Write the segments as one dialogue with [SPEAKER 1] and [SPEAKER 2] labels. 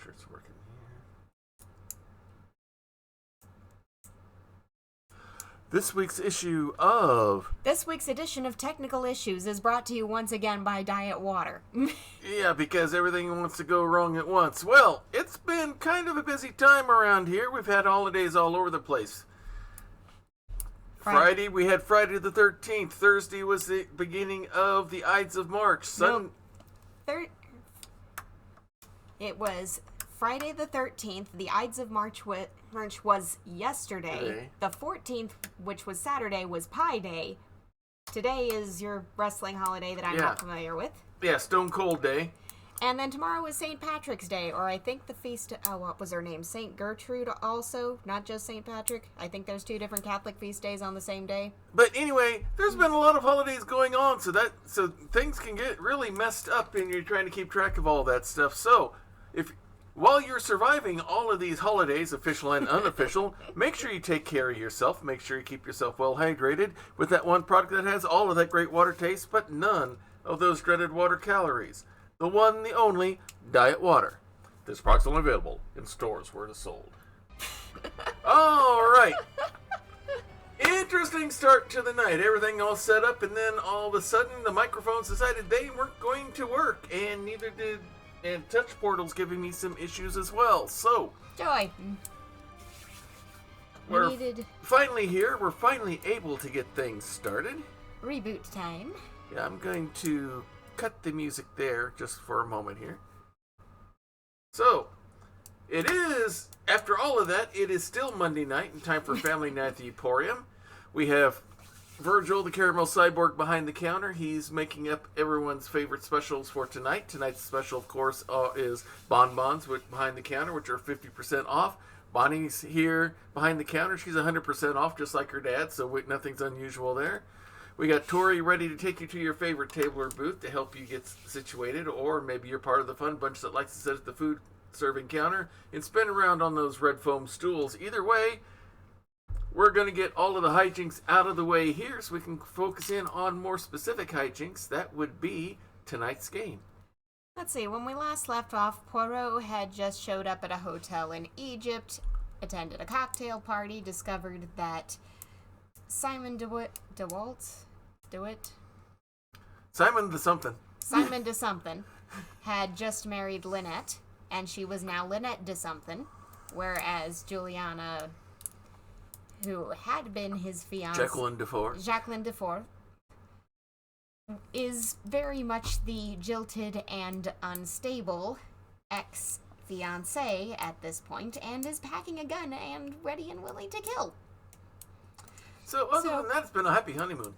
[SPEAKER 1] sure it's working here. This week's
[SPEAKER 2] edition of Technical Issues is brought to you once again by Diet Water.
[SPEAKER 1] Yeah, because everything wants to go wrong at once. Well, it's been kind of a busy time around here. We've had holidays all over the place. Friday, we had Friday the 13th. Thursday was the beginning of the Ides of March.
[SPEAKER 2] It was Friday the 13th. The Ides of March was yesterday. The 14th, which was Saturday, was Pi Day. Today is your wrestling holiday that I'm not familiar with.
[SPEAKER 1] Yeah, Stone Cold Day.
[SPEAKER 2] And then tomorrow is St. Patrick's Day, or I think the feast... Oh, what was her name? St. Gertrude also, not just St. Patrick. I think there's two different Catholic feast days on the same day.
[SPEAKER 1] But anyway, there's been a lot of holidays going on, so things can get really messed up and you're trying to keep track of all that stuff. So, while you're surviving all of these holidays, official and unofficial, make sure you take care of yourself. Make sure you keep yourself well hydrated with that one product that has all of that great water taste, but none of those dreaded water calories. The one, the only, Diet Water. This product's only available in stores where it is sold. All right. Interesting start to the night. Everything all set up, and then all of a sudden the microphones decided they weren't going to work, and neither did... And Touch Portal's giving me some issues as well. So...
[SPEAKER 2] Joy.
[SPEAKER 1] We're finally here. We're finally able to get things started.
[SPEAKER 2] Reboot time.
[SPEAKER 1] Yeah, I'm going to cut the music there just for a moment here. So, it is, after all of that, it is still Monday night and time for Family Night at the Emporium. We have Virgil, the Caramel Cyborg, behind the counter. He's making up everyone's favorite specials for tonight. Tonight's special, of course, is bonbons behind the counter, which are 50% off. Bonnie's here behind the counter. She's 100% off, just like her dad, so nothing's unusual there. We got Tori ready to take you to your favorite table or booth to help you get situated, or maybe you're part of the fun bunch that likes to sit at the food serving counter and spin around on those red foam stools. Either way, we're going to get all of the hijinks out of the way here so we can focus in on more specific hijinks. That would be tonight's game.
[SPEAKER 2] Let's see, when we last left off, Poirot had just showed up at a hotel in Egypt, attended a cocktail party, discovered that Simon DeWitt
[SPEAKER 1] Simon the something.
[SPEAKER 2] Simon de something had just married Lynette, and she was now Lynette de something, whereas Juliana, who had been his fiancée, Jacqueline Dufour, is very much the jilted and unstable ex-fiancé at this point, and is packing a gun and ready and willing to kill.
[SPEAKER 1] So other than that, it's been a happy honeymoon.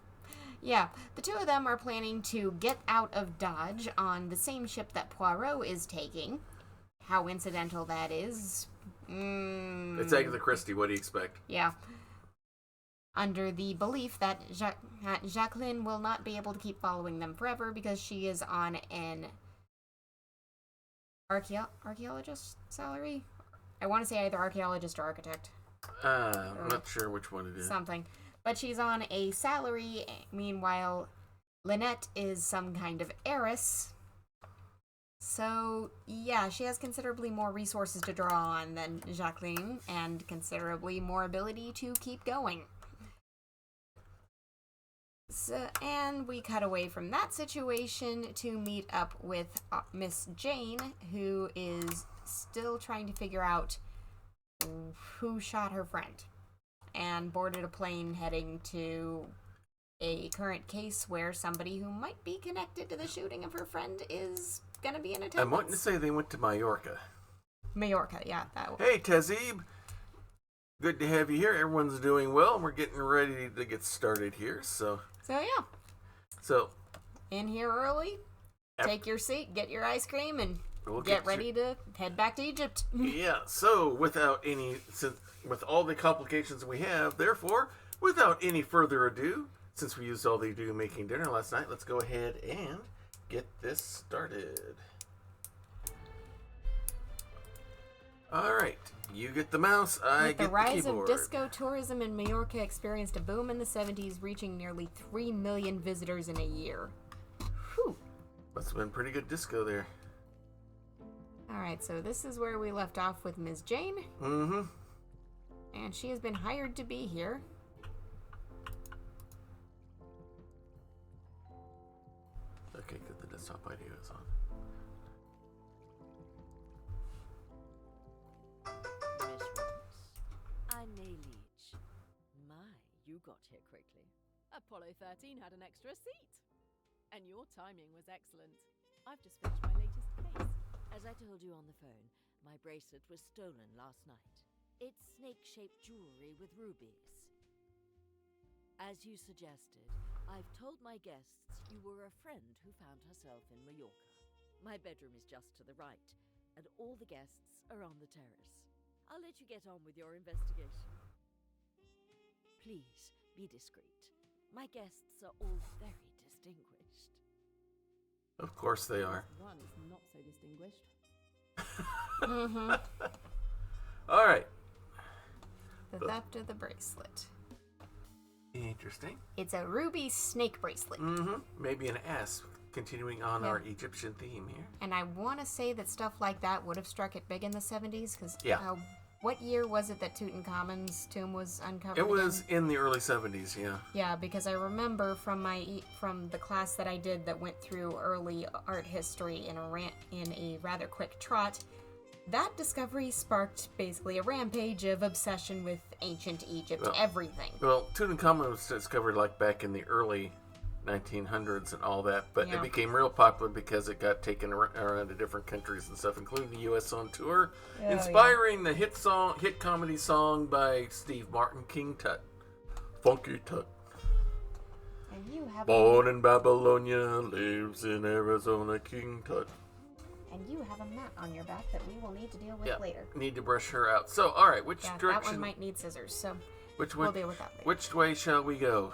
[SPEAKER 2] Yeah, the two of them are planning to get out of Dodge on the same ship that Poirot is taking. How incidental that is.
[SPEAKER 1] It's Agatha Christie, what do you expect?
[SPEAKER 2] Yeah. Under the belief that Jacqueline will not be able to keep following them forever because she is on an archaeologist salary? I want to say either archaeologist or architect.
[SPEAKER 1] I'm not sure which one it is.
[SPEAKER 2] Something. But she's on a salary. Meanwhile, Lynette is some kind of heiress. So, yeah, she has considerably more resources to draw on than Jacqueline, and considerably more ability to keep going. So, and we cut away from that situation to meet up with Miss Jane, who is still trying to figure out who shot her friend, and boarded a plane heading to a current case where somebody who might be connected to the shooting of her friend is going to be in attendance.
[SPEAKER 1] I'm wanting to say they went to Mallorca.
[SPEAKER 2] Mallorca, yeah.
[SPEAKER 1] Hey, Tehzeeb. Good to have you here. Everyone's doing well, and we're getting ready to get started here. So
[SPEAKER 2] yeah.
[SPEAKER 1] So,
[SPEAKER 2] in here early, take your seat, get your ice cream, and get ready to head back to Egypt.
[SPEAKER 1] Yeah, so with all the complications we have, therefore, without any further ado, since we used all the ado making dinner last night, let's go ahead and get this started. Alright, you get the mouse, I get the keyboard.
[SPEAKER 2] The rise of disco tourism in Mallorca experienced a boom in the 70s, reaching nearly 3 million visitors in a year. Whew.
[SPEAKER 1] Must have been pretty good disco there.
[SPEAKER 2] Alright, so this is where we left off with Ms. Jane.
[SPEAKER 1] Mm-hmm.
[SPEAKER 2] And she has been hired to be here.
[SPEAKER 1] Okay, good. The desktop ID is on.
[SPEAKER 3] Miss Ross, I'm May Leach. My, you got here quickly.
[SPEAKER 4] Apollo 13 had an extra seat. And your timing was excellent. I've just finished my latest case.
[SPEAKER 3] As I told you on the phone, my bracelet was stolen last night. It's snake-shaped jewelry with rubies. As you suggested, I've told my guests you were a friend who found herself in Mallorca. My bedroom is just to the right, and all the guests are on the terrace. I'll let you get on with your investigation. Please, be discreet. My guests are all very distinguished.
[SPEAKER 1] Of course they are.
[SPEAKER 4] One is not so distinguished.
[SPEAKER 1] All right.
[SPEAKER 2] The theft of the bracelet.
[SPEAKER 1] Interesting.
[SPEAKER 2] It's a ruby snake bracelet.
[SPEAKER 1] Mm-hmm. Maybe an S, continuing on
[SPEAKER 2] Yeah.
[SPEAKER 1] our Egyptian theme here.
[SPEAKER 2] And I want to say that stuff like that would have struck it big in the 70s, because
[SPEAKER 1] Yeah.
[SPEAKER 2] what year was it that Tutankhamun's tomb was uncovered?
[SPEAKER 1] It was
[SPEAKER 2] again?
[SPEAKER 1] in the early 70s, yeah.
[SPEAKER 2] Yeah, because I remember from the class that I did that went through early art history in a rather quick trot. That discovery sparked basically a rampage of obsession with ancient Egypt,
[SPEAKER 1] Well-
[SPEAKER 2] everything.
[SPEAKER 1] Well, Tutankhamun was discovered like back in the early 1900s and all that, but
[SPEAKER 2] Yeah.
[SPEAKER 1] it became real popular because it got taken around to different countries and stuff, including the U.S. on tour, inspiring the hit comedy song by Steve Martin, King Tut, Funky Tut.
[SPEAKER 2] And you have
[SPEAKER 1] Born in Babylonia, lives in Arizona, King Tut.
[SPEAKER 2] a mat on your back that we will need to deal with
[SPEAKER 1] Yeah,
[SPEAKER 2] later.
[SPEAKER 1] need to brush her out. So, all right, which
[SPEAKER 2] Yeah, that
[SPEAKER 1] direction?
[SPEAKER 2] one might need scissors, so
[SPEAKER 1] which
[SPEAKER 2] we'll
[SPEAKER 1] one?
[SPEAKER 2] deal with that later.
[SPEAKER 1] Which way shall we go?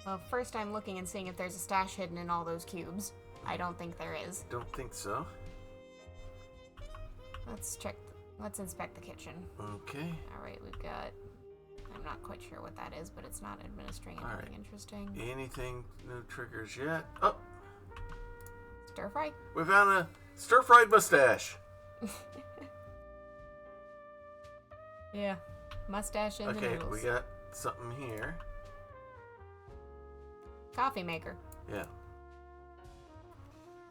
[SPEAKER 2] Well, first I'm looking and seeing if there's a stash hidden in all those cubes. I don't think there is.
[SPEAKER 1] Don't think so.
[SPEAKER 2] Let's check. Let's inspect the kitchen.
[SPEAKER 1] Okay.
[SPEAKER 2] All right, we've got. I'm not quite sure what that is, but it's not administering anything
[SPEAKER 1] right.
[SPEAKER 2] interesting.
[SPEAKER 1] Anything? No triggers yet. Oh,
[SPEAKER 2] Stir fry.
[SPEAKER 1] we found a stir-fried mustache.
[SPEAKER 2] Yeah. Mustache in the
[SPEAKER 1] Okay,
[SPEAKER 2] noodles.
[SPEAKER 1] we got something here.
[SPEAKER 2] Coffee maker.
[SPEAKER 1] Yeah.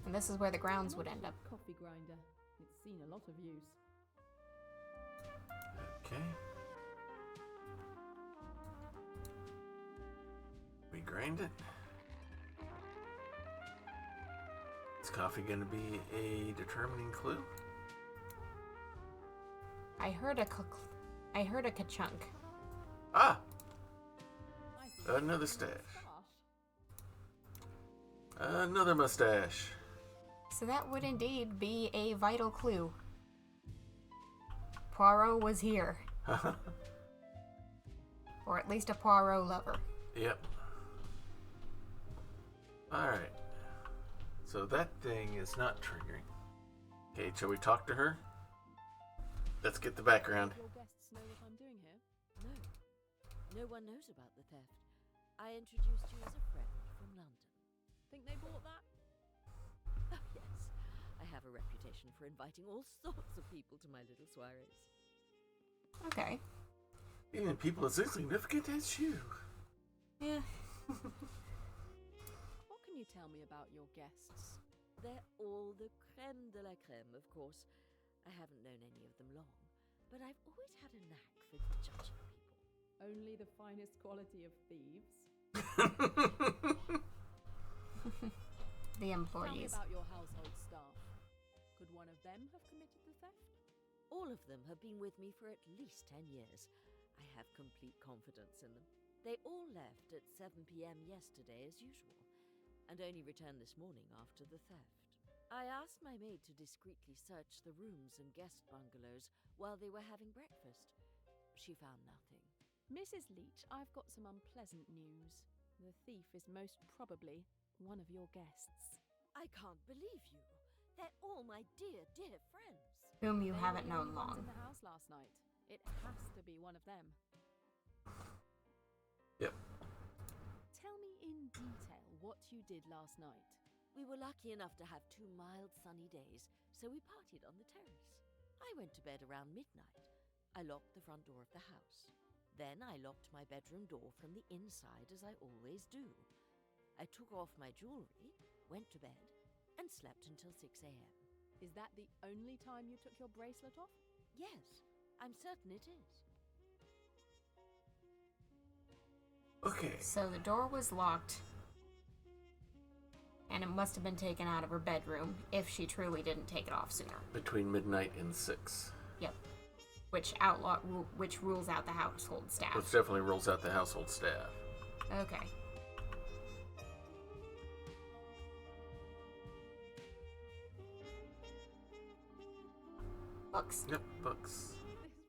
[SPEAKER 2] And this is where the grounds would end up.
[SPEAKER 4] Coffee grinder. It's seen a lot of use.
[SPEAKER 1] Okay. We grind it. Is coffee going to be a determining clue?
[SPEAKER 2] I heard a ka-chunk.
[SPEAKER 1] Ah,
[SPEAKER 4] I think
[SPEAKER 1] another
[SPEAKER 4] it's
[SPEAKER 1] stash.
[SPEAKER 4] harsh.
[SPEAKER 1] Another mustache.
[SPEAKER 2] So that would indeed be a vital clue. Poirot was here. Or at least a Poirot lover.
[SPEAKER 1] Yep. Alright. So that thing is not triggering. Okay, shall we talk to her? Let's get the background.
[SPEAKER 4] Your guests know what I'm doing here?
[SPEAKER 3] No. No one knows about the theft. I introduced you as a friend from London.
[SPEAKER 4] Think they bought that?
[SPEAKER 3] Oh, yes. I have a reputation for inviting all sorts of people to my little soirees.
[SPEAKER 2] Okay.
[SPEAKER 1] Even people as insignificant as you.
[SPEAKER 2] Yeah.
[SPEAKER 4] What can you tell me about your guests?
[SPEAKER 3] They're all the creme de la creme, of course. I haven't known any of them long, but I've always had a knack for judging people.
[SPEAKER 4] Only the finest quality of thieves.
[SPEAKER 2] The
[SPEAKER 4] Tell me
[SPEAKER 2] employees.
[SPEAKER 4] about your household staff. Could one of them have committed the theft?
[SPEAKER 3] All of them have been with me for at least 10 years. I have complete confidence in them. They all left at 7 p.m. yesterday as usual, and only returned this morning after the theft. I asked my maid to discreetly search the rooms and guest bungalows while they were having breakfast. She found nothing.
[SPEAKER 4] Mrs. Leach, I've got some unpleasant news. The thief is most probably one of your guests.
[SPEAKER 3] I can't believe you. They're all my dear, dear friends.
[SPEAKER 2] Whom you
[SPEAKER 4] They
[SPEAKER 2] haven't
[SPEAKER 4] were the
[SPEAKER 2] known
[SPEAKER 4] only ones
[SPEAKER 2] long.
[SPEAKER 4] in the house last night. It has to be one of them.
[SPEAKER 1] Yep.
[SPEAKER 4] Tell me in detail what you did last night.
[SPEAKER 3] We were lucky enough to have 2 mild sunny days, so we partied on the terrace. I went to bed around midnight. I locked the front door of the house. Then I locked my bedroom door from the inside, as I always do. I took off my jewelry, went to bed, and slept until 6 a.m.
[SPEAKER 4] Is that the only time you took your bracelet off?
[SPEAKER 3] Yes, I'm certain it is.
[SPEAKER 1] Okay.
[SPEAKER 2] So the door was locked, and it must have been taken out of her bedroom if she truly didn't take it off sooner.
[SPEAKER 1] Between midnight and 6.
[SPEAKER 2] Yep. Which rules out the household staff.
[SPEAKER 1] Which definitely rules out the household staff.
[SPEAKER 2] Okay. Books.
[SPEAKER 1] Yep, books.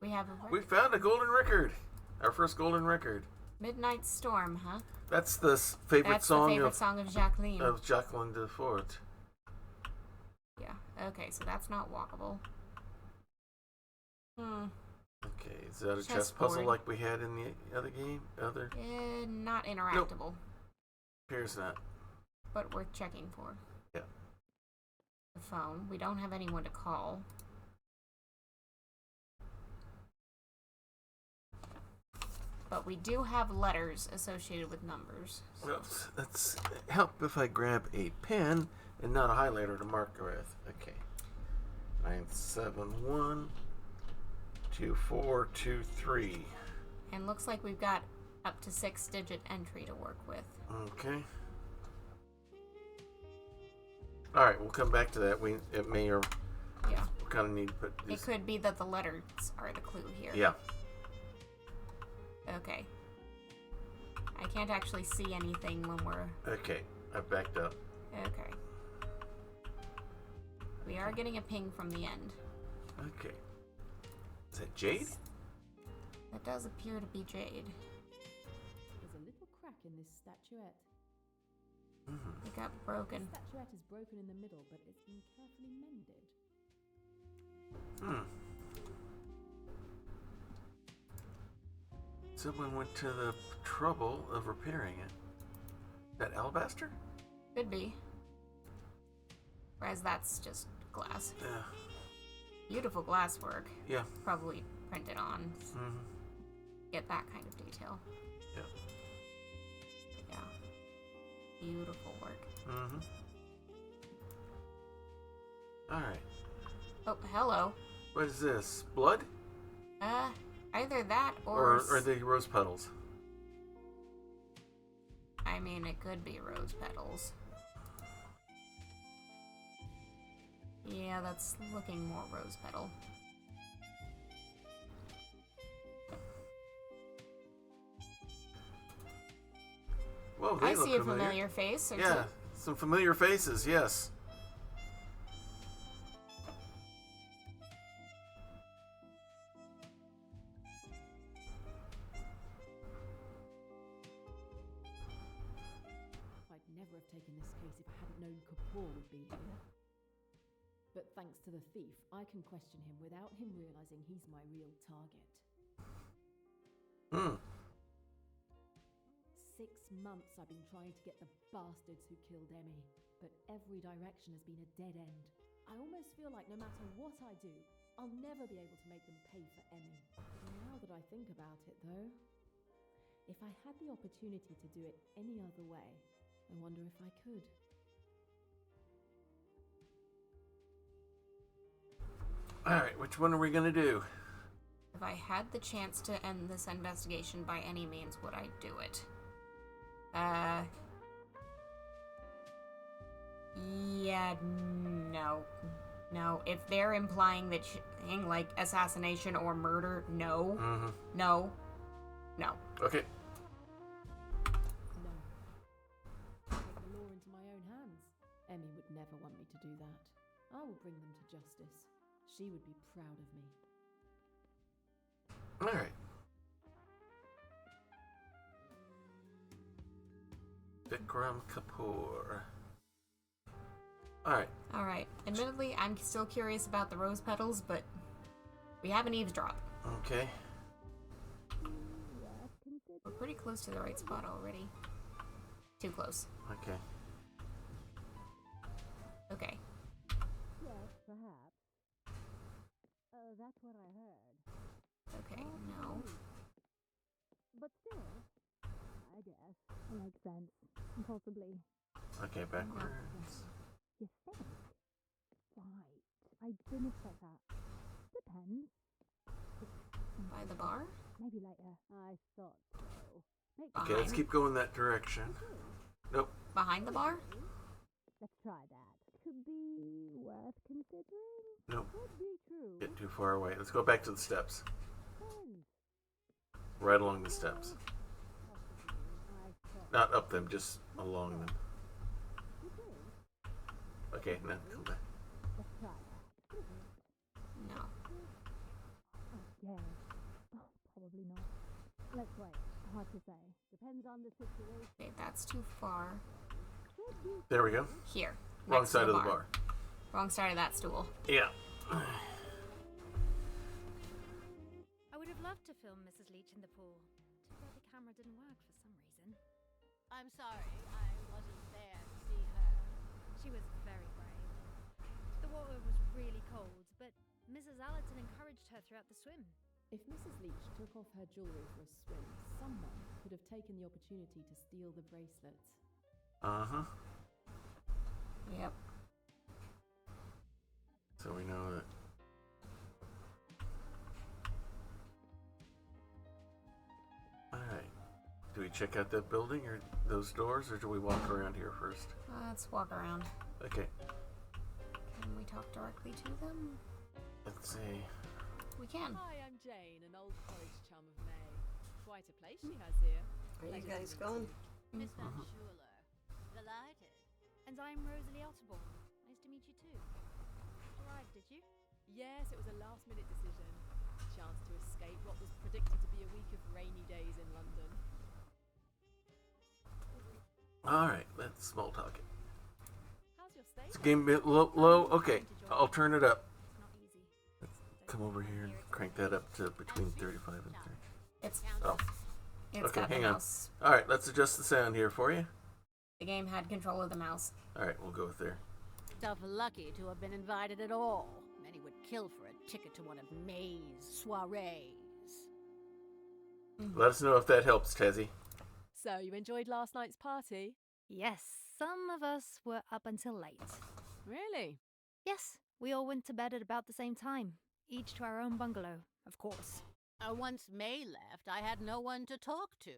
[SPEAKER 2] We have a
[SPEAKER 1] We found a golden record. Our first golden record.
[SPEAKER 2] Midnight Storm, huh?
[SPEAKER 1] That's the favorite
[SPEAKER 2] That's
[SPEAKER 1] song
[SPEAKER 2] the favorite song of Jacqueline.
[SPEAKER 1] of Jacqueline Defort.
[SPEAKER 2] Yeah. Okay, so that's not walkable.
[SPEAKER 1] Okay, is that a chess
[SPEAKER 2] Chessboard.
[SPEAKER 1] puzzle like we had in the other game?
[SPEAKER 2] Not interactable,
[SPEAKER 1] Appears not.
[SPEAKER 2] but worth checking for.
[SPEAKER 1] Yeah.
[SPEAKER 2] The phone. We don't have anyone to call. But we do have letters associated with numbers.
[SPEAKER 1] Well, let's help if I grab a pen and not a highlighter to mark with. Okay. 971 2423.
[SPEAKER 2] And looks like we've got up to 6-digit entry to work with.
[SPEAKER 1] Okay. All right, we'll come back to that. It may or
[SPEAKER 2] Yeah.
[SPEAKER 1] we kind of need to put
[SPEAKER 2] It
[SPEAKER 1] these.
[SPEAKER 2] could be that the letters are the clue here.
[SPEAKER 1] Yeah.
[SPEAKER 2] Okay. I can't actually see anything when we're...
[SPEAKER 1] Okay, I backed up.
[SPEAKER 2] Okay. We are getting a ping from the end.
[SPEAKER 1] Okay. Is that Jade?
[SPEAKER 2] That does appear to be Jade.
[SPEAKER 4] There's a little crack in this statuette.
[SPEAKER 2] It got broken.
[SPEAKER 4] The statuette is broken in the middle, but it's been carefully mended.
[SPEAKER 1] Someone went to the trouble of repairing it. That alabaster?
[SPEAKER 2] Could be. Whereas that's just glass.
[SPEAKER 1] Yeah.
[SPEAKER 2] Beautiful glass work.
[SPEAKER 1] Yeah.
[SPEAKER 2] Probably printed on.
[SPEAKER 1] Mm-hmm.
[SPEAKER 2] Get that kind of detail.
[SPEAKER 1] Yeah.
[SPEAKER 2] Yeah. Beautiful work.
[SPEAKER 1] Mm-hmm. All right.
[SPEAKER 2] Oh, hello.
[SPEAKER 1] What is this? Blood?
[SPEAKER 2] Either that or...
[SPEAKER 1] Or are they rose petals?
[SPEAKER 2] I mean, it could be rose petals. Yeah, that's looking more rose petal.
[SPEAKER 1] Whoa, they
[SPEAKER 2] I
[SPEAKER 1] look
[SPEAKER 2] see a familiar face. Or
[SPEAKER 1] Yeah,
[SPEAKER 2] two.
[SPEAKER 1] some familiar faces, yes.
[SPEAKER 4] I'd never have taken this case if I hadn't known Kapoor would be here. But thanks to the thief, I can question him without him realizing he's my real target. 6 months I've been trying to get the bastards who killed Emmy, but every direction has been a dead end. I almost feel like no matter what I do, I'll never be able to make them pay for Emmy. Now that I think about it, though, if I had the opportunity to do it any other way, I wonder if I could.
[SPEAKER 1] Alright, which one are we gonna do?
[SPEAKER 2] If I had the chance to end this investigation by any means, would I do it? Yeah, no. No, if they're implying that thing like assassination or murder, no. No. No.
[SPEAKER 1] Okay.
[SPEAKER 4] No. Take the law into my own hands. Emmy would never want me to do that. I will bring them to justice. She would be proud of me.
[SPEAKER 1] Alright. Vikram Kapoor. Alright.
[SPEAKER 2] Alright. Admittedly, I'm still curious about the rose petals, but we have an eavesdrop.
[SPEAKER 1] Okay.
[SPEAKER 2] We're pretty close to the right spot already. Too close.
[SPEAKER 1] Okay.
[SPEAKER 4] that's what I heard.
[SPEAKER 2] Okay, no.
[SPEAKER 4] But still, I guess. It makes sense. Possibly.
[SPEAKER 1] Okay, backwards.
[SPEAKER 4] You think? Right. I didn't expect that. Depends.
[SPEAKER 2] By the bar?
[SPEAKER 4] Maybe later. I thought so.
[SPEAKER 1] Okay, let's keep going that direction. Nope.
[SPEAKER 2] Behind the bar?
[SPEAKER 4] Let's try that. Could be worth considering.
[SPEAKER 1] Nope.
[SPEAKER 4] Could be true.
[SPEAKER 1] Get too far away. Let's go back to the steps.
[SPEAKER 4] Depends.
[SPEAKER 1] Right along the steps.
[SPEAKER 4] Possibly. I thought.
[SPEAKER 1] Not up them, just along them.
[SPEAKER 4] You do?
[SPEAKER 1] Okay, now come back.
[SPEAKER 4] Let's try that.
[SPEAKER 2] No.
[SPEAKER 4] Yeah. Oh, probably not. Let's wait. Hard to say. Depends on the situation.
[SPEAKER 2] Okay, that's too far.
[SPEAKER 4] Could be.
[SPEAKER 1] There we go.
[SPEAKER 2] Here.
[SPEAKER 1] Wrong
[SPEAKER 2] next to
[SPEAKER 1] side of the bar.
[SPEAKER 2] Wrong side of that stool.
[SPEAKER 1] Yeah.
[SPEAKER 5] I would have loved to film Mrs. Leach in the pool. Too bad the camera didn't work for some reason.
[SPEAKER 3] I'm sorry, I wasn't there to see her.
[SPEAKER 5] She was very brave. The water was really cold, but Mrs. Allerton encouraged her throughout the swim.
[SPEAKER 4] If Mrs. Leach took off her jewelry for a swim, someone could have taken the opportunity to steal the bracelets.
[SPEAKER 1] Uh-huh.
[SPEAKER 2] Yep.
[SPEAKER 1] So we know that. Alright. Do we check out that building or those doors, or do we walk around here first?
[SPEAKER 2] Let's walk around.
[SPEAKER 1] Okay.
[SPEAKER 2] Can we talk directly to them?
[SPEAKER 1] Let's see.
[SPEAKER 2] We can.
[SPEAKER 4] Hi, I'm Jane, an old college chum of May. Quite a place she has here.
[SPEAKER 6] Where you guys going?
[SPEAKER 3] Miss Van Schuler. Delighted.
[SPEAKER 5] And I'm Rosalie Otterborn. Nice to meet you too. Arrived, did you?
[SPEAKER 4] Yes, it was a last-minute decision. Chance to escape what was predicted to be a week of rainy days in London.
[SPEAKER 1] Alright, let's small talk it.
[SPEAKER 4] How's your stay?
[SPEAKER 1] It's game bit low. Okay, I'll turn it up.
[SPEAKER 5] It's not easy.
[SPEAKER 1] Come over here and crank that up to between 35 and 30.
[SPEAKER 2] It's
[SPEAKER 1] Oh,
[SPEAKER 2] it's
[SPEAKER 1] okay,
[SPEAKER 2] got the
[SPEAKER 1] hang on.
[SPEAKER 2] mouse.
[SPEAKER 1] Alright, let's adjust the sound here for you.
[SPEAKER 2] The game had control of the mouse.
[SPEAKER 1] Alright, we'll go with there.
[SPEAKER 3] Tough lucky to have been invited at all. Many would kill for a ticket to one of May's soirees.
[SPEAKER 1] Let us know if that helps, Tezzy.
[SPEAKER 4] So, you enjoyed last night's party?
[SPEAKER 5] Yes, some of us were up until late.
[SPEAKER 4] Really?
[SPEAKER 5] Yes, we all went to bed at about the same time. Each to our own bungalow, of course.
[SPEAKER 3] Once May left, I had no one to talk to.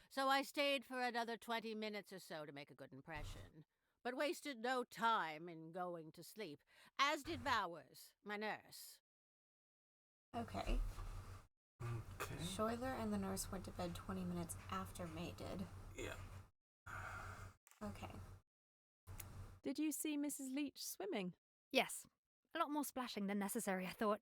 [SPEAKER 3] So I stayed for another 20 minutes or so to make a good impression. But wasted no time in going to sleep, as did Bowers, my nurse.
[SPEAKER 2] Okay.
[SPEAKER 1] Okay.
[SPEAKER 2] Schuyler and the nurse went to bed 20 minutes after May did.
[SPEAKER 1] Yeah.
[SPEAKER 2] Okay.
[SPEAKER 4] Did you see Mrs. Leach swimming?
[SPEAKER 5] Yes, a lot more splashing than necessary, I thought.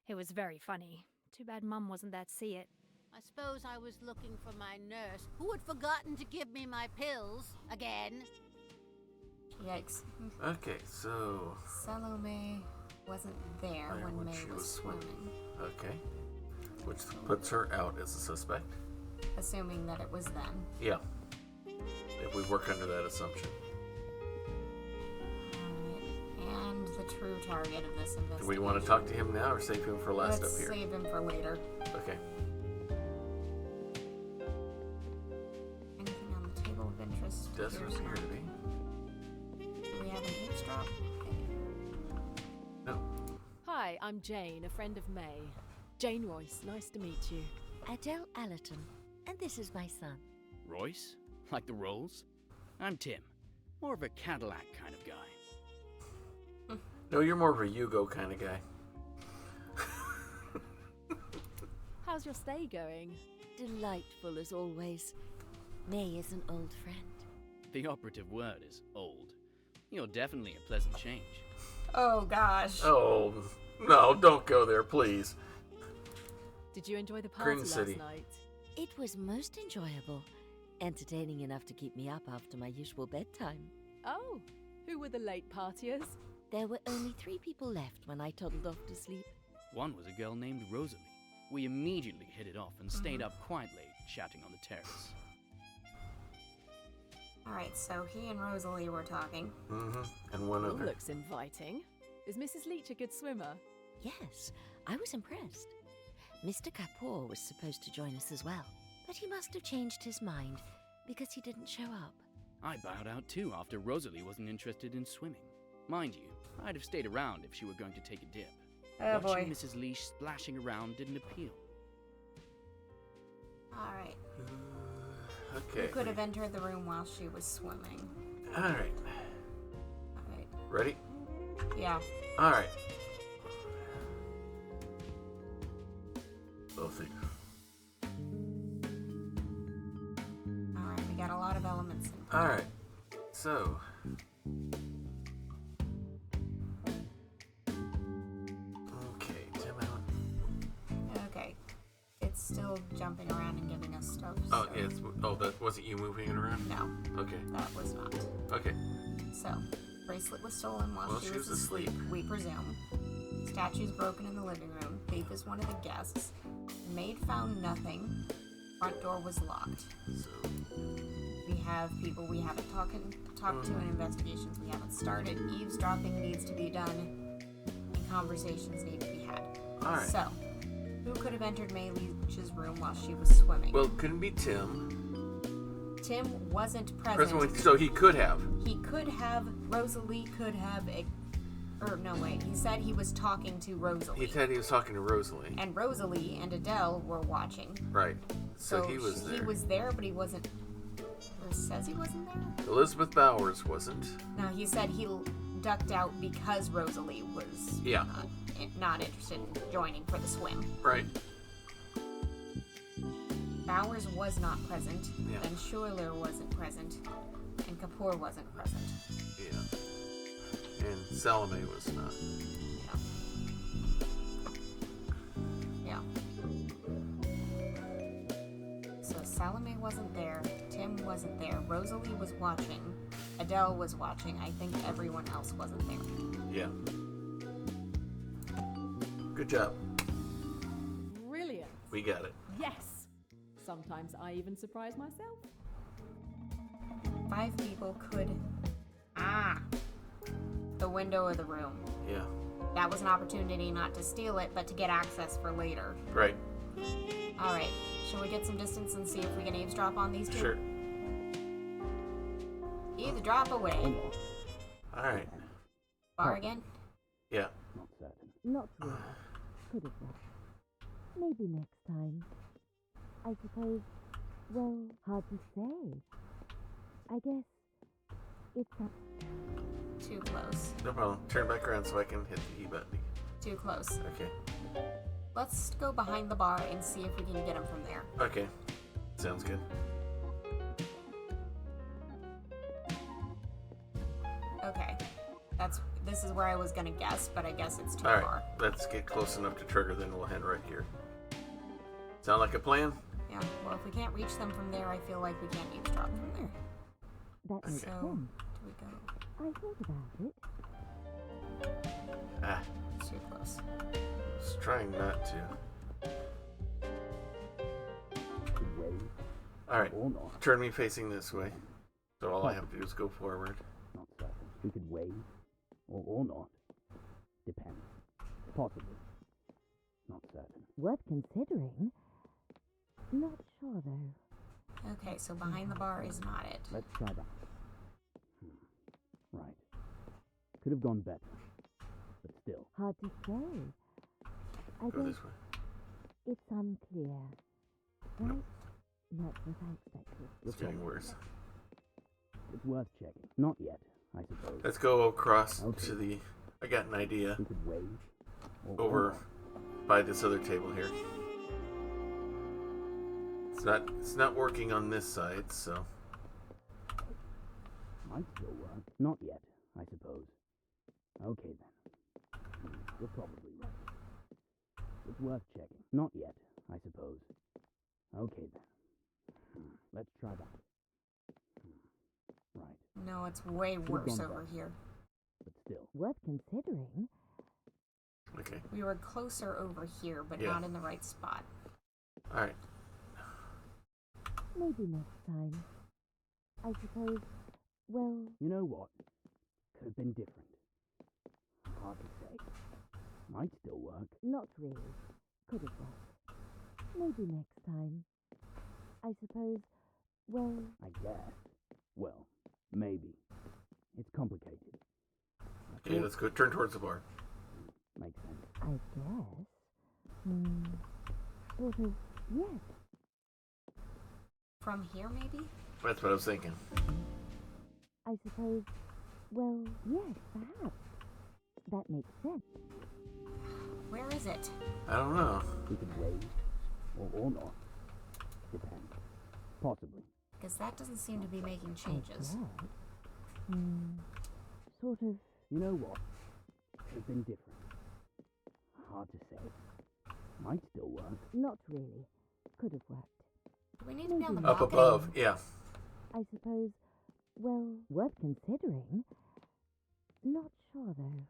[SPEAKER 5] It was very funny. Too bad Mum wasn't there to see it.
[SPEAKER 3] I suppose I was looking for my nurse, who had forgotten to give me my pills again.
[SPEAKER 2] Yikes.
[SPEAKER 1] Okay, so.
[SPEAKER 2] Salome wasn't there
[SPEAKER 1] There
[SPEAKER 2] when
[SPEAKER 1] when
[SPEAKER 2] May
[SPEAKER 1] she
[SPEAKER 2] was
[SPEAKER 1] was swimming.
[SPEAKER 2] swimming,
[SPEAKER 1] Okay. Which puts her out as a suspect.
[SPEAKER 2] assuming that it was then.
[SPEAKER 1] Yeah. If we work under that assumption.
[SPEAKER 2] Alright. And the true target of this investigation.
[SPEAKER 1] Do we want to talk to him now or save him for last
[SPEAKER 2] Let's
[SPEAKER 1] up here?
[SPEAKER 2] save him for later.
[SPEAKER 1] Okay.
[SPEAKER 2] Anything on the table of interest?
[SPEAKER 1] Doesn't
[SPEAKER 2] Here's
[SPEAKER 1] appear
[SPEAKER 2] not.
[SPEAKER 1] to be.
[SPEAKER 2] Do we have an eavesdrop?
[SPEAKER 1] No.
[SPEAKER 4] Hi, I'm Jane, a friend of May. Jane Royce, nice to meet you.
[SPEAKER 3] Adele Allerton, and this is my son.
[SPEAKER 7] Royce? Like the Rolls? I'm Tim. More of a Cadillac kind of guy.
[SPEAKER 1] No, you're more of a Yugo kind of guy.
[SPEAKER 4] How's your stay going?
[SPEAKER 3] Delightful as always. May is an old friend.
[SPEAKER 7] The operative word is old. You're definitely a pleasant change.
[SPEAKER 2] Oh gosh.
[SPEAKER 1] Oh, no, don't go there, please.
[SPEAKER 4] Did you enjoy the party
[SPEAKER 1] Grin
[SPEAKER 4] last
[SPEAKER 1] City.
[SPEAKER 4] night?
[SPEAKER 8] It was most enjoyable. Entertaining enough to keep me up after my usual bedtime.
[SPEAKER 4] Oh, who were the late partiers?
[SPEAKER 8] There were only 3 people left when I toddled off to sleep.
[SPEAKER 7] One was a girl named Rosalie. We immediately hit it off and stayed up quite late, chatting on the terrace.
[SPEAKER 2] Alright, so he and Rosalie were talking.
[SPEAKER 1] Mm-hmm. And one
[SPEAKER 4] Pool
[SPEAKER 1] other.
[SPEAKER 4] looks inviting. Is Mrs. Leach a good swimmer?
[SPEAKER 8] Yes, I was impressed. Mr. Kapoor was supposed to join us as well, but he must have changed his mind because he didn't show up.
[SPEAKER 7] I bowed out too after Rosalie wasn't interested in swimming. Mind you, I'd have stayed around if she were going to take a dip.
[SPEAKER 2] Oh
[SPEAKER 7] Watching
[SPEAKER 2] boy.
[SPEAKER 7] Mrs. Leash splashing around didn't appeal.
[SPEAKER 2] Alright.
[SPEAKER 1] Okay.
[SPEAKER 2] You could have entered the room while she was swimming.
[SPEAKER 1] Alright.
[SPEAKER 2] Alright.
[SPEAKER 1] Ready?
[SPEAKER 2] Yeah.
[SPEAKER 1] Alright. Both of you.
[SPEAKER 2] Alright, we got a lot of elements in.
[SPEAKER 1] Alright. So. Okay, Tim Allen.
[SPEAKER 2] Okay. It's still jumping around and giving us stuff.
[SPEAKER 1] Oh,
[SPEAKER 2] so-
[SPEAKER 1] yeah, that wasn't you moving it around?
[SPEAKER 2] No,
[SPEAKER 1] Okay.
[SPEAKER 2] that was not.
[SPEAKER 1] Okay.
[SPEAKER 2] So, bracelet was stolen while
[SPEAKER 1] Well,
[SPEAKER 2] she was asleep, we presume. Statues broken in the living room. Thief is one of the guests. Maid found nothing. Front door was locked.
[SPEAKER 1] So,
[SPEAKER 2] We have people we haven't talked to and investigations we haven't started. Eavesdropping needs to be done. And conversations need to be had.
[SPEAKER 1] alright.
[SPEAKER 2] So, who could have entered May Leach's room while she was swimming?
[SPEAKER 1] Well, it couldn't be Tim.
[SPEAKER 2] Tim wasn't present.
[SPEAKER 1] Presently, so he could have.
[SPEAKER 2] He could have. Rosalie could have. Or no, wait. He said he was talking to Rosalie.
[SPEAKER 1] He said he was talking to Rosalie.
[SPEAKER 2] And Rosalie and Adele were watching.
[SPEAKER 1] Right. So he was there.
[SPEAKER 2] He was there, but he wasn't. Or says he wasn't there?
[SPEAKER 1] Elizabeth Bowers wasn't.
[SPEAKER 2] No, he said he ducked out because Rosalie was
[SPEAKER 1] Yeah.
[SPEAKER 2] not interested in joining for the swim.
[SPEAKER 1] Right.
[SPEAKER 2] Bowers was not present.
[SPEAKER 1] Yeah.
[SPEAKER 2] And Schuyler wasn't present. And Kapoor wasn't present.
[SPEAKER 1] Yeah. And Salome was not.
[SPEAKER 2] Yeah. So Salome wasn't there. Tim wasn't there. Rosalie was watching. Adele was watching. I think everyone else wasn't there.
[SPEAKER 1] Yeah. Good job.
[SPEAKER 4] Brilliant.
[SPEAKER 1] We got it.
[SPEAKER 4] Yes. Sometimes I even surprise myself.
[SPEAKER 2] 5 people could. The window of the room.
[SPEAKER 1] Yeah.
[SPEAKER 2] That was an opportunity not to steal it, but to get access for later.
[SPEAKER 1] Right.
[SPEAKER 2] Alright, shall we get some distance and see if we can eavesdrop on these two?
[SPEAKER 1] Sure.
[SPEAKER 2] Eavesdrop away.
[SPEAKER 1] Alright.
[SPEAKER 2] Bar again?
[SPEAKER 1] Yeah.
[SPEAKER 7] Not certain.
[SPEAKER 8] Not really. Could have been. Maybe next time. I suppose. Well, hard to say. I guess it's up.
[SPEAKER 2] Too close.
[SPEAKER 1] No problem. Turn back around so I can hit the E button.
[SPEAKER 2] Too close.
[SPEAKER 1] Okay.
[SPEAKER 2] Let's go behind the bar and see if we can get him from there.
[SPEAKER 1] Okay. Sounds good.
[SPEAKER 2] Okay. This is where I was gonna guess, but I guess it's too
[SPEAKER 1] Alright.
[SPEAKER 2] far.
[SPEAKER 1] Let's get close enough to trigger, then we'll head right here. Sound like a plan?
[SPEAKER 2] Yeah, well, if we can't reach them from there, I feel like we can't eavesdrop from there.
[SPEAKER 8] That makes
[SPEAKER 2] So,
[SPEAKER 8] sense.
[SPEAKER 2] do we go
[SPEAKER 8] I think about it.
[SPEAKER 1] Ah.
[SPEAKER 2] too close?
[SPEAKER 1] Just trying not to. Alright.
[SPEAKER 7] Or not.
[SPEAKER 1] Turn me facing this way. So all I have to do is go forward.
[SPEAKER 7] Not certain. We could wave. Or not. Depends. Possibly. Not certain.
[SPEAKER 8] Worth considering. Not sure though.
[SPEAKER 2] Okay, so behind the bar is not it.
[SPEAKER 7] Let's try that. Right. Could have gone better. But still.
[SPEAKER 8] Hard to say. I
[SPEAKER 1] Go
[SPEAKER 8] guess
[SPEAKER 1] this way.
[SPEAKER 8] it's unclear. Right? Not what I expected.
[SPEAKER 1] It's getting worse.
[SPEAKER 7] It's worth checking. Not yet, I suppose.
[SPEAKER 1] Let's go across
[SPEAKER 7] Okay.
[SPEAKER 1] to the... I got an idea.
[SPEAKER 7] We could wave. Or
[SPEAKER 1] Over
[SPEAKER 7] not.
[SPEAKER 1] by this other table here. It's not working on this side, so...
[SPEAKER 7] Might still work. Not yet, I suppose. Okay then. You're probably right. It's worth checking. Not yet, I suppose. Okay then. Let's try that. Right,
[SPEAKER 2] No, it's way worse
[SPEAKER 7] gone
[SPEAKER 2] over
[SPEAKER 7] better.
[SPEAKER 2] here.
[SPEAKER 7] but still.
[SPEAKER 8] Worth considering.
[SPEAKER 1] Okay.
[SPEAKER 2] We were closer over here, but
[SPEAKER 1] Yeah.
[SPEAKER 2] not in the right spot.
[SPEAKER 1] Alright.
[SPEAKER 8] Maybe next time. I suppose. Well,
[SPEAKER 7] You know what? Could have been different. Hard to say. Might still work.
[SPEAKER 8] Not really. Could have worked. Maybe next time. I suppose, well,
[SPEAKER 7] I guess. Well, maybe. It's complicated. I
[SPEAKER 1] Okay,
[SPEAKER 7] thought-
[SPEAKER 1] let's go turn towards the bar.
[SPEAKER 7] Makes sense.
[SPEAKER 8] I guess. Sort of, yes.
[SPEAKER 2] From here, maybe?
[SPEAKER 1] That's what I was thinking.
[SPEAKER 8] I suppose, well, yes, perhaps. That makes sense.
[SPEAKER 2] Where is it?
[SPEAKER 1] I don't know.
[SPEAKER 7] We could wait. Or not. Depends. Possibly.
[SPEAKER 2] Because that doesn't seem to be making changes.
[SPEAKER 8] Right. Sort of,
[SPEAKER 7] You know what? Could have been different. Hard to say. Might still work.
[SPEAKER 8] not really. Could have worked.
[SPEAKER 2] Do we need to be on the
[SPEAKER 1] Up
[SPEAKER 2] balcony?
[SPEAKER 1] above, yeah.
[SPEAKER 8] I suppose, well, worth considering. Not sure, though.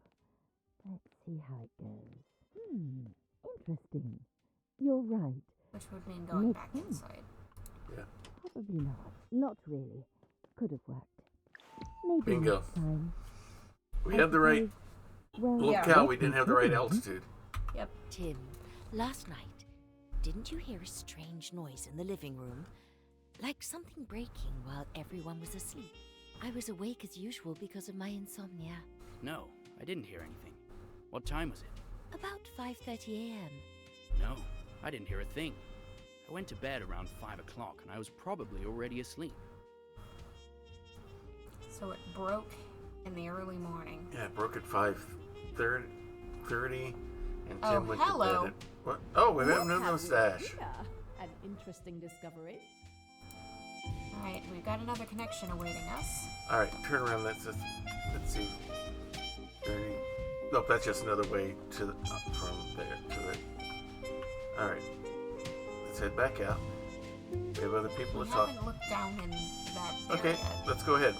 [SPEAKER 8] Let's see how it goes. Interesting. You're right.
[SPEAKER 2] Which would mean going
[SPEAKER 8] Makes
[SPEAKER 2] back
[SPEAKER 8] sense.
[SPEAKER 2] inside.
[SPEAKER 1] Yeah.
[SPEAKER 8] Probably not. Not really. Could have worked. Maybe
[SPEAKER 1] Bingo.
[SPEAKER 8] next time.
[SPEAKER 1] We
[SPEAKER 8] I
[SPEAKER 1] had the right
[SPEAKER 8] suppose, well,
[SPEAKER 1] locale, we
[SPEAKER 8] worth
[SPEAKER 1] didn't have the right
[SPEAKER 8] considering.
[SPEAKER 1] altitude.
[SPEAKER 2] Yep.
[SPEAKER 3] Tim, last night, didn't you hear a strange noise in the living room? Like something breaking while everyone was asleep. I was awake as usual because of my insomnia.
[SPEAKER 6] No, I didn't hear anything. What time was it?
[SPEAKER 3] About 5:30 a.m.
[SPEAKER 6] No, I didn't hear a thing. I went to bed around 5 o'clock and I was probably already asleep.
[SPEAKER 2] So it broke in the early morning.
[SPEAKER 1] Yeah, it broke at 5:30, and
[SPEAKER 2] Oh,
[SPEAKER 1] Tim went
[SPEAKER 2] hello.
[SPEAKER 1] to bed at... What? Oh, we have no
[SPEAKER 4] What
[SPEAKER 1] mustache.
[SPEAKER 4] we here? An interesting discovery.
[SPEAKER 2] Alright, we've got another connection awaiting us.
[SPEAKER 1] Alright, turn around, let's see. 30. Nope, that's just another way to the, from there to there. Alright, let's head back out. We have other people
[SPEAKER 2] We
[SPEAKER 1] to talk.
[SPEAKER 2] haven't looked down in that
[SPEAKER 1] Okay,
[SPEAKER 2] area.
[SPEAKER 1] let's go ahead.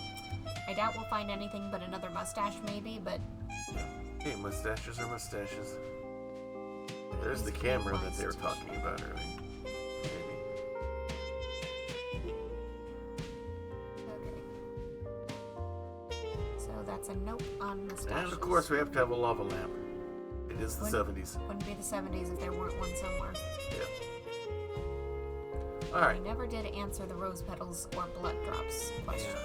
[SPEAKER 2] I doubt we'll find anything but another mustache, maybe, but
[SPEAKER 1] Hey, mustaches are mustaches. There's the camera that they were talking about earlier. Maybe.
[SPEAKER 2] okay. So that's a nope on mustaches.
[SPEAKER 1] And of course, we have to have a lava lamp. It is the
[SPEAKER 2] Wouldn't-
[SPEAKER 1] 70s.
[SPEAKER 2] Wouldn't be the 70s if there weren't one somewhere.
[SPEAKER 1] Yeah. Alright.
[SPEAKER 2] We never did answer the rose petals or blood drops question.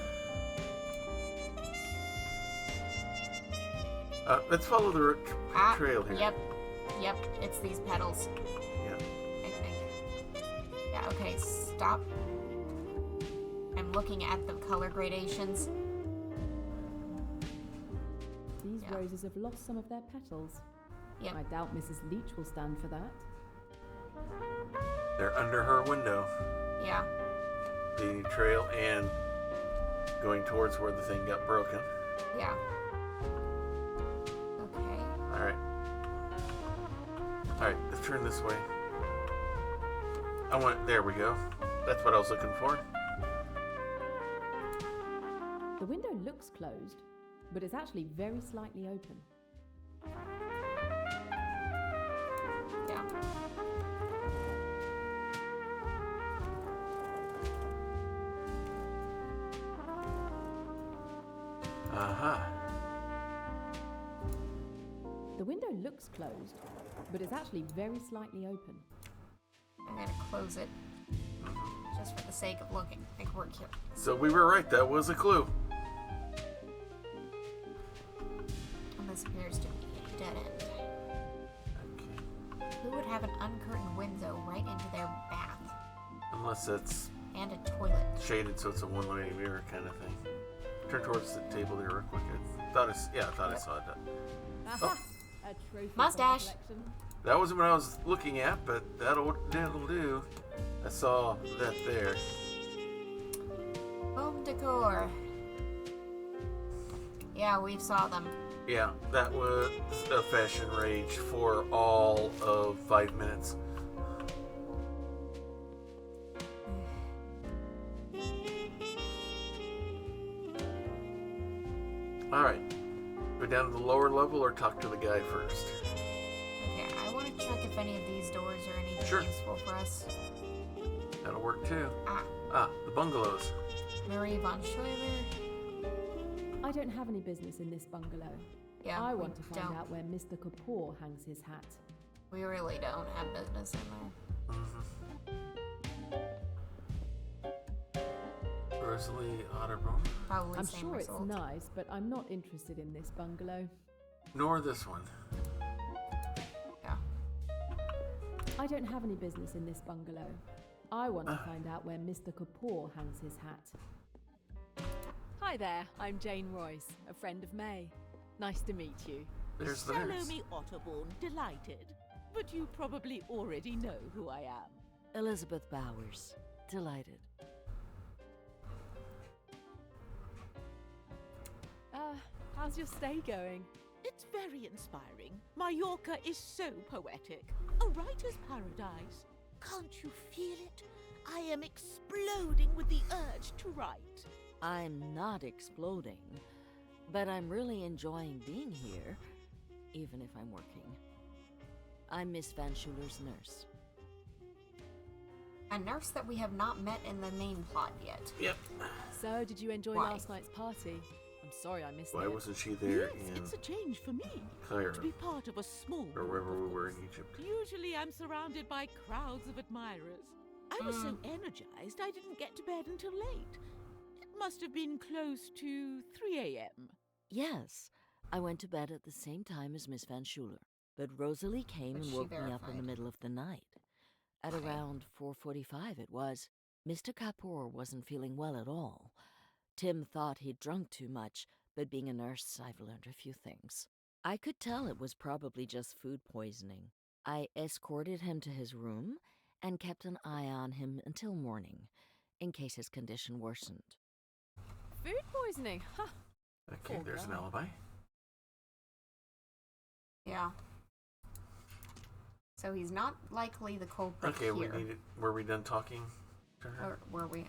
[SPEAKER 1] Let's follow the trail here.
[SPEAKER 2] Yep, it's these petals,
[SPEAKER 1] Yeah.
[SPEAKER 2] I think. Yeah, okay, stop. I'm looking at the color gradations.
[SPEAKER 4] These
[SPEAKER 2] Yeah.
[SPEAKER 4] roses have lost some of their petals.
[SPEAKER 2] Yep.
[SPEAKER 4] I doubt Mrs. Leach will stand for that.
[SPEAKER 1] They're under her window.
[SPEAKER 2] Yeah.
[SPEAKER 1] The trail and going towards where the thing got broken.
[SPEAKER 2] Yeah. Okay.
[SPEAKER 1] Alright. Alright, let's turn this way. There we go. That's what I was looking for.
[SPEAKER 4] The window looks closed, but it's actually very slightly open.
[SPEAKER 2] Yeah.
[SPEAKER 1] Aha.
[SPEAKER 4] The window looks closed, but it's actually very slightly open.
[SPEAKER 2] I'm gonna close it. Just for the sake of looking. I think we're cute.
[SPEAKER 1] So we were right, that was a clue.
[SPEAKER 2] And this appears to be a dead end.
[SPEAKER 1] Okay.
[SPEAKER 2] Who would have an uncurtained window right into their bath?
[SPEAKER 1] Unless it's
[SPEAKER 2] And a toilet.
[SPEAKER 1] shaded so it's a one-way mirror kind of thing. Turn towards the table there real quick. I thought I saw it.
[SPEAKER 4] Aha! A trophy for my
[SPEAKER 2] Mustache.
[SPEAKER 4] collection.
[SPEAKER 1] That wasn't what I was looking at, but that'll do. I saw that there.
[SPEAKER 2] Home decor. Yeah, we saw them.
[SPEAKER 1] Yeah, that was a fashion rage for all of 5 minutes. Alright. Go down to the lower level or talk to the guy first?
[SPEAKER 2] Okay, I want to check if any of these doors are anything
[SPEAKER 1] Sure.
[SPEAKER 2] useful for us.
[SPEAKER 1] That'll work too.
[SPEAKER 2] Ah,
[SPEAKER 1] The bungalows.
[SPEAKER 2] Marie von Schuyler.
[SPEAKER 4] I don't have any business in this bungalow.
[SPEAKER 2] Yeah,
[SPEAKER 4] I
[SPEAKER 2] we
[SPEAKER 4] want to find
[SPEAKER 2] don't.
[SPEAKER 4] out where Mr. Kapoor hangs his hat.
[SPEAKER 2] We really don't have business in there.
[SPEAKER 1] Rosalie Otterburn.
[SPEAKER 2] Probably
[SPEAKER 4] I'm
[SPEAKER 2] same
[SPEAKER 4] sure
[SPEAKER 2] result.
[SPEAKER 4] it's nice, but I'm not interested in this bungalow.
[SPEAKER 1] Nor this one.
[SPEAKER 2] Yeah.
[SPEAKER 4] I don't have any business in this bungalow. I want to find out where Mr. Kapoor hangs his hat.
[SPEAKER 9] Hi there, I'm Jane Royce, a friend of May. Nice to meet you.
[SPEAKER 1] There's the nurse.
[SPEAKER 10] Salome Otterborn, delighted. But you probably already know who I am.
[SPEAKER 3] Elizabeth Bowers. Delighted.
[SPEAKER 9] How's your stay going?
[SPEAKER 10] It's very inspiring. Mallorca is so poetic. A writer's paradise. Can't you feel it? I am exploding with the urge to write.
[SPEAKER 3] I'm not exploding, but I'm really enjoying being here, even if I'm working. I'm Miss Van Schuler's nurse.
[SPEAKER 2] A nurse that we have not met in the main plot yet.
[SPEAKER 1] Yep.
[SPEAKER 9] So, did you enjoy
[SPEAKER 2] Why?
[SPEAKER 9] last night's party? I'm sorry I missed
[SPEAKER 1] Why
[SPEAKER 9] it.
[SPEAKER 1] wasn't she there
[SPEAKER 10] Yes,
[SPEAKER 1] in
[SPEAKER 10] it's a change for me.
[SPEAKER 1] Cairo?
[SPEAKER 10] To be part of a small
[SPEAKER 1] Or wherever we
[SPEAKER 10] group of
[SPEAKER 1] were in
[SPEAKER 10] us.
[SPEAKER 1] Egypt.
[SPEAKER 10] Usually I'm surrounded by crowds of admirers. I was so energized I didn't get to bed until late. It must have been close to 3 a.m.
[SPEAKER 3] Yes, I went to bed at the same time as Miss Van Schuler, but Rosalie came
[SPEAKER 2] Was
[SPEAKER 3] and
[SPEAKER 2] she
[SPEAKER 3] woke me up in the
[SPEAKER 2] verified?
[SPEAKER 3] middle of the night. At
[SPEAKER 2] Okay.
[SPEAKER 3] around 4:45 it was. Mr. Kapoor wasn't feeling well at all. Tim thought he'd drunk too much, but being a nurse, I've learned a few things. I could tell it was probably just food poisoning. I escorted him to his room and kept an eye on him until morning, in case his condition worsened.
[SPEAKER 9] Food poisoning? Huh.
[SPEAKER 1] Okay,
[SPEAKER 9] Poor
[SPEAKER 1] there's an
[SPEAKER 9] guy.
[SPEAKER 1] alibi.
[SPEAKER 2] Yeah. So he's not likely the culprit
[SPEAKER 1] Okay,
[SPEAKER 2] here.
[SPEAKER 1] we needed. Were we done talking to her?
[SPEAKER 2] Or were we?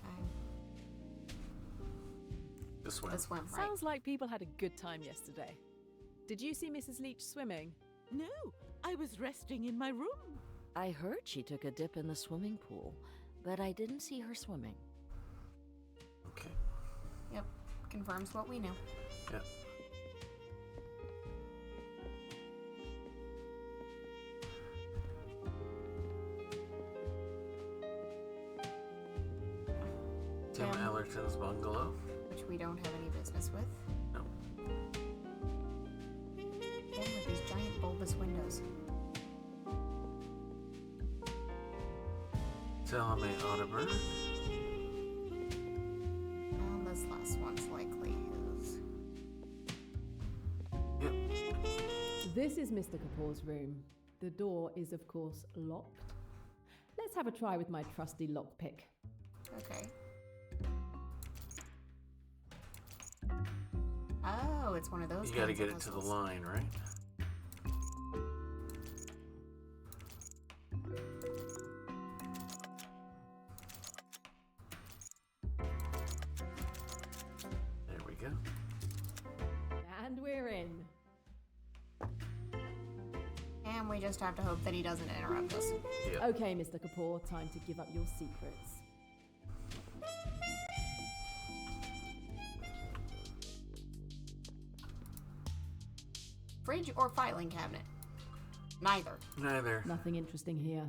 [SPEAKER 1] This one.
[SPEAKER 2] This one, right?
[SPEAKER 9] Sounds like people had a good time yesterday. Did you see Mrs. Leach swimming?
[SPEAKER 10] No, I was resting in my room.
[SPEAKER 3] I heard she took a dip in the swimming pool, but I didn't see her swimming.
[SPEAKER 1] Okay.
[SPEAKER 2] Yep. Confirms what we knew.
[SPEAKER 1] Yeah. Tim
[SPEAKER 2] Tim.
[SPEAKER 1] Allerton's bungalow.
[SPEAKER 2] Which we don't have any business with.
[SPEAKER 1] No.
[SPEAKER 2] Again, with these giant bulbous windows.
[SPEAKER 1] Salome Otterburn.
[SPEAKER 2] Well, this last one's likely his.
[SPEAKER 1] Yep.
[SPEAKER 4] This is Mr. Kapoor's room. The door is, of course, locked. Let's have a try with my trusty lockpick.
[SPEAKER 2] Okay. Oh, it's one of those.
[SPEAKER 1] You gotta
[SPEAKER 2] kinds of
[SPEAKER 1] get it to the
[SPEAKER 2] puzzles.
[SPEAKER 1] line, right? There we go.
[SPEAKER 4] And we're in.
[SPEAKER 2] And we just have to hope that he doesn't interrupt us.
[SPEAKER 1] Yep.
[SPEAKER 4] Okay, Mr. Kapoor, time to give up your secrets.
[SPEAKER 2] Fridge or filing cabinet? Neither.
[SPEAKER 1] Neither.
[SPEAKER 4] Nothing interesting here.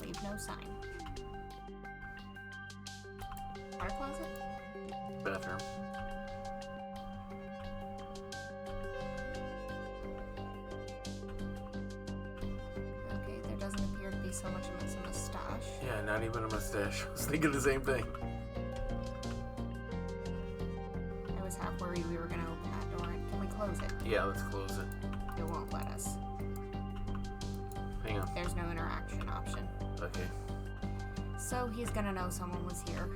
[SPEAKER 2] Leave no sign. Water closet?
[SPEAKER 1] Bathroom.
[SPEAKER 2] Okay, there doesn't appear to be so much as a mustache.
[SPEAKER 1] Yeah, not even a mustache. I was thinking the same thing.
[SPEAKER 2] I was half worried we were gonna open that door. Can we close it?
[SPEAKER 1] Yeah, let's close it.
[SPEAKER 2] It won't let us.
[SPEAKER 1] Hang on.
[SPEAKER 2] There's no interaction option.
[SPEAKER 1] Okay.
[SPEAKER 2] So he's gonna know someone was here.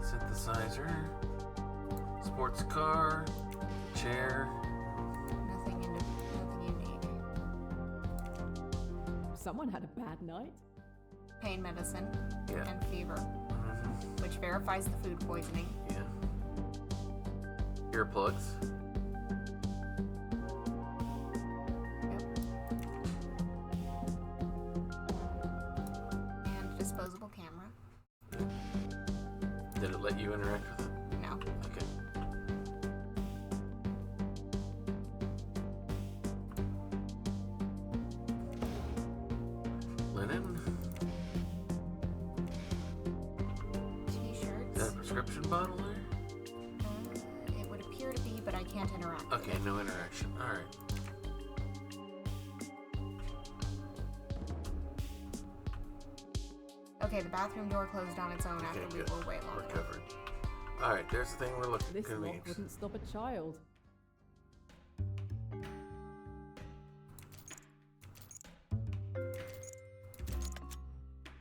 [SPEAKER 1] Synthesizer. Sports car. Chair.
[SPEAKER 2] Nothing unique.
[SPEAKER 4] Someone had a bad night.
[SPEAKER 2] Pain medicine
[SPEAKER 1] Yeah.
[SPEAKER 2] and fever,
[SPEAKER 1] Mm-hmm.
[SPEAKER 2] which verifies the food poisoning.
[SPEAKER 1] Yeah. Earplugs. prescription bottle there?
[SPEAKER 2] It would appear to be, but I can't interact.
[SPEAKER 1] Okay, no interaction. Alright.
[SPEAKER 2] Okay, the bathroom door closed on its own after we
[SPEAKER 1] good.
[SPEAKER 2] were way long.
[SPEAKER 1] We're covered. Alright, there's the thing we're looking
[SPEAKER 4] This
[SPEAKER 1] for.
[SPEAKER 4] lock
[SPEAKER 1] Convenience.
[SPEAKER 4] wouldn't stop a child.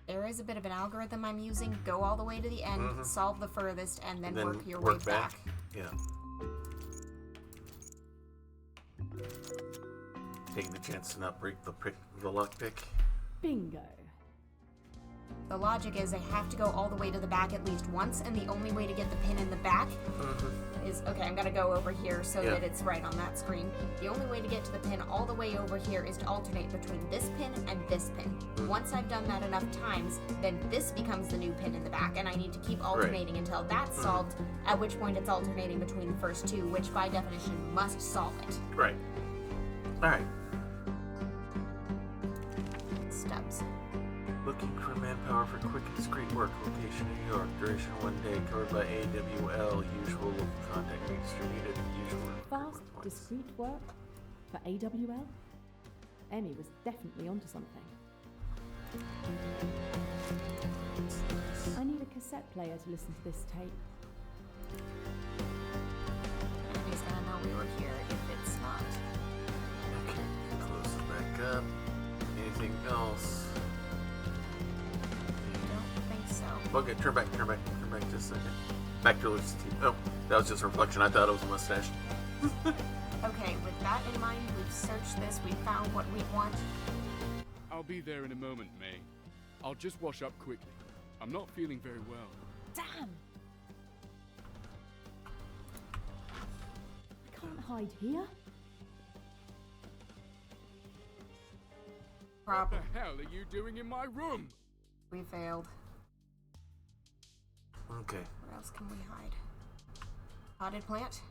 [SPEAKER 2] There is a bit of an algorithm I'm using. Go all the way to the end, solve the furthest, and then work your way back.
[SPEAKER 1] Yeah. Taking the chance to not break the luck pick.
[SPEAKER 4] Bingo.
[SPEAKER 2] The logic is I have to go all the way to the back at least once, and the only way to get the pin in the back is, okay, I'm gonna go over here so that it's right on that screen. The only way to get to the pin all the way over here is to alternate between this pin and this pin. Once I've done that enough times, then this becomes the new pin in the back, and I need to keep alternating until that's solved, at which point it's alternating between the first two, which by definition must solve it.
[SPEAKER 1] Right. Alright.
[SPEAKER 2] Stubs.
[SPEAKER 1] Looking for manpower for quick and discreet work. Location New York. Duration 1 day. Covered by AWL. Usual local contact. Redistributed. Usual.
[SPEAKER 4] Fast, discreet work for AWL? Emmy was definitely onto something. I need a cassette player to listen to this tape.
[SPEAKER 2] Andy's gonna know we were here if it's not.
[SPEAKER 1] Okay. Close it back up. Anything else?
[SPEAKER 2] Don't think so.
[SPEAKER 1] Okay, turn back just a second. Back to Lucy's teeth. Oh, that was just a reflection. I thought it was a mustache.
[SPEAKER 2] Okay, with that in mind, we've searched this, we found what we want.
[SPEAKER 11] I'll be there in a moment, May. I'll just wash up quickly. I'm not feeling very well.
[SPEAKER 4] Damn! I can't hide here.
[SPEAKER 2] Problem.
[SPEAKER 11] What the hell are you doing in my room?
[SPEAKER 2] We failed.
[SPEAKER 1] Okay.
[SPEAKER 2] Where else can we hide? Potted plant?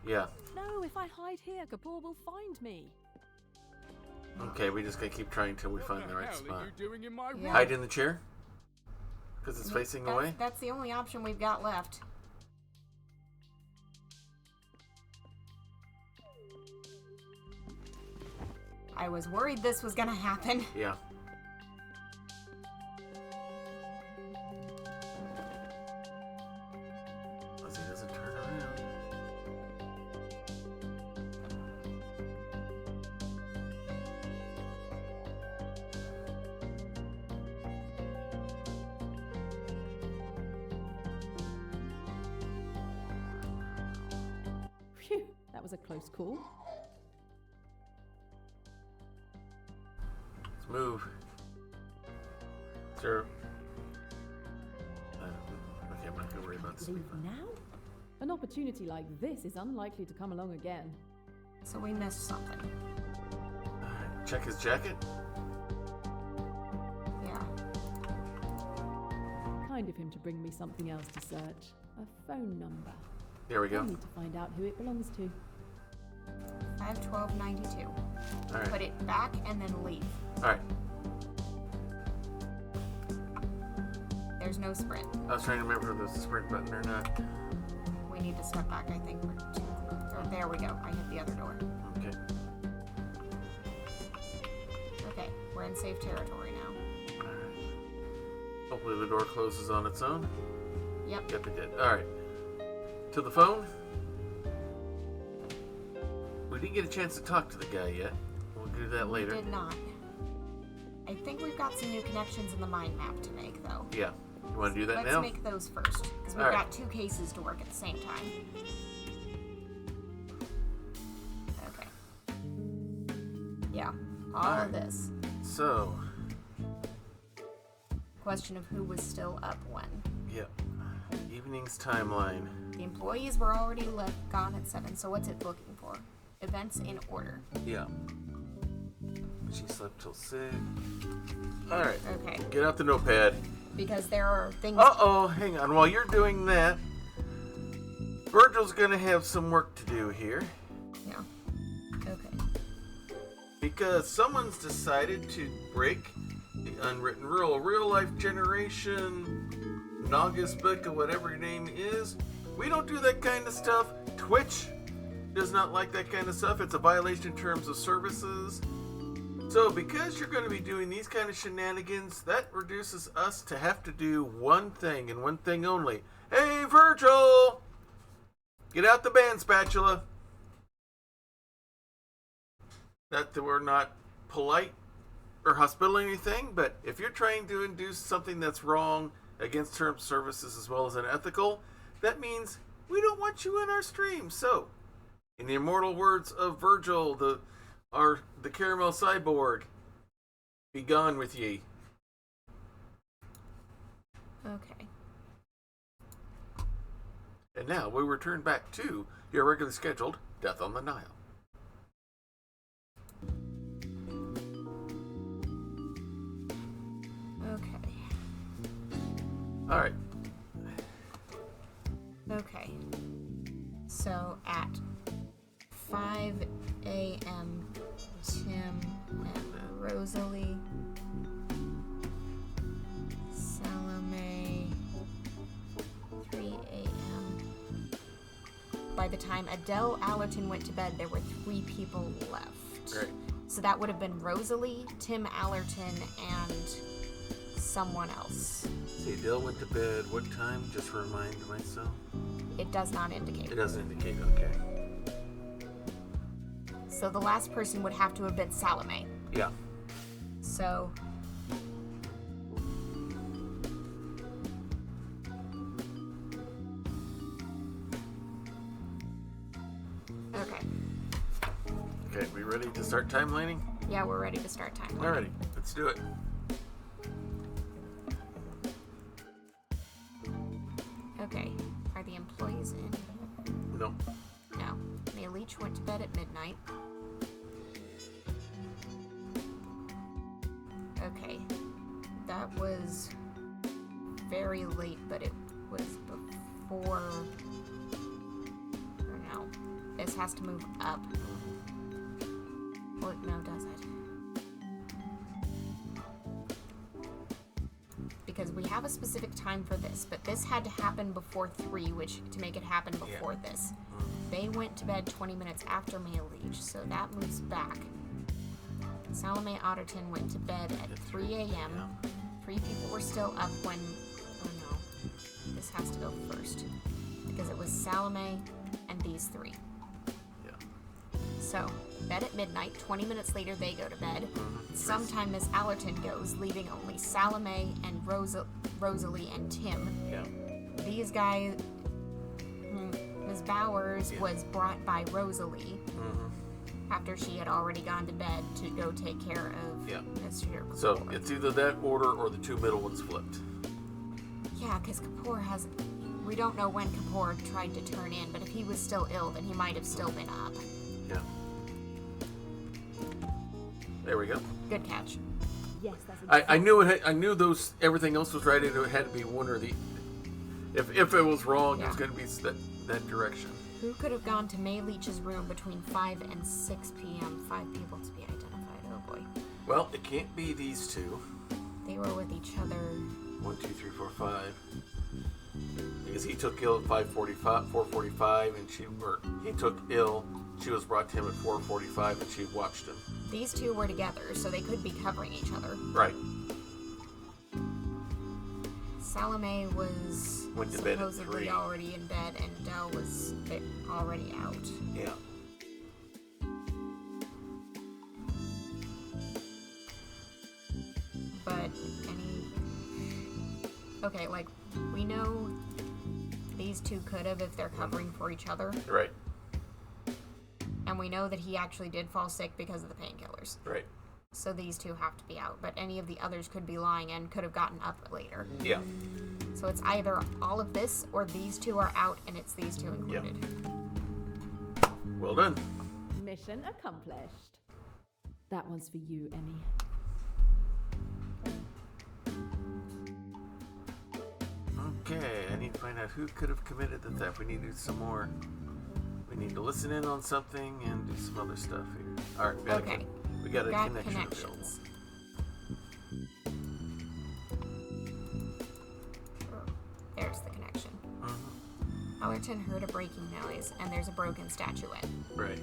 [SPEAKER 1] Yeah.
[SPEAKER 9] No, if I hide here, Kapoor will find me.
[SPEAKER 1] Okay, we just gotta keep trying till we
[SPEAKER 11] What
[SPEAKER 1] find
[SPEAKER 11] the
[SPEAKER 1] the right
[SPEAKER 11] hell
[SPEAKER 1] spot.
[SPEAKER 11] are you doing in my room?
[SPEAKER 2] Yeah.
[SPEAKER 1] Hide in the chair? Because it's facing away?
[SPEAKER 2] That's the only option we've got left. I was worried this was gonna happen.
[SPEAKER 1] Yeah. As he doesn't turn around.
[SPEAKER 4] Phew, that was a close call.
[SPEAKER 1] Let's move. Sir. Okay, I'm not gonna worry about this.
[SPEAKER 4] Leave now? An opportunity like this is unlikely to come along again.
[SPEAKER 2] So we missed something.
[SPEAKER 1] Alright, check his jacket.
[SPEAKER 2] Yeah.
[SPEAKER 4] Kind of him to bring me something else to search. A phone number.
[SPEAKER 1] There we
[SPEAKER 4] I
[SPEAKER 1] go.
[SPEAKER 4] need to find out who it belongs to.
[SPEAKER 2] 51292.
[SPEAKER 1] Alright.
[SPEAKER 2] Put it back and then leave.
[SPEAKER 1] Alright.
[SPEAKER 2] There's no sprint.
[SPEAKER 1] I was trying to remember if there's a sprint button or not.
[SPEAKER 2] We need to step back, I think. Or there we go. I hit the other door.
[SPEAKER 1] Okay.
[SPEAKER 2] Okay, we're in safe territory now.
[SPEAKER 1] Alright. Hopefully the door closes on its own.
[SPEAKER 2] Yep.
[SPEAKER 1] Yep, it did. Alright. To the phone. We didn't get a chance to talk to the guy yet. We'll do that later.
[SPEAKER 2] We did not. I think we've got some new connections in the mind map to make, though.
[SPEAKER 1] Yeah. You want to do that
[SPEAKER 2] Let's
[SPEAKER 1] now?
[SPEAKER 2] make those first, because we've
[SPEAKER 1] All right.
[SPEAKER 2] got two cases to work at the same time. Okay. Yeah, all
[SPEAKER 1] All
[SPEAKER 2] of this.
[SPEAKER 1] So,
[SPEAKER 2] Question of who was still up when.
[SPEAKER 1] yep. Evening's timeline.
[SPEAKER 2] The employees were already gone at 7, so what's it looking for? Events in order.
[SPEAKER 1] Yeah. She slept till 6. Alright.
[SPEAKER 2] Okay.
[SPEAKER 1] Get out the notepad.
[SPEAKER 2] Because there are things...
[SPEAKER 1] Uh-oh, hang on. While you're doing that, Virgil's gonna have some work to do here.
[SPEAKER 2] Yeah. Okay.
[SPEAKER 1] Because someone's decided to break the unwritten rule. Real life generation Naugisbic, or whatever your name is. We don't do that kind of stuff. Twitch does not like that kind of stuff. It's a violation in terms of services. So because you're going to be doing these kind of shenanigans, that reduces us to have to do one thing and one thing only. Hey, Virgil! Get out the band spatula. Not that we're not polite or hospitable or anything, but if you're trying to induce something that's wrong against terms of services as well as unethical, that means we don't want you in our stream. So, in the immortal words of Virgil, the caramel cyborg, be gone with ye.
[SPEAKER 2] Okay.
[SPEAKER 1] And now we return back to your regularly scheduled Death on the Nile.
[SPEAKER 2] Okay.
[SPEAKER 1] Alright.
[SPEAKER 2] Okay. So at 5 a.m., Tim and Rosalie, Salome, 3 a.m. By the time Adele Allerton went to bed, there were 3 people left.
[SPEAKER 1] Right.
[SPEAKER 2] So that would have been Rosalie, Tim Allerton, and someone else.
[SPEAKER 1] See, Adele went to bed. What time? Just to remind myself.
[SPEAKER 2] It does not indicate.
[SPEAKER 1] It doesn't indicate, okay.
[SPEAKER 2] So the last person would have to have been Salome.
[SPEAKER 1] Yeah.
[SPEAKER 2] So... Okay.
[SPEAKER 1] Okay, we ready to start timelining?
[SPEAKER 2] Yeah, we're ready to start time.
[SPEAKER 1] Alrighty, let's do it.
[SPEAKER 2] Okay. Are the employees in?
[SPEAKER 1] No.
[SPEAKER 2] No. May Leach went to bed at midnight. Okay. That was very late, but it was before... Or no. This has to move up. Well, no, does it? Because we have a specific time for this, but this had to happen before 3, which to make it happen before this. They went to bed 20 minutes after May Leach, so that moves back. Salome Otterton went to bed at 3 a.m. 3 people were still up when... Oh no. This has to go first. Because it was Salome and these 3.
[SPEAKER 1] Yeah.
[SPEAKER 2] So, bed at midnight. 20 minutes later, they go to bed. Sometime Miss Allerton goes, leaving only Salome and Rosalie and Tim.
[SPEAKER 1] Yeah.
[SPEAKER 2] These guys... Ms. Bowers was brought by Rosalie after she had already gone to bed to go take care of Mr. Kapoor.
[SPEAKER 1] So, it's either that order or the 2 middle ones flipped.
[SPEAKER 2] Yeah, because Kapoor has... We don't know when Kapoor tried to turn in, but if he was still ill, then he might have still been up.
[SPEAKER 1] Yeah. There we go.
[SPEAKER 2] Good catch.
[SPEAKER 4] Yes, that's
[SPEAKER 1] I knew it. I knew those. Everything else was right. It had to be one or the. If it was wrong, it was going to be that direction.
[SPEAKER 2] Who could have gone to May Leach's room between 5 and 6 p.m.? 5 people to be identified. Oh boy.
[SPEAKER 1] Well, it can't be these 2.
[SPEAKER 2] They were with each other.
[SPEAKER 1] 1, 2, 3, 4, 5. Because he took ill at 4:45, and he took ill. She was brought to him at 4:45, and she watched him.
[SPEAKER 2] These 2 were together, so they could be covering each other.
[SPEAKER 1] Right.
[SPEAKER 2] Salome was
[SPEAKER 1] Went to bed at
[SPEAKER 2] supposedly
[SPEAKER 1] 3.
[SPEAKER 2] already in bed, and Adele was already out.
[SPEAKER 1] Yeah.
[SPEAKER 2] But okay, like, we know these 2 could have if they're covering for each other.
[SPEAKER 1] Right.
[SPEAKER 2] And we know that he actually did fall sick because of the painkillers.
[SPEAKER 1] Right.
[SPEAKER 2] So these 2 have to be out, but any of the others could be lying and could have gotten up later.
[SPEAKER 1] Yeah.
[SPEAKER 2] So it's either all of this or these 2 are out and it's these 2 included.
[SPEAKER 1] Yeah. Well done.
[SPEAKER 9] Mission accomplished.
[SPEAKER 4] That one's for you, Emmy.
[SPEAKER 1] Okay, I need to find out who could have committed the theft. We need to do some more. We need to listen in on something and do some other stuff here. All right, we got a connection available.
[SPEAKER 2] Allerton heard a breaking noise, and there's a broken statuette.
[SPEAKER 1] Right.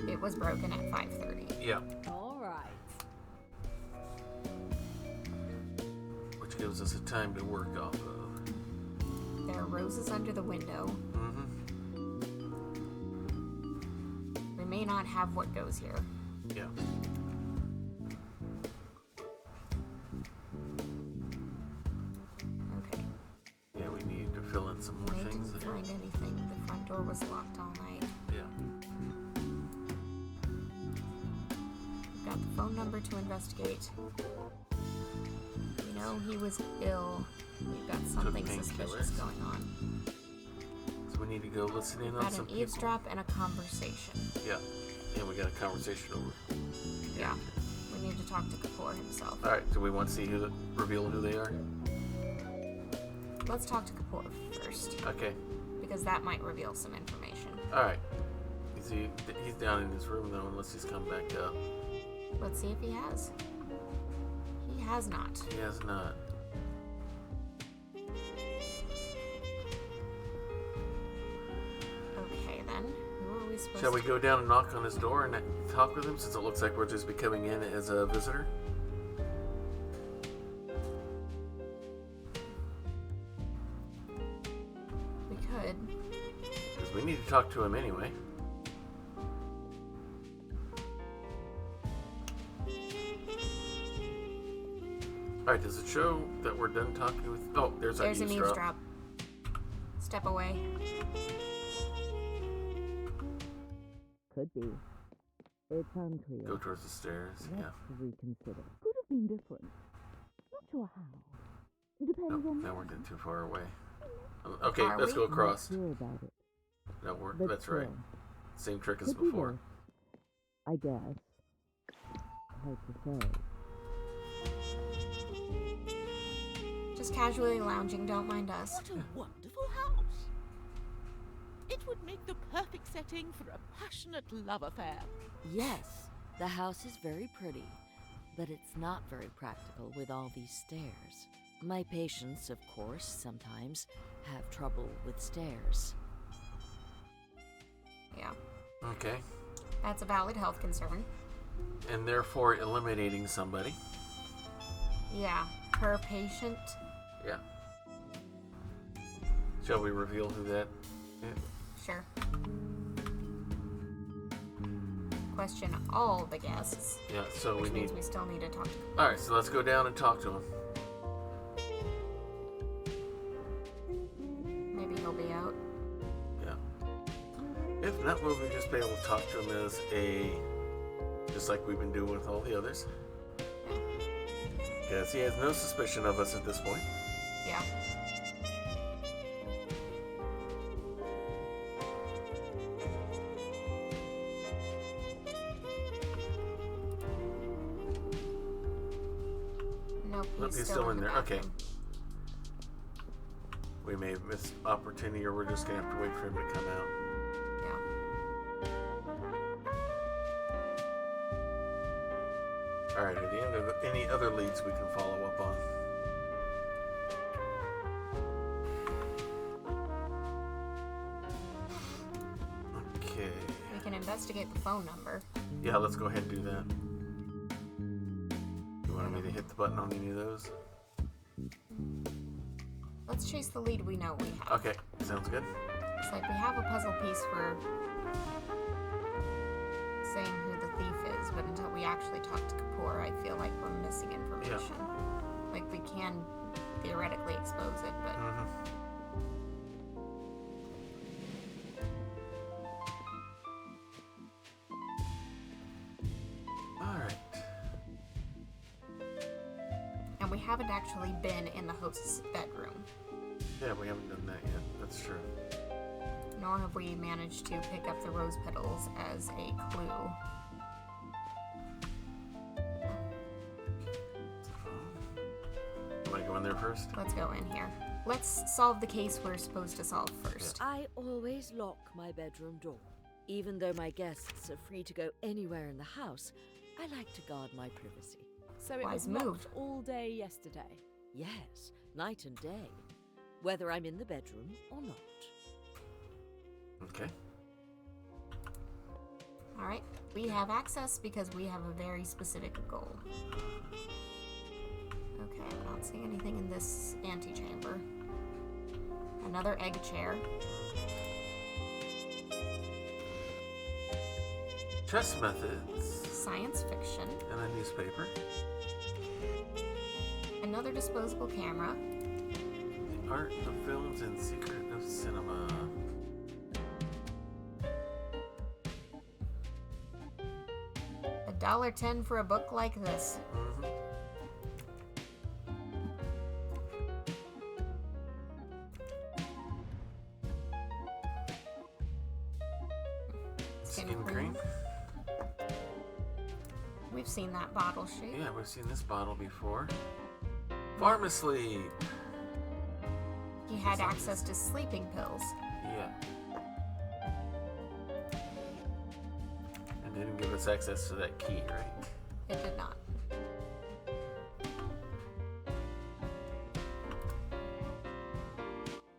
[SPEAKER 2] It was broken at 5:30.
[SPEAKER 1] Yeah.
[SPEAKER 9] All right.
[SPEAKER 1] Which gives us a time to work off of.
[SPEAKER 2] There are roses under the window.
[SPEAKER 1] Mm-hmm.
[SPEAKER 2] We may not have what goes here.
[SPEAKER 1] Yeah.
[SPEAKER 2] Okay.
[SPEAKER 1] Yeah, we need to fill in some more
[SPEAKER 2] May
[SPEAKER 1] things.
[SPEAKER 2] didn't find anything. The front door was locked all night.
[SPEAKER 1] Yeah.
[SPEAKER 2] We've got the phone number to investigate. We know he was ill. We've got something suspicious
[SPEAKER 1] painkillers.
[SPEAKER 2] going on.
[SPEAKER 1] So we need to go listen in
[SPEAKER 2] We've
[SPEAKER 1] on
[SPEAKER 2] got
[SPEAKER 1] some
[SPEAKER 2] an
[SPEAKER 1] people.
[SPEAKER 2] eavesdrop and a conversation.
[SPEAKER 1] Yeah. And we got a conversation over.
[SPEAKER 2] Yeah. We need to talk to Kapoor himself.
[SPEAKER 1] All right. Do we want to see reveal who they are?
[SPEAKER 2] Let's talk to Kapoor first,
[SPEAKER 1] Okay.
[SPEAKER 2] because that might reveal some information.
[SPEAKER 1] All right. He's down in his room though, unless he's come back up.
[SPEAKER 2] Let's see if he has. He has not.
[SPEAKER 1] He has not.
[SPEAKER 2] Okay then. Who are we supposed
[SPEAKER 1] Shall we
[SPEAKER 2] to...
[SPEAKER 1] go down and knock on his door and talk with him, since it looks like we're just be coming in as a visitor?
[SPEAKER 2] We could.
[SPEAKER 1] Because we need to talk to him anyway. Alright, does it show that we're done talking with... Oh, there's our
[SPEAKER 2] There's an eavesdrop. Step away.
[SPEAKER 8] Could be. It's unclear.
[SPEAKER 1] Go towards the stairs, yeah.
[SPEAKER 8] Let's reconsider. Could have been different. Not sure how. Depends
[SPEAKER 1] Oh,
[SPEAKER 8] on...
[SPEAKER 1] now we're getting too far away. Okay,
[SPEAKER 2] Are
[SPEAKER 1] let's
[SPEAKER 2] we?
[SPEAKER 1] go across.
[SPEAKER 8] Not sure about it.
[SPEAKER 1] That worked.
[SPEAKER 8] But
[SPEAKER 1] That's right.
[SPEAKER 8] still,
[SPEAKER 1] Same trick as
[SPEAKER 8] could be
[SPEAKER 1] before.
[SPEAKER 8] worse. I guess. Hard to say.
[SPEAKER 2] Just casually lounging, don't mind us.
[SPEAKER 10] What a wonderful house! It would make the perfect setting for a passionate love affair.
[SPEAKER 3] Yes, the house is very pretty, but it's not very practical with all these stairs. My patients, of course, sometimes have trouble with stairs.
[SPEAKER 2] Yeah.
[SPEAKER 1] Okay.
[SPEAKER 2] That's a valid health concern.
[SPEAKER 1] And therefore eliminating somebody.
[SPEAKER 2] Yeah. Per patient.
[SPEAKER 1] Yeah. Shall we reveal who that is?
[SPEAKER 2] Sure. Question all the guests.
[SPEAKER 1] Yeah, so
[SPEAKER 2] Which
[SPEAKER 1] we
[SPEAKER 2] means
[SPEAKER 1] need...
[SPEAKER 2] we still need to talk to...
[SPEAKER 1] Alright, so let's go down and talk to him.
[SPEAKER 2] Maybe he'll be out.
[SPEAKER 1] Yeah. If not, we'll just be able to talk to him as a... just like we've been doing with all the others. Because he has no suspicion of us at this point.
[SPEAKER 2] Yeah. Nope,
[SPEAKER 1] Look, he's still in there. Okay. We may have missed opportunity, or we're just gonna have to wait for him to come out.
[SPEAKER 2] Yeah.
[SPEAKER 1] Alright, at the end of any other leads we can follow up on. Okay.
[SPEAKER 2] We can investigate the phone number.
[SPEAKER 1] Yeah, let's go ahead and do that. You want me to hit the button on any of those?
[SPEAKER 2] Let's chase the lead we know we have.
[SPEAKER 1] Okay, sounds good.
[SPEAKER 2] It's like we have a puzzle piece for saying who the thief is, but until we actually talk to Kapoor, I feel like we're missing information. Like we can theoretically expose it, but
[SPEAKER 1] Alright.
[SPEAKER 2] and we haven't actually been in the host's bedroom,
[SPEAKER 1] Yeah, we haven't done that yet. That's true.
[SPEAKER 2] nor have we managed to pick up the rose petals as a clue.
[SPEAKER 1] You want to go in there first?
[SPEAKER 2] Let's go in here. Let's solve the case we're supposed to solve first.
[SPEAKER 3] I always lock my bedroom door. Even though my guests are free to go anywhere in the house, I like to guard my privacy.
[SPEAKER 9] So it
[SPEAKER 2] Wise
[SPEAKER 9] was locked
[SPEAKER 2] move.
[SPEAKER 9] all day yesterday.
[SPEAKER 3] Yes, night and day, whether I'm in the bedroom or not.
[SPEAKER 1] Okay.
[SPEAKER 2] Alright, we have access because we have a very specific goal. Okay, I'm not seeing anything in this antechamber. Another egg chair.
[SPEAKER 1] Chess methods.
[SPEAKER 2] Science fiction.
[SPEAKER 1] And a newspaper.
[SPEAKER 2] Another disposable camera.
[SPEAKER 1] The art of films and secret of cinema.
[SPEAKER 2] $1.10 for a book like this.
[SPEAKER 1] Skin cream.
[SPEAKER 2] We've seen that bottle shape.
[SPEAKER 1] Yeah, we've seen this bottle before. Pharmacy.
[SPEAKER 2] He had access to sleeping pills.
[SPEAKER 1] Yeah. And didn't give us access to that key, right?
[SPEAKER 2] It did not.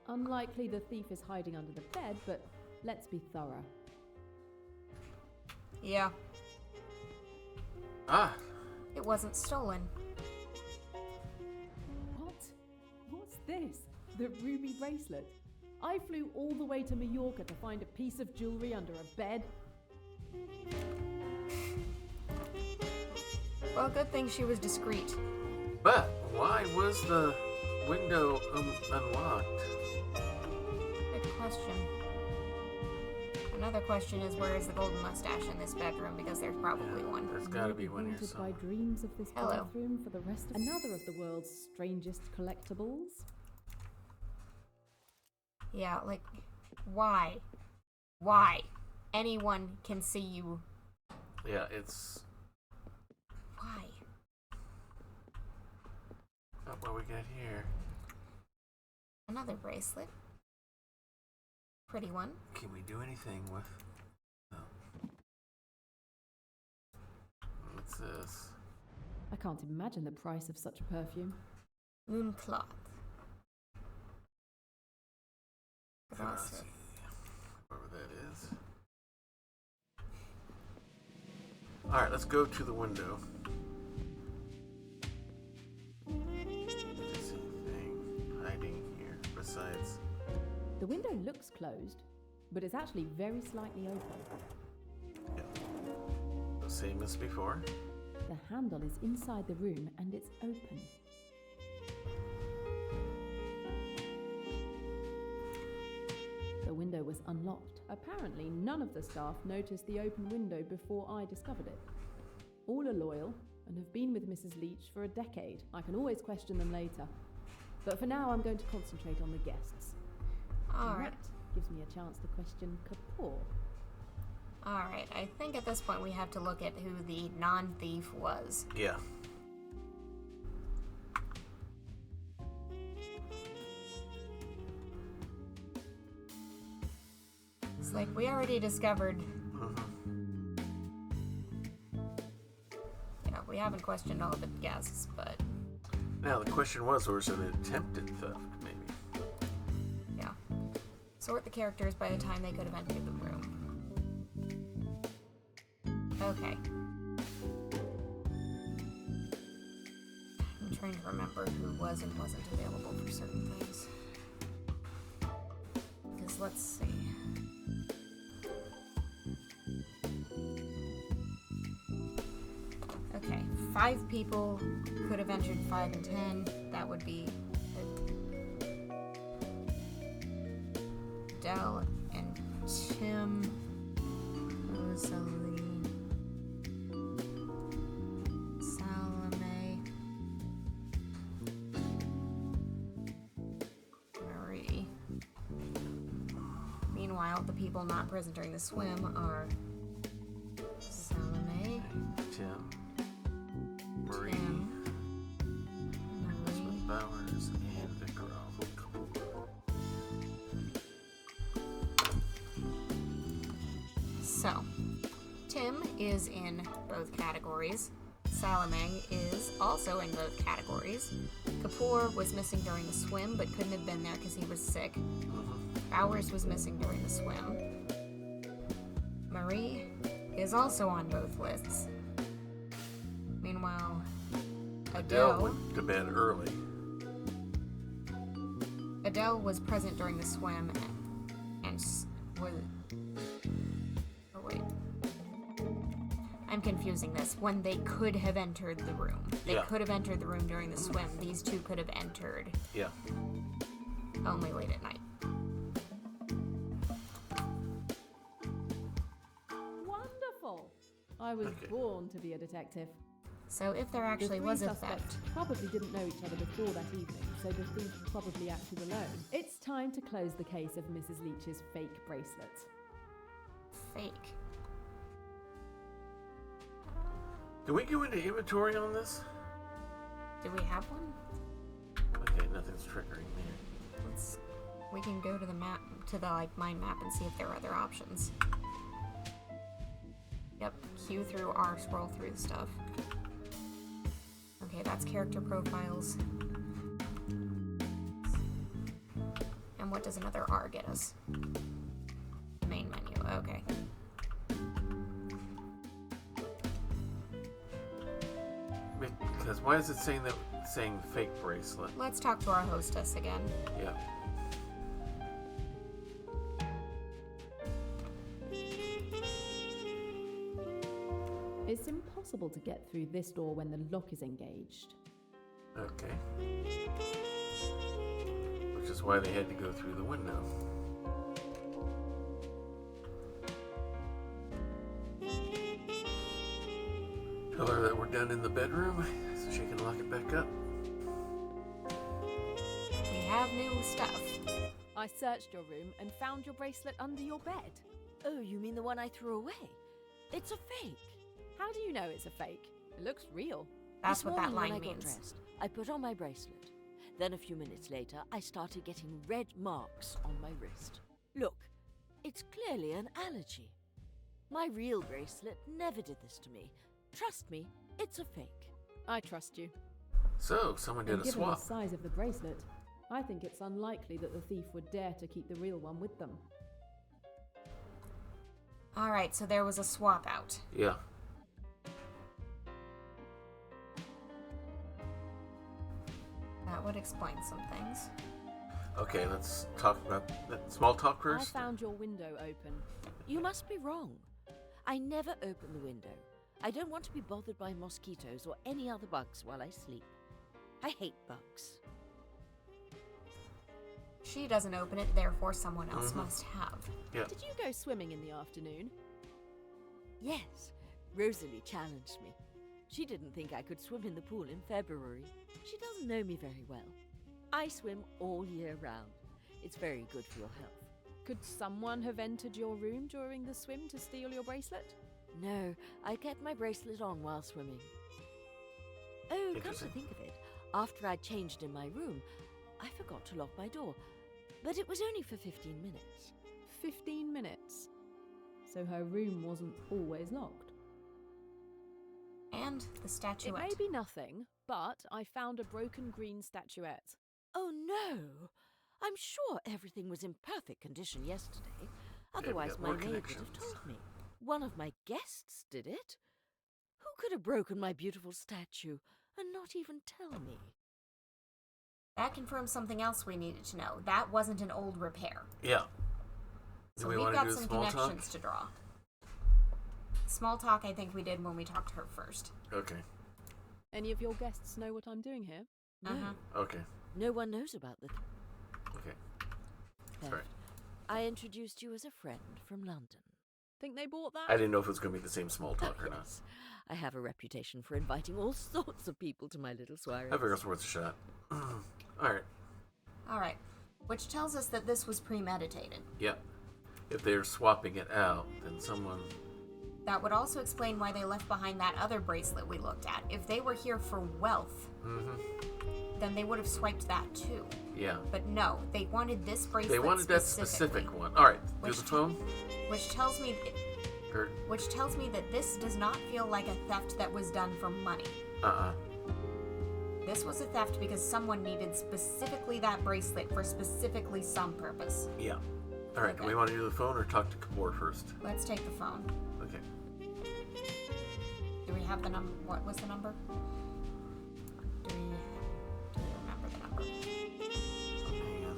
[SPEAKER 4] Unlikely the thief is hiding under the bed, but let's be thorough.
[SPEAKER 2] Yeah.
[SPEAKER 1] Ah.
[SPEAKER 2] It wasn't stolen.
[SPEAKER 4] What? What's this? The ruby bracelet? I flew all the way to Mallorca to find a piece of jewelry under a bed.
[SPEAKER 2] Well, good thing she was discreet.
[SPEAKER 1] But why was the window unlocked?
[SPEAKER 2] Good question. Another question is, where is the golden mustache in this bedroom? Because there's probably one.
[SPEAKER 1] There's got to be one here
[SPEAKER 4] Haunted by
[SPEAKER 1] somewhere.
[SPEAKER 4] dreams of this
[SPEAKER 2] Hello.
[SPEAKER 4] bathroom for the rest of another of the world's strangest collectibles.
[SPEAKER 2] Yeah, like, why? Why? Anyone can see you.
[SPEAKER 1] Yeah, it's...
[SPEAKER 2] Why?
[SPEAKER 1] Oh, what we got here?
[SPEAKER 2] Another bracelet. Pretty one.
[SPEAKER 1] Can we do anything with... No. What's this?
[SPEAKER 4] I can't imagine the price of such perfume.
[SPEAKER 2] Moon cloth.
[SPEAKER 1] Gracias. Whatever that is. Alright, let's go to the window. Is anything hiding here besides...
[SPEAKER 4] The window looks closed, but it's actually very slightly open.
[SPEAKER 1] Yeah. The same as before.
[SPEAKER 4] The handle is inside the room and it's open. The window was unlocked. Apparently, none of the staff noticed the open window before I discovered it. All are loyal and have been with Mrs. Leach for a decade. I can always question them later. But for now, I'm going to concentrate on the guests.
[SPEAKER 2] Alright.
[SPEAKER 4] That gives me a chance to question Kapoor.
[SPEAKER 2] Alright, I think at this point we have to look at who the non-thief was.
[SPEAKER 1] Yeah.
[SPEAKER 2] It's like we already discovered. Yeah, we haven't questioned all of the guests, but
[SPEAKER 1] Now, the question was an attempted theft, maybe?
[SPEAKER 2] yeah. Sort the characters by the time they could have entered the room. Okay. I'm trying to remember who was and wasn't available for certain things. Because let's see. Okay, 5 people could have entered 5 and 10. That would be Dell and Tim, Rosalie, Salome, Marie. Meanwhile, the people not present during the swim are Salome,
[SPEAKER 1] Tim, Marie,
[SPEAKER 2] Tim,
[SPEAKER 1] Elizabeth Bowers, and Victor Kapoor.
[SPEAKER 2] So, Tim is in both categories. Salamang is also in both categories. Kapoor was missing during the swim, but couldn't have been there because he was sick. Bowers was missing during the swim. Marie is also on both lists. Meanwhile,
[SPEAKER 1] Adele went to bed early.
[SPEAKER 2] Adele was present during the swim and was... Oh, wait. I'm confusing this. When they could have entered the room. They could have entered the room during the swim. These two could have entered.
[SPEAKER 1] Yeah.
[SPEAKER 2] Only late at night.
[SPEAKER 4] Wonderful! I was born to be a detective.
[SPEAKER 2] So if there actually
[SPEAKER 4] The
[SPEAKER 2] was
[SPEAKER 4] three
[SPEAKER 2] a
[SPEAKER 4] suspects
[SPEAKER 2] theft...
[SPEAKER 4] probably didn't know each other before that evening, so the thief probably acted alone. It's time to close the case of Mrs. Leach's fake bracelet.
[SPEAKER 2] Fake.
[SPEAKER 1] Can we go into inventory on this?
[SPEAKER 2] Do we have one?
[SPEAKER 1] Okay, nothing's triggering there.
[SPEAKER 2] We can go to the map, to the mind map, and see if there are other options. Yep, Q through R, scroll through the stuff. Okay, that's character profiles. And what does another R get us? Main menu, okay.
[SPEAKER 1] Because why is it saying fake bracelet?
[SPEAKER 2] Let's talk to our hostess again.
[SPEAKER 1] Yeah.
[SPEAKER 4] It's impossible to get through this door when the lock is engaged.
[SPEAKER 1] Okay. Which is why they had to go through the window. Tell her that we're done in the bedroom so she can lock it back up.
[SPEAKER 2] We have new stuff.
[SPEAKER 9] I searched your room and found your bracelet under your bed.
[SPEAKER 3] Oh, you mean the one I threw away? It's a fake.
[SPEAKER 9] How do you know it's a fake? It looks real.
[SPEAKER 2] That's
[SPEAKER 3] This
[SPEAKER 2] what that
[SPEAKER 3] morning
[SPEAKER 2] line
[SPEAKER 3] when I
[SPEAKER 2] means.
[SPEAKER 3] got dressed, I put on my bracelet. Then a few minutes later, I started getting red marks on my wrist. Look, it's clearly an allergy. My real bracelet never did this to me. Trust me, it's a fake.
[SPEAKER 9] I trust you.
[SPEAKER 1] So, someone did
[SPEAKER 4] And
[SPEAKER 1] a
[SPEAKER 4] given
[SPEAKER 1] swap.
[SPEAKER 4] the size of the bracelet, I think it's unlikely that the thief would dare to keep the real one with them.
[SPEAKER 2] Alright, so there was a swap out.
[SPEAKER 1] Yeah.
[SPEAKER 2] That would explain some things.
[SPEAKER 1] Okay, let's talk about that small talk
[SPEAKER 9] I
[SPEAKER 1] first.
[SPEAKER 9] found your window open.
[SPEAKER 3] You must be wrong. I never open the window. I don't want to be bothered by mosquitoes or any other bugs while I sleep. I hate bugs.
[SPEAKER 2] She doesn't open it, therefore someone else must have.
[SPEAKER 1] Yeah.
[SPEAKER 9] Did you go swimming in the afternoon?
[SPEAKER 3] Yes, Rosalie challenged me. She didn't think I could swim in the pool in February. She doesn't know me very well. I swim all year round. It's very good for your health.
[SPEAKER 9] Could someone have entered your room during the swim to steal your bracelet?
[SPEAKER 3] No, I kept my bracelet on while swimming. Oh, come to
[SPEAKER 1] Interesting.
[SPEAKER 3] think of it, after I'd changed in my room, I forgot to lock my door. But it was only for 15 minutes.
[SPEAKER 4] 15 minutes. So her room wasn't always locked.
[SPEAKER 2] And the
[SPEAKER 9] It
[SPEAKER 2] statuette.
[SPEAKER 9] may be nothing, but I found a broken green statuette.
[SPEAKER 3] Oh no! I'm sure everything was in perfect condition yesterday. Otherwise,
[SPEAKER 1] got
[SPEAKER 3] my
[SPEAKER 1] more
[SPEAKER 3] maid would have
[SPEAKER 1] connections.
[SPEAKER 3] told me. One of my guests did it. Who could have broken my beautiful statue and not even tell me?
[SPEAKER 2] That confirms something else we needed to know. That wasn't an old repair.
[SPEAKER 1] Yeah. Do
[SPEAKER 2] So
[SPEAKER 1] we
[SPEAKER 2] we've
[SPEAKER 1] want to
[SPEAKER 2] got
[SPEAKER 1] do
[SPEAKER 2] some
[SPEAKER 1] small talk?
[SPEAKER 2] connections to draw. Small talk I think we did when we talked to her first.
[SPEAKER 1] Okay.
[SPEAKER 9] Any of your guests know what I'm doing here?
[SPEAKER 3] No.
[SPEAKER 1] Okay.
[SPEAKER 3] No one knows about the
[SPEAKER 1] Okay.
[SPEAKER 3] theft.
[SPEAKER 1] Sorry.
[SPEAKER 3] I introduced you as a friend from London.
[SPEAKER 9] Think they bought that?
[SPEAKER 1] I didn't know if it was going to be the same small talk or not.
[SPEAKER 3] Yes. I have a reputation for inviting all sorts of people to my little soiree.
[SPEAKER 1] I figure it's worth a shot. Alright.
[SPEAKER 2] Alright. Which tells us that this was premeditated.
[SPEAKER 1] Yeah. If they're swapping it out, then someone...
[SPEAKER 2] That would also explain why they left behind that other bracelet we looked at. If they were here for wealth, then they would have swiped that too.
[SPEAKER 1] Yeah.
[SPEAKER 2] But no, they wanted this bracelet
[SPEAKER 1] They wanted that
[SPEAKER 2] specifically.
[SPEAKER 1] specific one. Alright, do
[SPEAKER 2] Which
[SPEAKER 1] the phone?
[SPEAKER 2] Which tells me
[SPEAKER 1] Or,
[SPEAKER 2] which tells me that this does not feel like a theft that was done for money. This was a theft because someone needed specifically that bracelet for specifically some purpose.
[SPEAKER 1] Yeah. All right. Do we want to do the phone or talk to Kabor first?
[SPEAKER 2] Let's take the phone.
[SPEAKER 1] Okay.
[SPEAKER 2] Do we have the number? What was the number? Do we remember the number?
[SPEAKER 1] Hang on.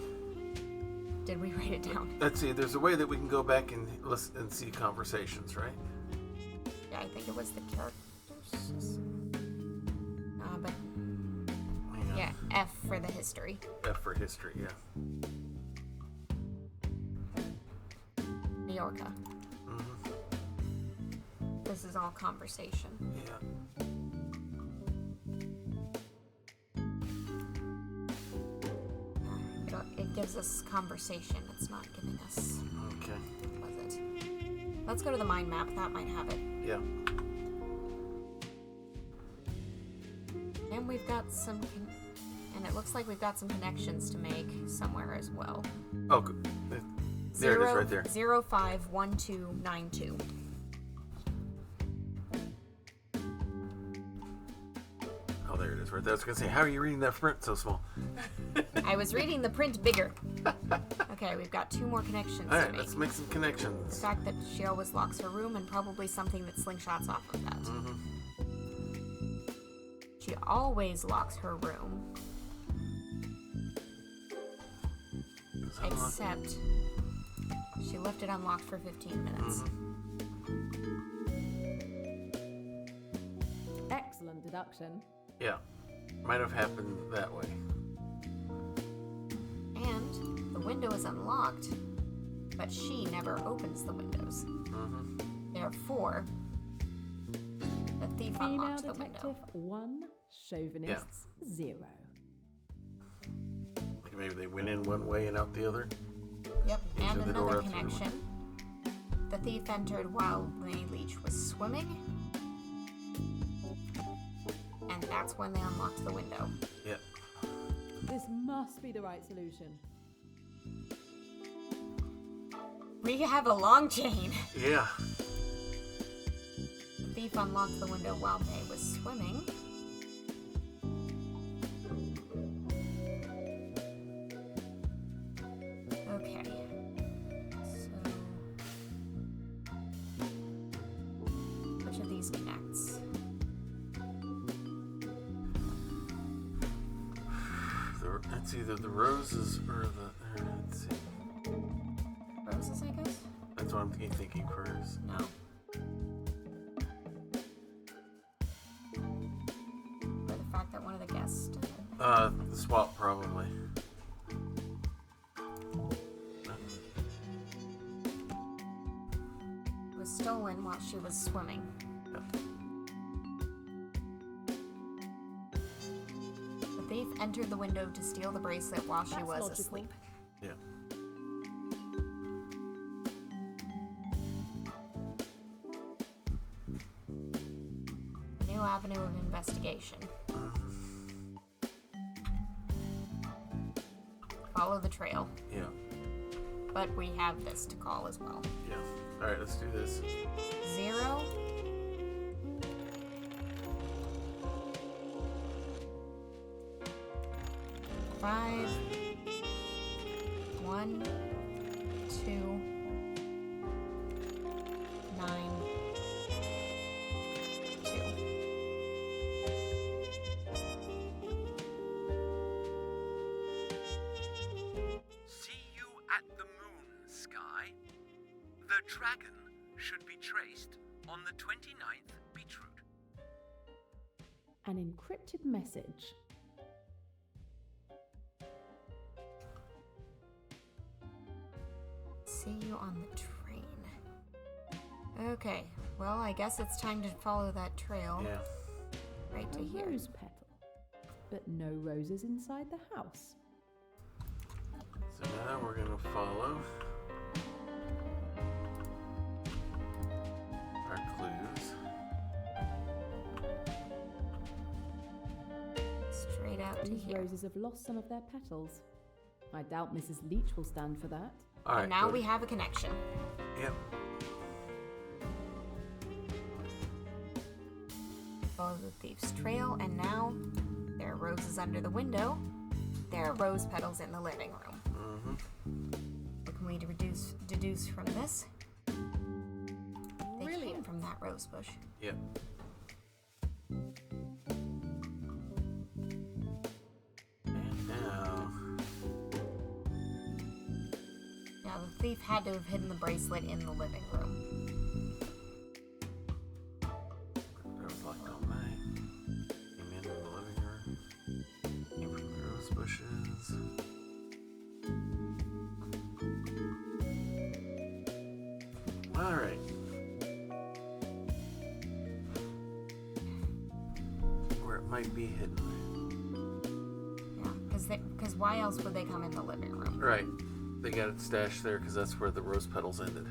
[SPEAKER 2] Did we write it down?
[SPEAKER 1] Let's see. There's a way that we can go back and listen and see conversations, right?
[SPEAKER 2] Yeah, I think it was the characters. But
[SPEAKER 1] Hang on.
[SPEAKER 2] yeah, F for the history.
[SPEAKER 1] F for history. Yeah.
[SPEAKER 2] New Yorker.
[SPEAKER 1] Mm-hmm.
[SPEAKER 2] This is all conversation.
[SPEAKER 1] Yeah.
[SPEAKER 2] It gives us conversation. It's not giving us.
[SPEAKER 1] Okay.
[SPEAKER 2] What was it? Let's go to the mind map. That might have it.
[SPEAKER 1] Yeah.
[SPEAKER 2] And we've got some. And it looks like we've got some connections to make somewhere as well.
[SPEAKER 1] Oh, good. There it is, right there.
[SPEAKER 2] 051292.
[SPEAKER 1] Oh, there it is, right there. I was gonna say, how are you reading that print so small?
[SPEAKER 2] I was reading the print bigger. Okay, we've got 2 more connections
[SPEAKER 1] All
[SPEAKER 2] to
[SPEAKER 1] right,
[SPEAKER 2] make.
[SPEAKER 1] let's make some connections.
[SPEAKER 2] The fact that she always locks her room and probably something that slingshots off of that.
[SPEAKER 1] Mm-hmm.
[SPEAKER 2] She always locks her room. Except she left it unlocked for 15 minutes.
[SPEAKER 1] Mm-hmm.
[SPEAKER 9] Excellent deduction.
[SPEAKER 1] Yeah, might have happened that way.
[SPEAKER 2] And the window is unlocked, but she never opens the windows.
[SPEAKER 1] Mm-hmm.
[SPEAKER 2] Therefore, the thief
[SPEAKER 9] Female
[SPEAKER 2] unlocked the
[SPEAKER 9] detective
[SPEAKER 2] window.
[SPEAKER 9] 1, chauvinists 0.
[SPEAKER 1] Like maybe they went in one way and out the other.
[SPEAKER 2] Yep,
[SPEAKER 1] Into
[SPEAKER 2] and
[SPEAKER 1] the door,
[SPEAKER 2] another
[SPEAKER 1] out the door.
[SPEAKER 2] connection. The thief entered while May Leach was swimming. And that's when they unlocked the window.
[SPEAKER 1] Yep.
[SPEAKER 9] This must be the right solution.
[SPEAKER 2] We have a long chain.
[SPEAKER 1] Yeah.
[SPEAKER 2] The thief unlocked the window while May was swimming. Okay. So, which of these connects?
[SPEAKER 1] It's either the roses or the. Let's see.
[SPEAKER 2] Roses, I guess?
[SPEAKER 1] That's what I'm thinking first.
[SPEAKER 2] No. Or the fact that one of the guests did it.
[SPEAKER 1] The swap probably.
[SPEAKER 2] It was stolen while she was swimming. The thief entered the window to steal the bracelet while she was
[SPEAKER 9] logical.
[SPEAKER 2] asleep.
[SPEAKER 1] Yeah.
[SPEAKER 2] A new avenue of investigation. Follow the trail.
[SPEAKER 1] Yeah.
[SPEAKER 2] But we have this to call as well.
[SPEAKER 1] Yeah. All right, let's do this.
[SPEAKER 2] 0. Five. 1. 2. 9. 2.
[SPEAKER 12] See you at the moon, Sky. The dragon should be traced on the 29th beetroot.
[SPEAKER 4] An encrypted message.
[SPEAKER 2] See you on the train. Okay, well, I guess it's time to follow that trail.
[SPEAKER 1] Yeah.
[SPEAKER 2] Right to
[SPEAKER 4] A
[SPEAKER 2] here.
[SPEAKER 4] rose petal. But no roses inside the house.
[SPEAKER 1] So now we're gonna follow our clues.
[SPEAKER 2] Straight out to
[SPEAKER 4] These
[SPEAKER 2] here.
[SPEAKER 4] roses have lost some of their petals. I doubt Mrs. Leach will stand for that.
[SPEAKER 1] All right.
[SPEAKER 2] And now
[SPEAKER 1] good.
[SPEAKER 2] we have a connection.
[SPEAKER 1] Yep.
[SPEAKER 2] Follow the thief's trail, and now there are roses under the window. There are rose petals in the living room. What can we deduce from this? They came from that rose bush.
[SPEAKER 1] Yep. And now...
[SPEAKER 2] Now, the thief had to have hidden the bracelet in the living room.
[SPEAKER 1] There was locked all night. Came in the living room. Came from the rose bushes. Alright. Where it might be hidden.
[SPEAKER 2] Yeah, because why else would they come in the living room?
[SPEAKER 1] Right. They got it stashed there because that's where the rose petals ended.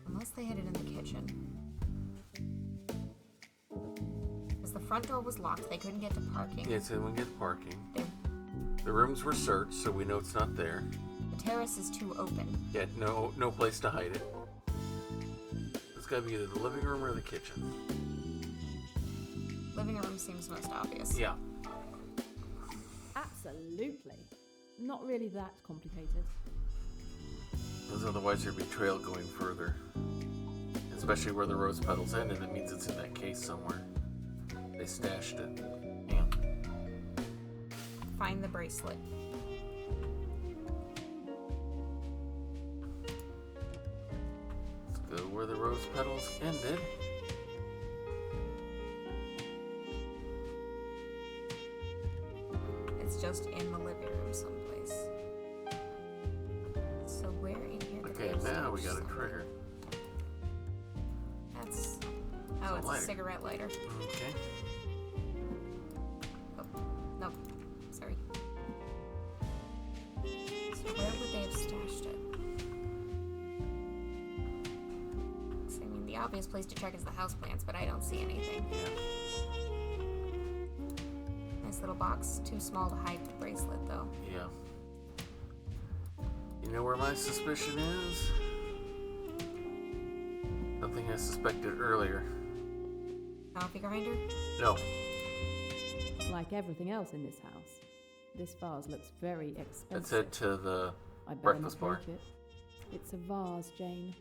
[SPEAKER 2] Unless they hid it in the kitchen. Because the front door was locked, they couldn't get to parking.
[SPEAKER 1] Yeah, so we get parking. The rooms were searched, so we know it's not there.
[SPEAKER 2] The terrace is too open.
[SPEAKER 1] Yeah, no place to hide it. It's gotta be either the living room or the kitchen.
[SPEAKER 2] Living room seems most obvious.
[SPEAKER 1] Yeah.
[SPEAKER 4] Absolutely. Not really that complicated.
[SPEAKER 1] Because otherwise there'd be trail going further. Especially where the rose petals ended, it means it's in that case somewhere. They stashed it. Yeah.
[SPEAKER 2] Find the bracelet.
[SPEAKER 1] Let's go where the rose petals ended.
[SPEAKER 2] It's just in the living room someplace. So where in here did
[SPEAKER 1] Okay,
[SPEAKER 2] they
[SPEAKER 1] now we
[SPEAKER 2] stash
[SPEAKER 1] got a
[SPEAKER 2] something?
[SPEAKER 1] trigger.
[SPEAKER 2] That's...
[SPEAKER 1] It's
[SPEAKER 2] Oh,
[SPEAKER 1] a
[SPEAKER 2] it's
[SPEAKER 1] lighter.
[SPEAKER 2] a cigarette lighter.
[SPEAKER 1] Okay.
[SPEAKER 2] Oh, nope. Sorry. So where would they have stashed it? So, I mean, the obvious place to check is the houseplants, but I don't see anything. Nice little box. Too small to hide the bracelet, though.
[SPEAKER 1] Yeah. You know where my suspicion is? Something I suspected earlier.
[SPEAKER 2] Coffee grinder?
[SPEAKER 1] No.
[SPEAKER 4] Like everything else in this house, this vase looks very expensive.
[SPEAKER 1] Let's head to the
[SPEAKER 4] I better
[SPEAKER 1] breakfast
[SPEAKER 4] not
[SPEAKER 1] bar.
[SPEAKER 4] break it. It's a vase, Jane,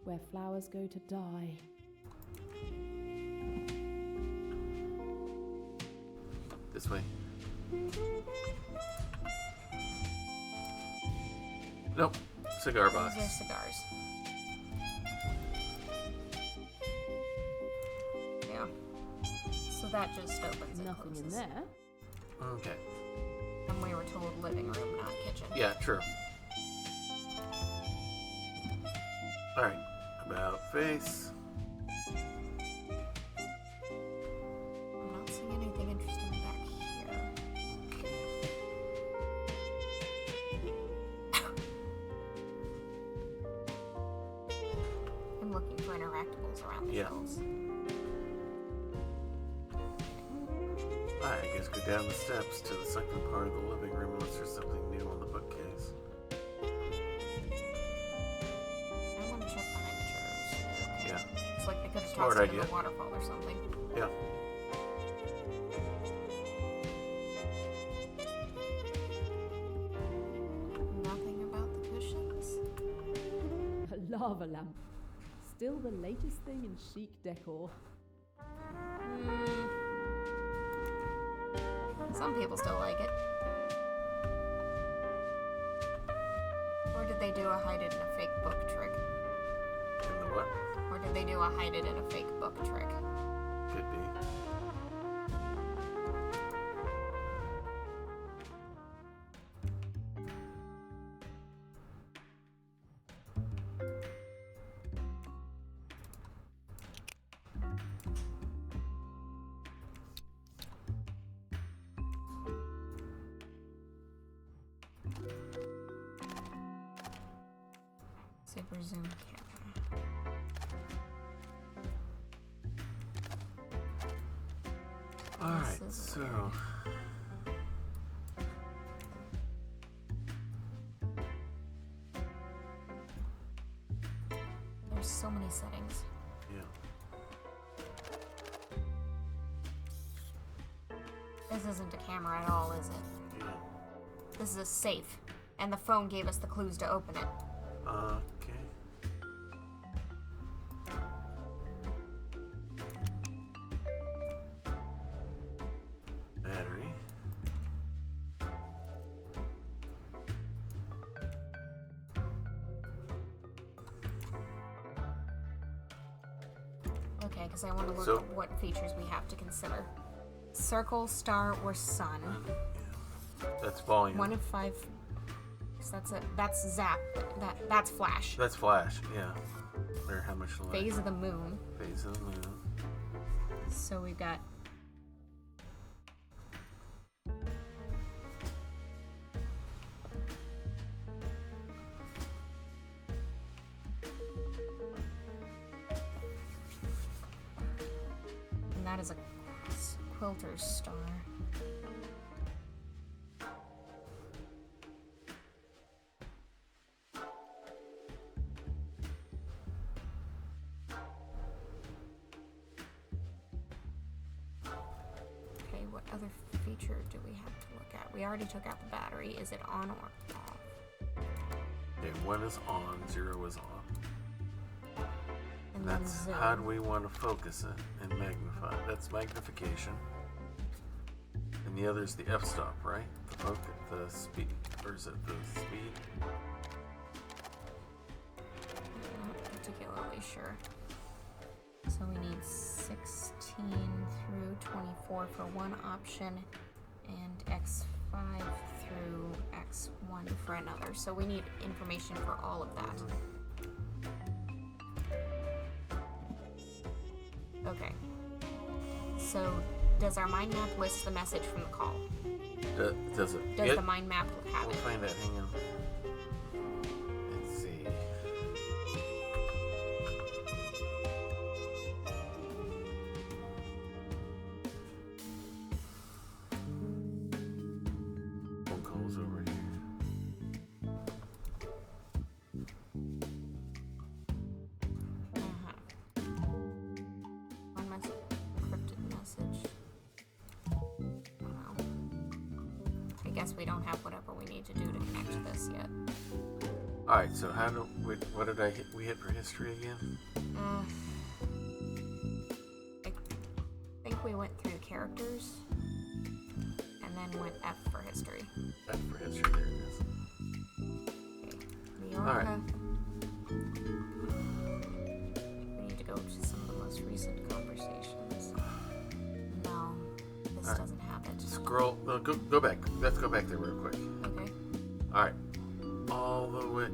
[SPEAKER 4] where flowers go to die.
[SPEAKER 1] This way. Nope. Cigar box.
[SPEAKER 2] These are cigars. Yeah. So that just opens and
[SPEAKER 4] Nothing in
[SPEAKER 2] closes.
[SPEAKER 4] there.
[SPEAKER 1] Okay.
[SPEAKER 2] And we were told living room, not kitchen.
[SPEAKER 1] Yeah, true. Alright. About face.
[SPEAKER 2] I'm not seeing anything interesting back here. I'm looking for interactables around the
[SPEAKER 1] Yeah.
[SPEAKER 2] shelves.
[SPEAKER 1] Alright, I guess go down the steps to the second part of the living room unless there's something new on the bookcase.
[SPEAKER 2] I want to check behind the chairs. Okay.
[SPEAKER 1] Yeah.
[SPEAKER 2] It's like they could have
[SPEAKER 1] Smart
[SPEAKER 2] tossed it in
[SPEAKER 1] idea.
[SPEAKER 2] the waterfall or something.
[SPEAKER 1] Yeah.
[SPEAKER 2] Nothing about the cushions.
[SPEAKER 4] A lava lamp. Still the latest thing in chic decor.
[SPEAKER 2] Some people still like it. Or did they do a hide it in a fake book trick?
[SPEAKER 1] In the what?
[SPEAKER 2] Or did they do a hide it in a fake book trick?
[SPEAKER 1] Could be.
[SPEAKER 2] Super zoom camera.
[SPEAKER 1] Alright,
[SPEAKER 2] This is
[SPEAKER 1] so.
[SPEAKER 2] There's so many settings.
[SPEAKER 1] Yeah.
[SPEAKER 2] This isn't a camera at all, is it?
[SPEAKER 1] Yeah.
[SPEAKER 2] This is a safe, and the phone gave us the clues to open it.
[SPEAKER 1] Okay. Battery.
[SPEAKER 2] Okay, because I want to look
[SPEAKER 1] So-
[SPEAKER 2] at what features we have to consider. Circle, star, or sun.
[SPEAKER 1] That's volume.
[SPEAKER 2] 1 of 5. So that's zap. That's flash.
[SPEAKER 1] That's flash, yeah. Or how much light?
[SPEAKER 2] Phase of the moon.
[SPEAKER 1] Phase of the moon.
[SPEAKER 2] So we've got. And that is a quilter's star. Okay, what other feature do we have to look at? We already took out the battery. Is it on or off?
[SPEAKER 1] Okay, 1 is on, 0 is off.
[SPEAKER 2] And then
[SPEAKER 1] That's
[SPEAKER 2] zoom.
[SPEAKER 1] how do we want to focus it and magnify? That's magnification. And the other is the f-stop, right? The focus, the speed, or is it the speed?
[SPEAKER 2] I'm not particularly sure. So we need 16 through 24 for one option and X5 through X1 for another. So we need information for all of that. Okay. So does our mind map list the message from the call?
[SPEAKER 1] Does it?
[SPEAKER 2] Does the mind map have
[SPEAKER 1] We'll
[SPEAKER 2] it?
[SPEAKER 1] find out. Hang on. Let's see. Phone calls over here.
[SPEAKER 2] One message, encrypted message. Wow. I guess we don't have whatever we need to do to connect this yet.
[SPEAKER 1] All right. So how do we? What did I hit? We hit for history again.
[SPEAKER 2] I think we went through characters and then went F for history.
[SPEAKER 1] F for history. There it is.
[SPEAKER 2] New
[SPEAKER 1] All right.
[SPEAKER 2] We need to go to some of the most recent conversations. No, this
[SPEAKER 1] All right.
[SPEAKER 2] doesn't have it.
[SPEAKER 1] Scroll. No, go back. Let's go back there real quick.
[SPEAKER 2] Okay.
[SPEAKER 1] All right. All the way.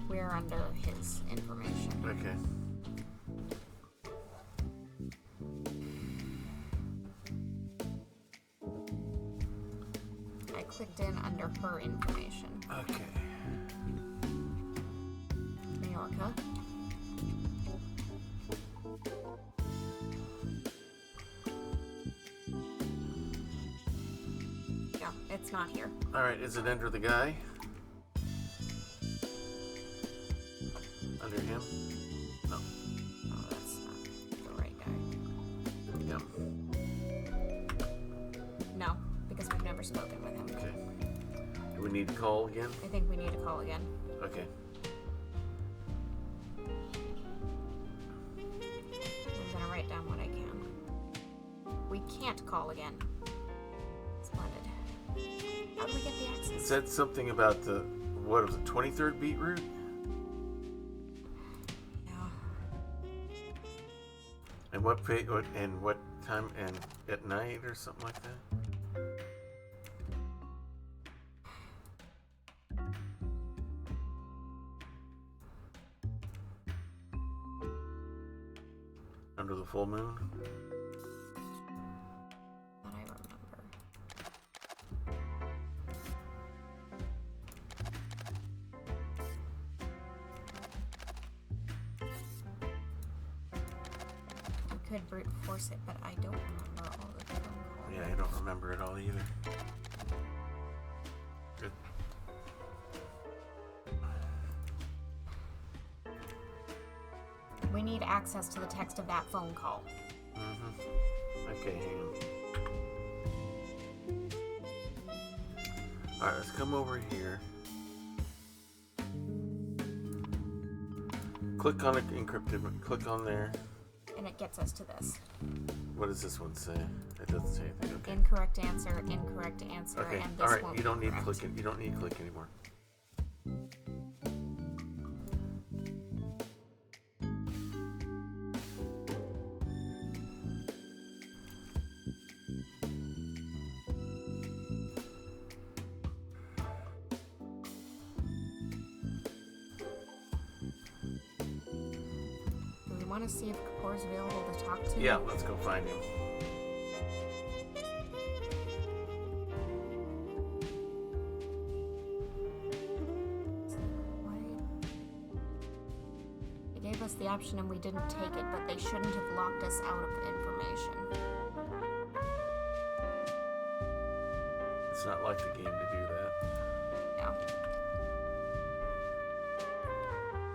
[SPEAKER 2] We're under his information.
[SPEAKER 1] Okay.
[SPEAKER 2] I clicked in under her information.
[SPEAKER 1] Okay.
[SPEAKER 2] Majorca. Yeah, it's not here.
[SPEAKER 1] All right. Is it under the guy? Under him? No.
[SPEAKER 2] Oh, that's not the right guy.
[SPEAKER 1] Yeah.
[SPEAKER 2] No, because we've never spoken with him.
[SPEAKER 1] Okay. Do we need to call again?
[SPEAKER 2] I think we need to call again.
[SPEAKER 1] Okay.
[SPEAKER 2] I'm gonna write down what I can. We can't call again. Splendid. How do we get the
[SPEAKER 1] It
[SPEAKER 2] access?
[SPEAKER 1] said something about the, what was it, 23rd beat route?
[SPEAKER 2] Yeah.
[SPEAKER 1] And and what time, and at night or something like that? Under the full moon?
[SPEAKER 2] That I remember. We could brute force it, but I don't remember all the phone calls.
[SPEAKER 1] Yeah, I don't remember it all either. Good.
[SPEAKER 2] We need access to the text of that phone call.
[SPEAKER 1] Mm-hmm. Okay, hang on. Alright, let's come over here. Click on it, encrypted. Click on there.
[SPEAKER 2] And it gets us to this.
[SPEAKER 1] What does this one say? It doesn't say anything. Okay.
[SPEAKER 2] Incorrect answer, incorrect answer,
[SPEAKER 1] Okay.
[SPEAKER 2] and this
[SPEAKER 1] All right.
[SPEAKER 2] won't
[SPEAKER 1] You don't
[SPEAKER 2] be
[SPEAKER 1] need
[SPEAKER 2] correct.
[SPEAKER 1] click. You don't need click anymore.
[SPEAKER 2] Do we want to see if Kapoor's available to talk to?
[SPEAKER 1] Yeah. Let's go find him.
[SPEAKER 2] They gave us the option and we didn't take it, but they shouldn't have locked us out of information.
[SPEAKER 1] It's not like the game to do that.
[SPEAKER 2] Yeah.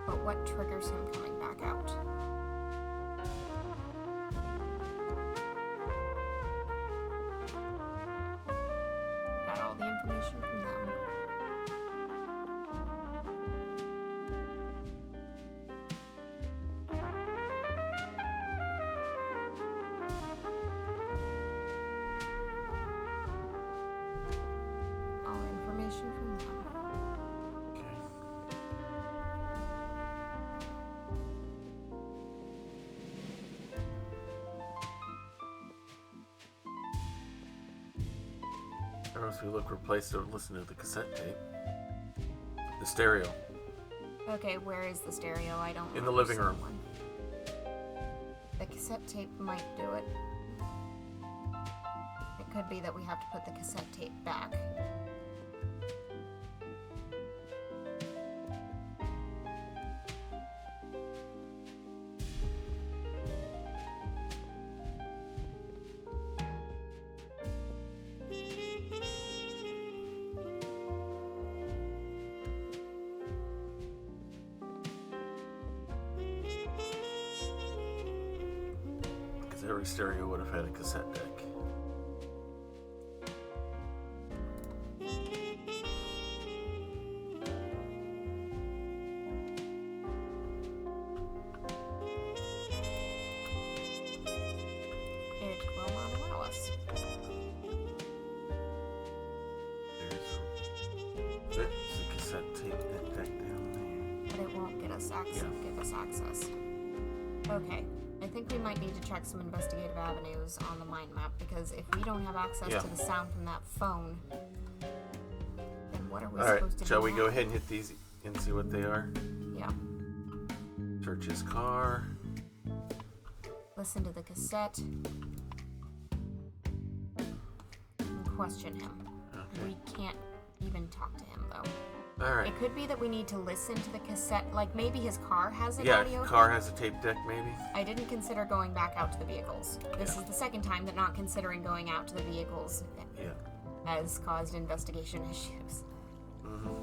[SPEAKER 2] But what triggers him coming back out? Got all the information from them. All information from them.
[SPEAKER 1] Or else we look replaced or listen to the cassette tape. The stereo.
[SPEAKER 2] Okay, where is the stereo? I don't know.
[SPEAKER 1] In the living room.
[SPEAKER 2] Someone. The cassette tape might do it. It could be that we have to put the cassette tape back.
[SPEAKER 1] Because every stereo would have had a cassette deck.
[SPEAKER 2] It will not allow us.
[SPEAKER 1] There's the cassette tape deck down
[SPEAKER 2] But it won't get us access.
[SPEAKER 1] Yeah.
[SPEAKER 2] Give us access. Okay, I think we might need to check some investigative avenues on the mind map because if we don't have access
[SPEAKER 1] Yeah.
[SPEAKER 2] to the sound from that phone, then what are we
[SPEAKER 1] there. Alright,
[SPEAKER 2] supposed to do?
[SPEAKER 1] shall we
[SPEAKER 2] now?
[SPEAKER 1] go ahead and hit these and see what they are?
[SPEAKER 2] Yeah.
[SPEAKER 1] Search his car.
[SPEAKER 2] Listen to the cassette. And question him.
[SPEAKER 1] Okay.
[SPEAKER 2] We can't even talk to him though.
[SPEAKER 1] Alright.
[SPEAKER 2] It could be that we need to listen to the cassette. Like maybe his car has an
[SPEAKER 1] Yeah,
[SPEAKER 2] audio.
[SPEAKER 1] car
[SPEAKER 2] thing.
[SPEAKER 1] has a tape deck maybe.
[SPEAKER 2] I didn't consider going back out to the vehicles. This
[SPEAKER 1] Yeah.
[SPEAKER 2] is the second time that not considering going out to the vehicles
[SPEAKER 1] Yeah.
[SPEAKER 2] has caused investigation issues.
[SPEAKER 1] Mm-hmm.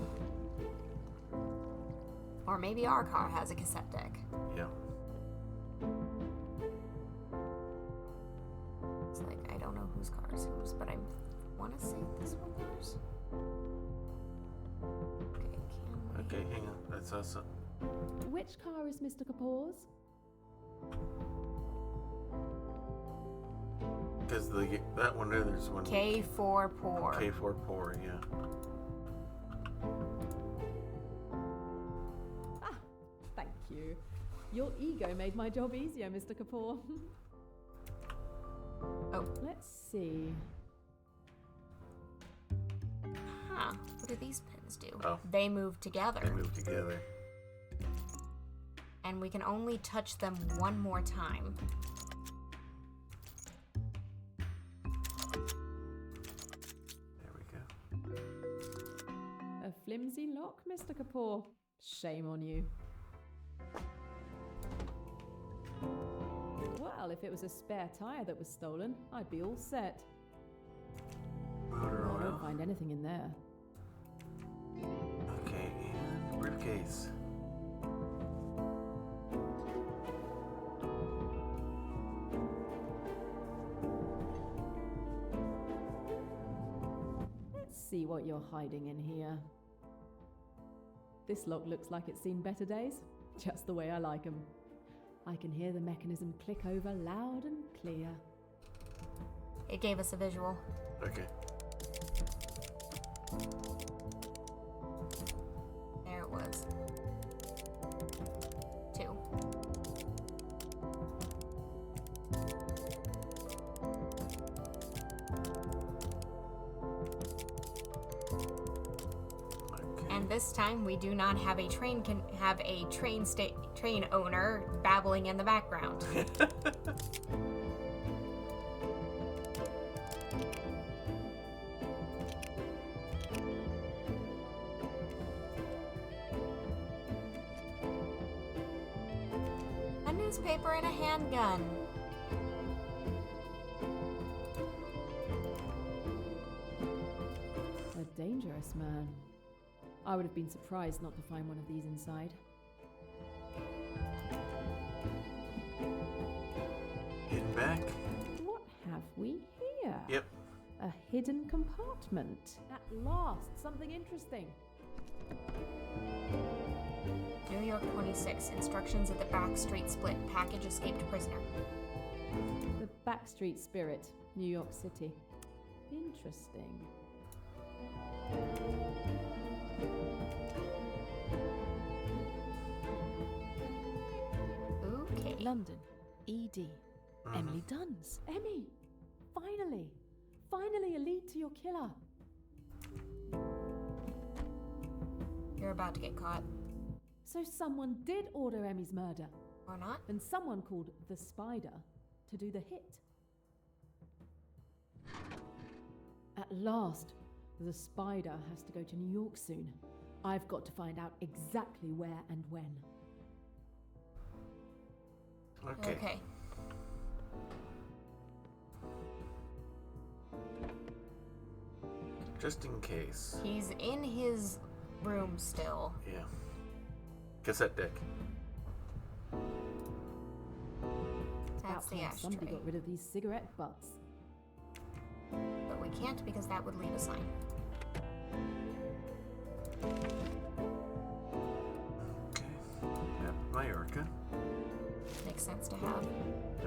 [SPEAKER 2] Or maybe our car has a cassette deck.
[SPEAKER 1] Yeah.
[SPEAKER 2] It's like, I don't know whose car is whose, but I want to say this one's ours. Okay, can we?
[SPEAKER 1] Okay, hang on. That's us.
[SPEAKER 4] Which car is Mr. Kapoor's?
[SPEAKER 1] Because that one there, there's one.
[SPEAKER 2] K4 Poor.
[SPEAKER 1] K4 Poor, yeah.
[SPEAKER 4] Ah, thank you. Your ego made my job easier, Mr. Kapoor.
[SPEAKER 2] Oh.
[SPEAKER 4] Let's see.
[SPEAKER 2] Huh. What do these pins do?
[SPEAKER 1] Oh.
[SPEAKER 2] They move together.
[SPEAKER 1] They move together.
[SPEAKER 2] And we can only touch them one more time.
[SPEAKER 1] There we go.
[SPEAKER 4] A flimsy lock, Mr. Kapoor. Shame on you. Well, if it was a spare tire that was stolen, I'd be all set.
[SPEAKER 1] Motor
[SPEAKER 4] I
[SPEAKER 1] oil.
[SPEAKER 4] don't find anything in there.
[SPEAKER 1] Okay, and briefcase.
[SPEAKER 4] see what you're hiding in here. This lock looks like it's seen better days, just the way I like 'em. I can hear the mechanism click over loud and clear.
[SPEAKER 2] It gave us a visual.
[SPEAKER 1] Okay.
[SPEAKER 2] There it was. 2. And this time we do not have a train train owner babbling in the background. A newspaper and a handgun.
[SPEAKER 4] A dangerous man. I would have been surprised not to find one of these inside.
[SPEAKER 1] Hidden back.
[SPEAKER 4] What have we here?
[SPEAKER 1] Yep.
[SPEAKER 4] A hidden compartment. At last, something interesting.
[SPEAKER 2] New York 26. Instructions at the Backstreet Split. Package escaped prisoner.
[SPEAKER 4] The Backstreet Spirit, New York City. Interesting.
[SPEAKER 2] Okay.
[SPEAKER 9] London, ED. Emily Duns.
[SPEAKER 4] Emmy! Finally! Finally a lead to your killer.
[SPEAKER 2] You're about to get caught.
[SPEAKER 4] So someone did order Emmy's murder.
[SPEAKER 2] Or not?
[SPEAKER 4] And someone called the Spider to do the hit. At last, the Spider has to go to New York soon. I've got to find out exactly where and when.
[SPEAKER 1] Okay. Just in case.
[SPEAKER 2] He's in his room still.
[SPEAKER 1] Yeah. Cassette deck.
[SPEAKER 2] That's the
[SPEAKER 4] About time somebody
[SPEAKER 2] ashtray.
[SPEAKER 4] got rid of these cigarette butts.
[SPEAKER 2] But we can't because that would leave a sign.
[SPEAKER 1] Okay. Yep. Majorca.
[SPEAKER 2] Makes sense to have.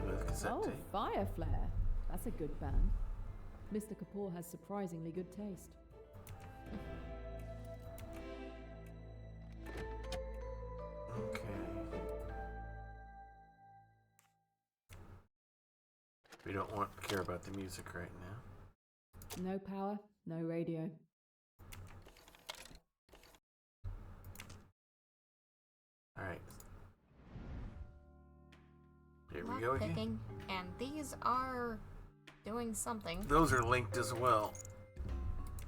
[SPEAKER 1] With cassette
[SPEAKER 4] Oh,
[SPEAKER 1] tape.
[SPEAKER 4] Fire Flare. That's a good band. Mr. Kapoor has surprisingly good taste.
[SPEAKER 1] Okay. We don't want to care about the music right now.
[SPEAKER 4] No power, no radio.
[SPEAKER 1] Alright. Here we go again.
[SPEAKER 2] Picking, and these are doing something.
[SPEAKER 1] Those are linked as well.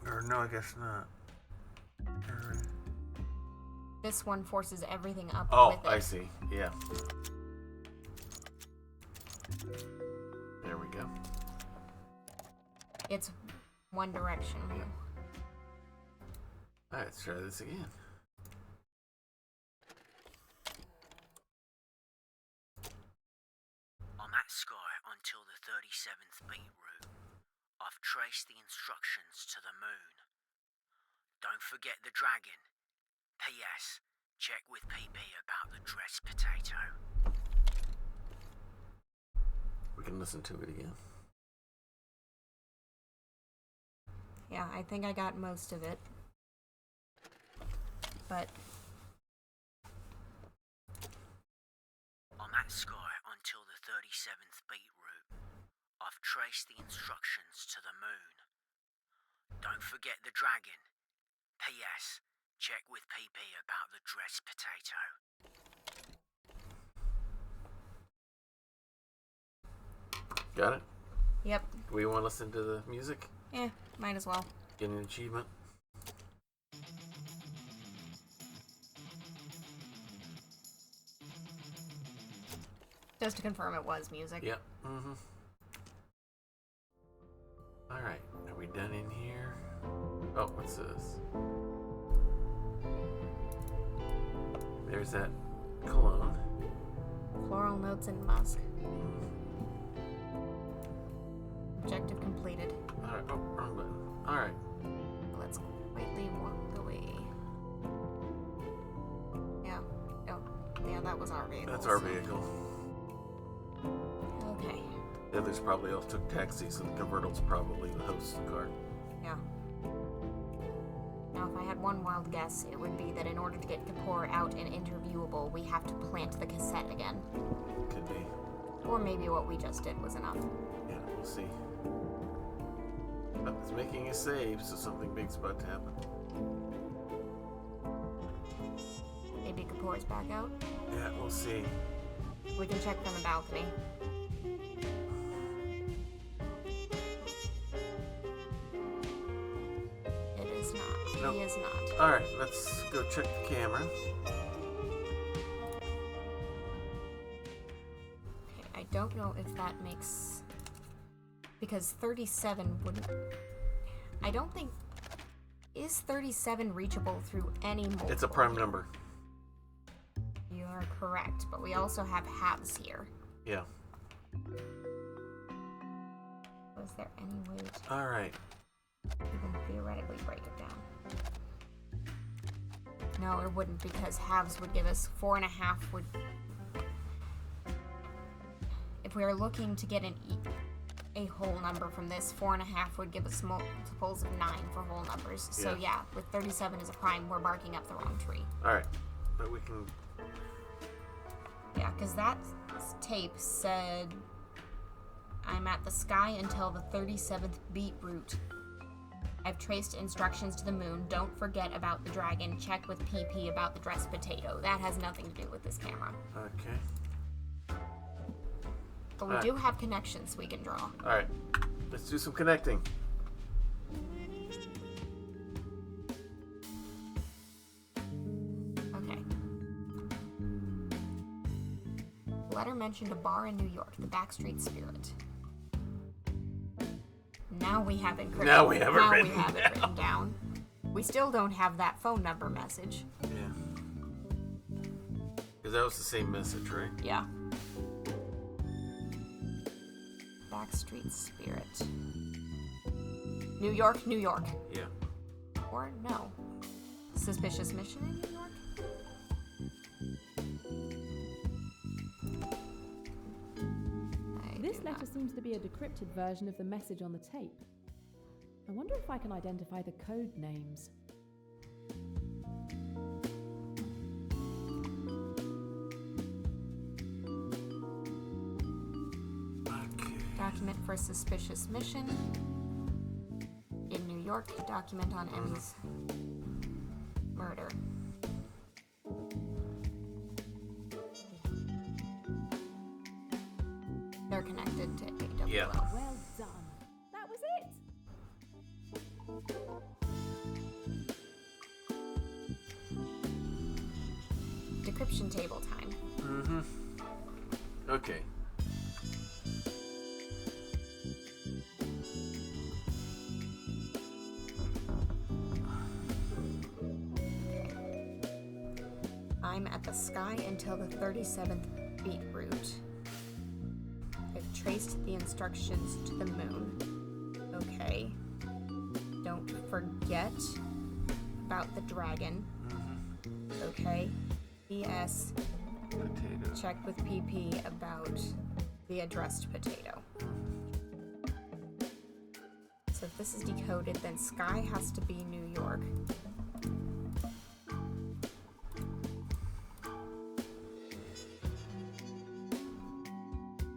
[SPEAKER 1] Or no, I guess not.
[SPEAKER 2] This one forces everything up
[SPEAKER 1] Oh,
[SPEAKER 2] with it.
[SPEAKER 1] I see. Yeah. There we go.
[SPEAKER 2] It's one direction.
[SPEAKER 1] Alright, let's try this again.
[SPEAKER 7] On that sky until the 37th beat route, I've traced the instructions to the moon. Don't forget the dragon. P.S. Check with PP about the dressed potato.
[SPEAKER 1] We can listen to it again.
[SPEAKER 2] Yeah, I think I got most of it. But
[SPEAKER 7] On that sky until the 37th beat route, I've traced the instructions to the moon. Don't forget the dragon. P.S. Check with PP about the dressed potato.
[SPEAKER 1] Got it?
[SPEAKER 2] Yep.
[SPEAKER 1] Do we want to listen to the music?
[SPEAKER 2] Yeah, might as well.
[SPEAKER 1] Get an achievement?
[SPEAKER 2] Just to confirm it was music.
[SPEAKER 1] Yep. Mm-hmm. Alright, are we done in here? Oh, what's this? There's that cologne.
[SPEAKER 2] Floral notes and musk. Objective completed.
[SPEAKER 1] Alright, oh, wrong button. Alright.
[SPEAKER 2] Let's that was our vehicle.
[SPEAKER 1] That's our vehicle.
[SPEAKER 2] Okay.
[SPEAKER 1] The others probably all took taxis, so the convertible's probably the host's car.
[SPEAKER 2] Yeah. Now, if I had one wild guess, it would be that in order to get Kapoor out and interviewable, we have to plant the cassette again.
[SPEAKER 1] Could be.
[SPEAKER 2] Or maybe what we just did was enough.
[SPEAKER 1] Yeah, we'll see. Oh, it's making a save, so something big's about to happen.
[SPEAKER 2] Maybe Kapoor's back out.
[SPEAKER 1] Yeah, we'll see.
[SPEAKER 2] We can check from the balcony. It is not.
[SPEAKER 1] Nope.
[SPEAKER 2] He is not.
[SPEAKER 1] Alright, let's go check the camera.
[SPEAKER 2] Okay, I don't know if that makes... Because 37 wouldn't... I don't think... Is 37 reachable through any multiple?
[SPEAKER 1] It's a prime number.
[SPEAKER 2] You are correct, but we also have halves here.
[SPEAKER 1] Yeah.
[SPEAKER 2] Was there any way to
[SPEAKER 1] Alright.
[SPEAKER 2] even theoretically break it down? No, it wouldn't, because halves would give us 4.5 would... If we are looking to get a whole number from this, 4.5 would give us multiples of 9 for whole numbers. So yeah, with 37 as a prime, we're barking up the wrong tree.
[SPEAKER 1] Alright. But we can...
[SPEAKER 2] Yeah, because that tape said, I'm at the sky until the 37th beat route. I've traced instructions to the moon. Don't forget about the dragon. Check with PP about the dressed potato. That has nothing to do with this camera.
[SPEAKER 1] Okay.
[SPEAKER 2] But we do have connections we can draw.
[SPEAKER 1] Alright. Let's do some connecting.
[SPEAKER 2] Okay. Letter mentioned a bar in New York, the Backstreet Spirit. Now we have it written.
[SPEAKER 1] Now we have it written
[SPEAKER 2] down. We still don't have that phone number message.
[SPEAKER 1] Yeah. Because that was the same message, right?
[SPEAKER 2] Yeah. Backstreet Spirit. New York, New York.
[SPEAKER 1] Yeah.
[SPEAKER 2] Or no. Suspicious mission in New York?
[SPEAKER 4] This letter seems to be a decrypted version of the message on the tape. I wonder if I can identify the code names.
[SPEAKER 2] Document for suspicious mission. In New York, document on Emmy's murder. They're connected to AWL.
[SPEAKER 1] Yeah.
[SPEAKER 4] Well done. That was it.
[SPEAKER 2] Decryption table time.
[SPEAKER 1] Mm-hmm. Okay.
[SPEAKER 2] I'm at the sky until the 37th beat route. I've traced the instructions to the moon. Okay. Don't forget about the dragon. Okay. P.S.
[SPEAKER 1] Potato.
[SPEAKER 2] Check with PP about the addressed potato. So if this is decoded, then sky has to be New York.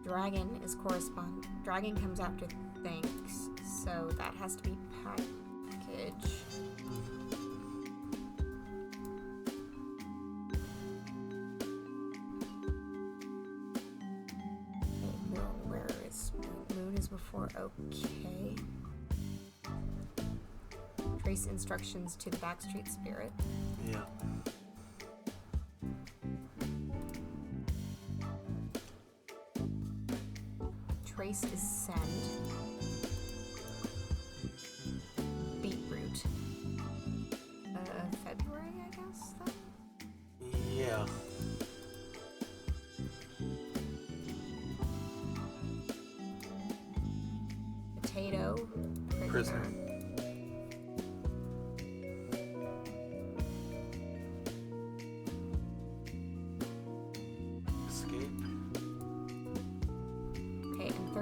[SPEAKER 2] Dragon is correspond. Dragon comes after thanks, so that has to be package. Where is moon is before okay. Trace instructions to the Backstreet Spirit.
[SPEAKER 1] Yeah.
[SPEAKER 2] Trace is send. Beat route. February, I guess, then?
[SPEAKER 1] Yeah.
[SPEAKER 2] Potato.
[SPEAKER 1] Prisoner.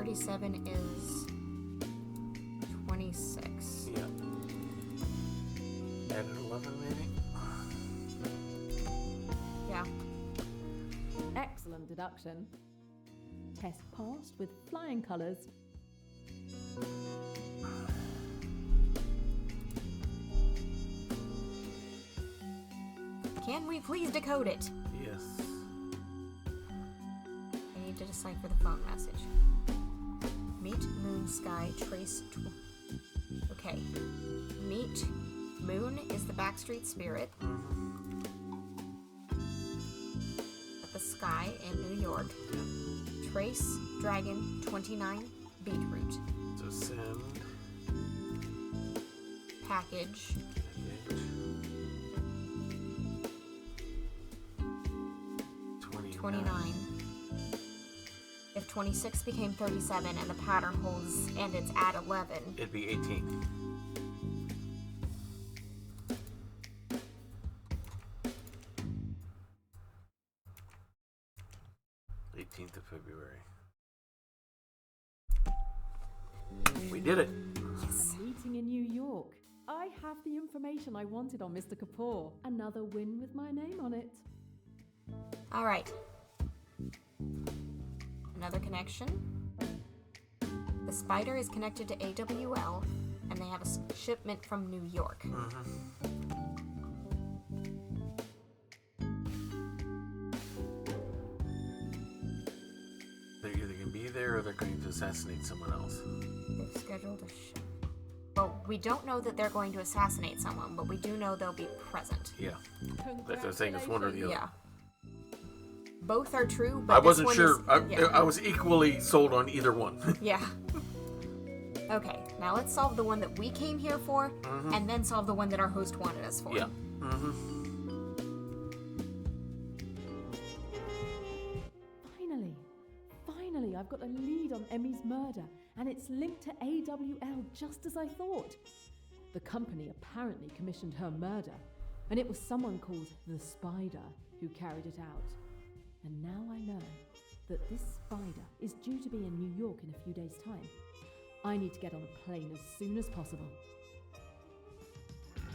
[SPEAKER 2] 37 is 26.
[SPEAKER 1] Yeah. Add an 11 maybe?
[SPEAKER 2] Yeah.
[SPEAKER 4] Excellent deduction. Test passed with flying colours.
[SPEAKER 2] Can we please decode it?
[SPEAKER 1] Yes.
[SPEAKER 2] I need to decipher the phone message. Meet Moon Sky Trace. Okay. Meet Moon is the Backstreet Spirit. At the Sky in New York. Trace Dragon 29 Beetroot.
[SPEAKER 1] So send.
[SPEAKER 2] Package. 29. If 26 became 37 and the pattern holds and it's at 11,
[SPEAKER 1] It'd be 18. (18th of February). We did it.
[SPEAKER 4] Yes. A meeting in New York. I have the information I wanted on Mr. Kapoor. Another win with my name on it.
[SPEAKER 2] all right. Another connection. The Spider is connected to AWL, and they have a shipment from New York.
[SPEAKER 1] They're either going to be there or they're going to assassinate someone else.
[SPEAKER 2] They've scheduled a ship. Well, we don't know that they're going to assassinate someone, but we do know they'll be present.
[SPEAKER 1] Yeah. That's what I'm saying. It's one or the other.
[SPEAKER 2] Yeah. Both are true, but
[SPEAKER 1] I
[SPEAKER 2] this
[SPEAKER 1] wasn't
[SPEAKER 2] one
[SPEAKER 1] sure.
[SPEAKER 2] Is,
[SPEAKER 1] I was equally sold on either one.
[SPEAKER 2] Yeah. Okay, now let's solve the one that we came here for, and then solve the one that our host wanted us for.
[SPEAKER 1] Yeah.
[SPEAKER 4] Finally, I've got a lead on Emmy's murder, and it's linked to AWL just as I thought. The company apparently commissioned her murder, and it was someone called the Spider who carried it out. And now I know that this Spider is due to be in New York in a few days' time. I need to get on a plane as soon as possible.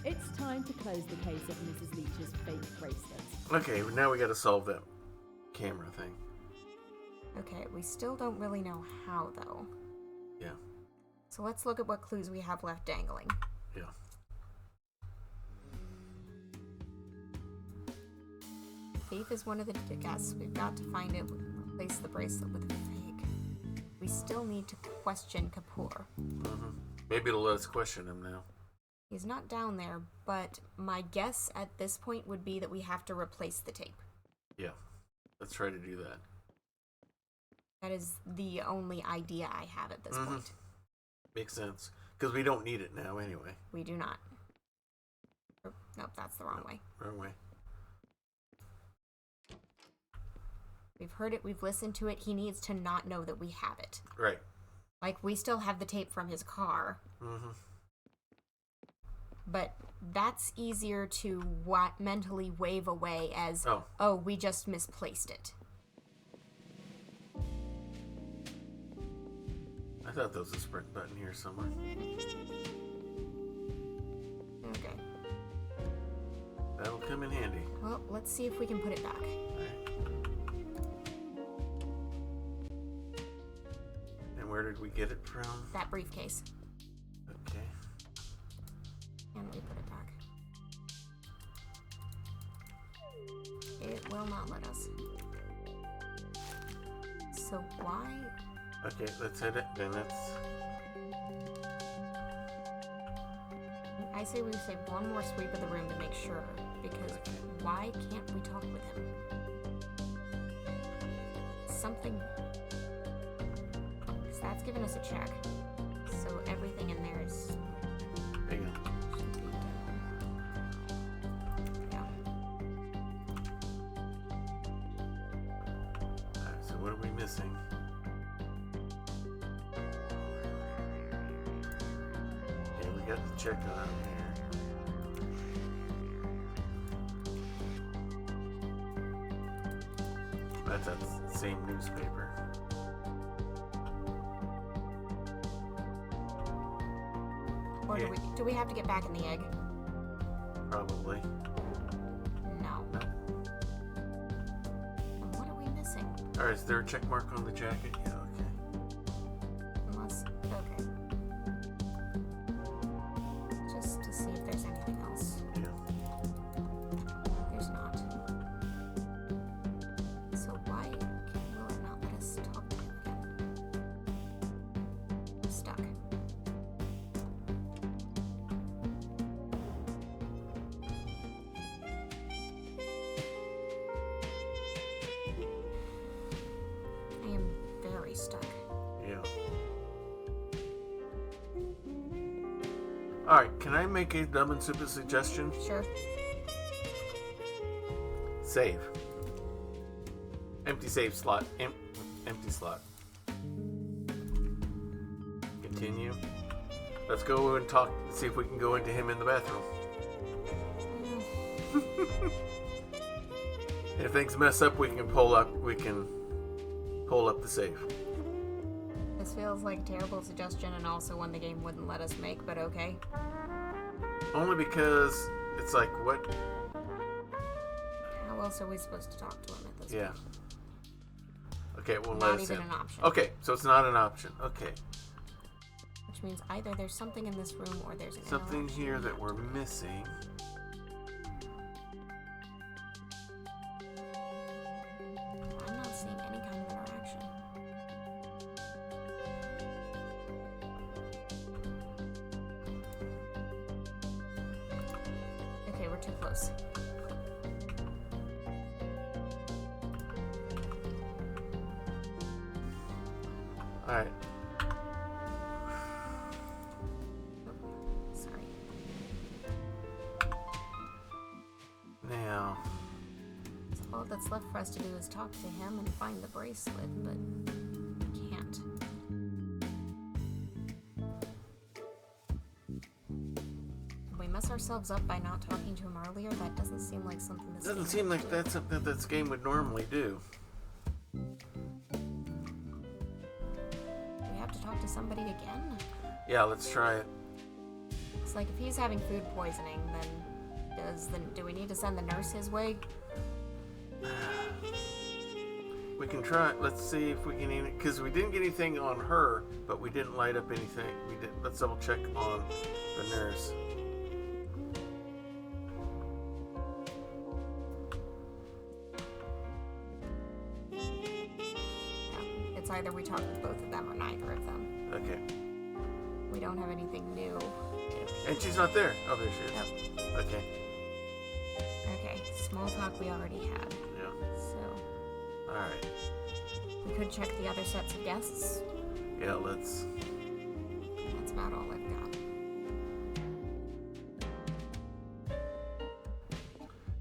[SPEAKER 4] It's time to close the case of Mrs. Leach's fake bracelets.
[SPEAKER 1] Okay, now we got to solve that camera thing.
[SPEAKER 2] Okay, we still don't really know how, though.
[SPEAKER 1] Yeah.
[SPEAKER 2] So let's look at what clues we have left dangling.
[SPEAKER 1] Yeah.
[SPEAKER 2] Thief is one of the guests. We've got to find it, replace the bracelet with a fake. We still need to question Kapoor.
[SPEAKER 1] Maybe it'll let us question him now.
[SPEAKER 2] He's not down there, but my guess at this point would be that we have to replace the tape.
[SPEAKER 1] Yeah. Let's try to do that.
[SPEAKER 2] That is the only idea I have at this point.
[SPEAKER 1] Makes sense. Because we don't need it now anyway.
[SPEAKER 2] We do not. Nope, that's the wrong way.
[SPEAKER 1] Wrong way.
[SPEAKER 2] We've heard it, we've listened to it. He needs to not know that we have it.
[SPEAKER 1] Right.
[SPEAKER 2] Like, we still have the tape from his car. But that's easier to mentally wave away as, oh, we just misplaced it.
[SPEAKER 1] I thought there was a sprint button here somewhere.
[SPEAKER 2] Okay.
[SPEAKER 1] That'll come in handy.
[SPEAKER 2] Well, let's see if we can put it back.
[SPEAKER 1] And where did we get it from?
[SPEAKER 2] That briefcase.
[SPEAKER 1] Okay.
[SPEAKER 2] And we put it back. It will not let us. So why?
[SPEAKER 1] Okay, let's hit it. Then let's...
[SPEAKER 2] I say we say one more sweep of the room to make sure, because why can't we talk with him? Something... Because that's given us a check. So everything in there is...
[SPEAKER 1] Hang on.
[SPEAKER 2] Yeah.
[SPEAKER 1] Alright, so what are we missing? Okay, we got the check on here. That's that same newspaper.
[SPEAKER 2] Or do we have to get back in the egg?
[SPEAKER 1] Probably.
[SPEAKER 2] No. And what are we missing?
[SPEAKER 1] Alright, is there a check mark on the jacket? Yeah, okay.
[SPEAKER 2] Unless, okay. Just to see if there's anything else.
[SPEAKER 1] Yeah.
[SPEAKER 2] There's not. So why will it not let us talk to him again? I'm stuck. I am very stuck.
[SPEAKER 1] Yeah. Alright, can I make a dumb and stupid suggestion?
[SPEAKER 2] Sure.
[SPEAKER 1] Save. Empty save slot. Empty slot. Continue. Let's go and talk, see if we can go into him in the bathroom. If things mess up, we can pull up the save.
[SPEAKER 2] This feels like a terrible suggestion and also one the game wouldn't let us make, but okay.
[SPEAKER 1] Only because it's like, what?
[SPEAKER 2] How else are we supposed to talk to him at this
[SPEAKER 1] Yeah.
[SPEAKER 2] point?
[SPEAKER 1] Okay, it won't
[SPEAKER 2] Not
[SPEAKER 1] let us in.
[SPEAKER 2] even an option.
[SPEAKER 1] Okay, so it's not an option. Okay.
[SPEAKER 2] Which means either there's something in this room or there's an
[SPEAKER 1] Something
[SPEAKER 2] interaction.
[SPEAKER 1] here that we're missing.
[SPEAKER 2] I'm not seeing any kind of interaction. Okay, we're too close.
[SPEAKER 1] Alright.
[SPEAKER 2] Sorry.
[SPEAKER 1] Now.
[SPEAKER 2] So all that's left for us to do is talk to him and find the bracelet, but we can't. Did we mess ourselves up by not talking to him earlier? That doesn't seem like something this
[SPEAKER 1] Doesn't
[SPEAKER 2] game
[SPEAKER 1] seem
[SPEAKER 2] would
[SPEAKER 1] like
[SPEAKER 2] do.
[SPEAKER 1] that's something that this game would normally do.
[SPEAKER 2] Do we have to talk to somebody again?
[SPEAKER 1] Yeah, let's try it.
[SPEAKER 2] It's like if he's having food poisoning, then do we need to send the nurse his way?
[SPEAKER 1] We can try it. Let's see if we can even, because we didn't get anything on her, but we didn't light up anything. We did. Let's double check on the nurse.
[SPEAKER 2] Yeah. It's either we talk with both of them or neither of them.
[SPEAKER 1] Okay.
[SPEAKER 2] We don't have anything new.
[SPEAKER 1] And she's not there. Oh, there she is.
[SPEAKER 2] Nope.
[SPEAKER 1] Okay.
[SPEAKER 2] Okay, small talk we already had.
[SPEAKER 1] Yeah.
[SPEAKER 2] So
[SPEAKER 1] All right.
[SPEAKER 2] we could check the other sets of guests.
[SPEAKER 1] Yeah, let's.
[SPEAKER 2] That's about all I've got.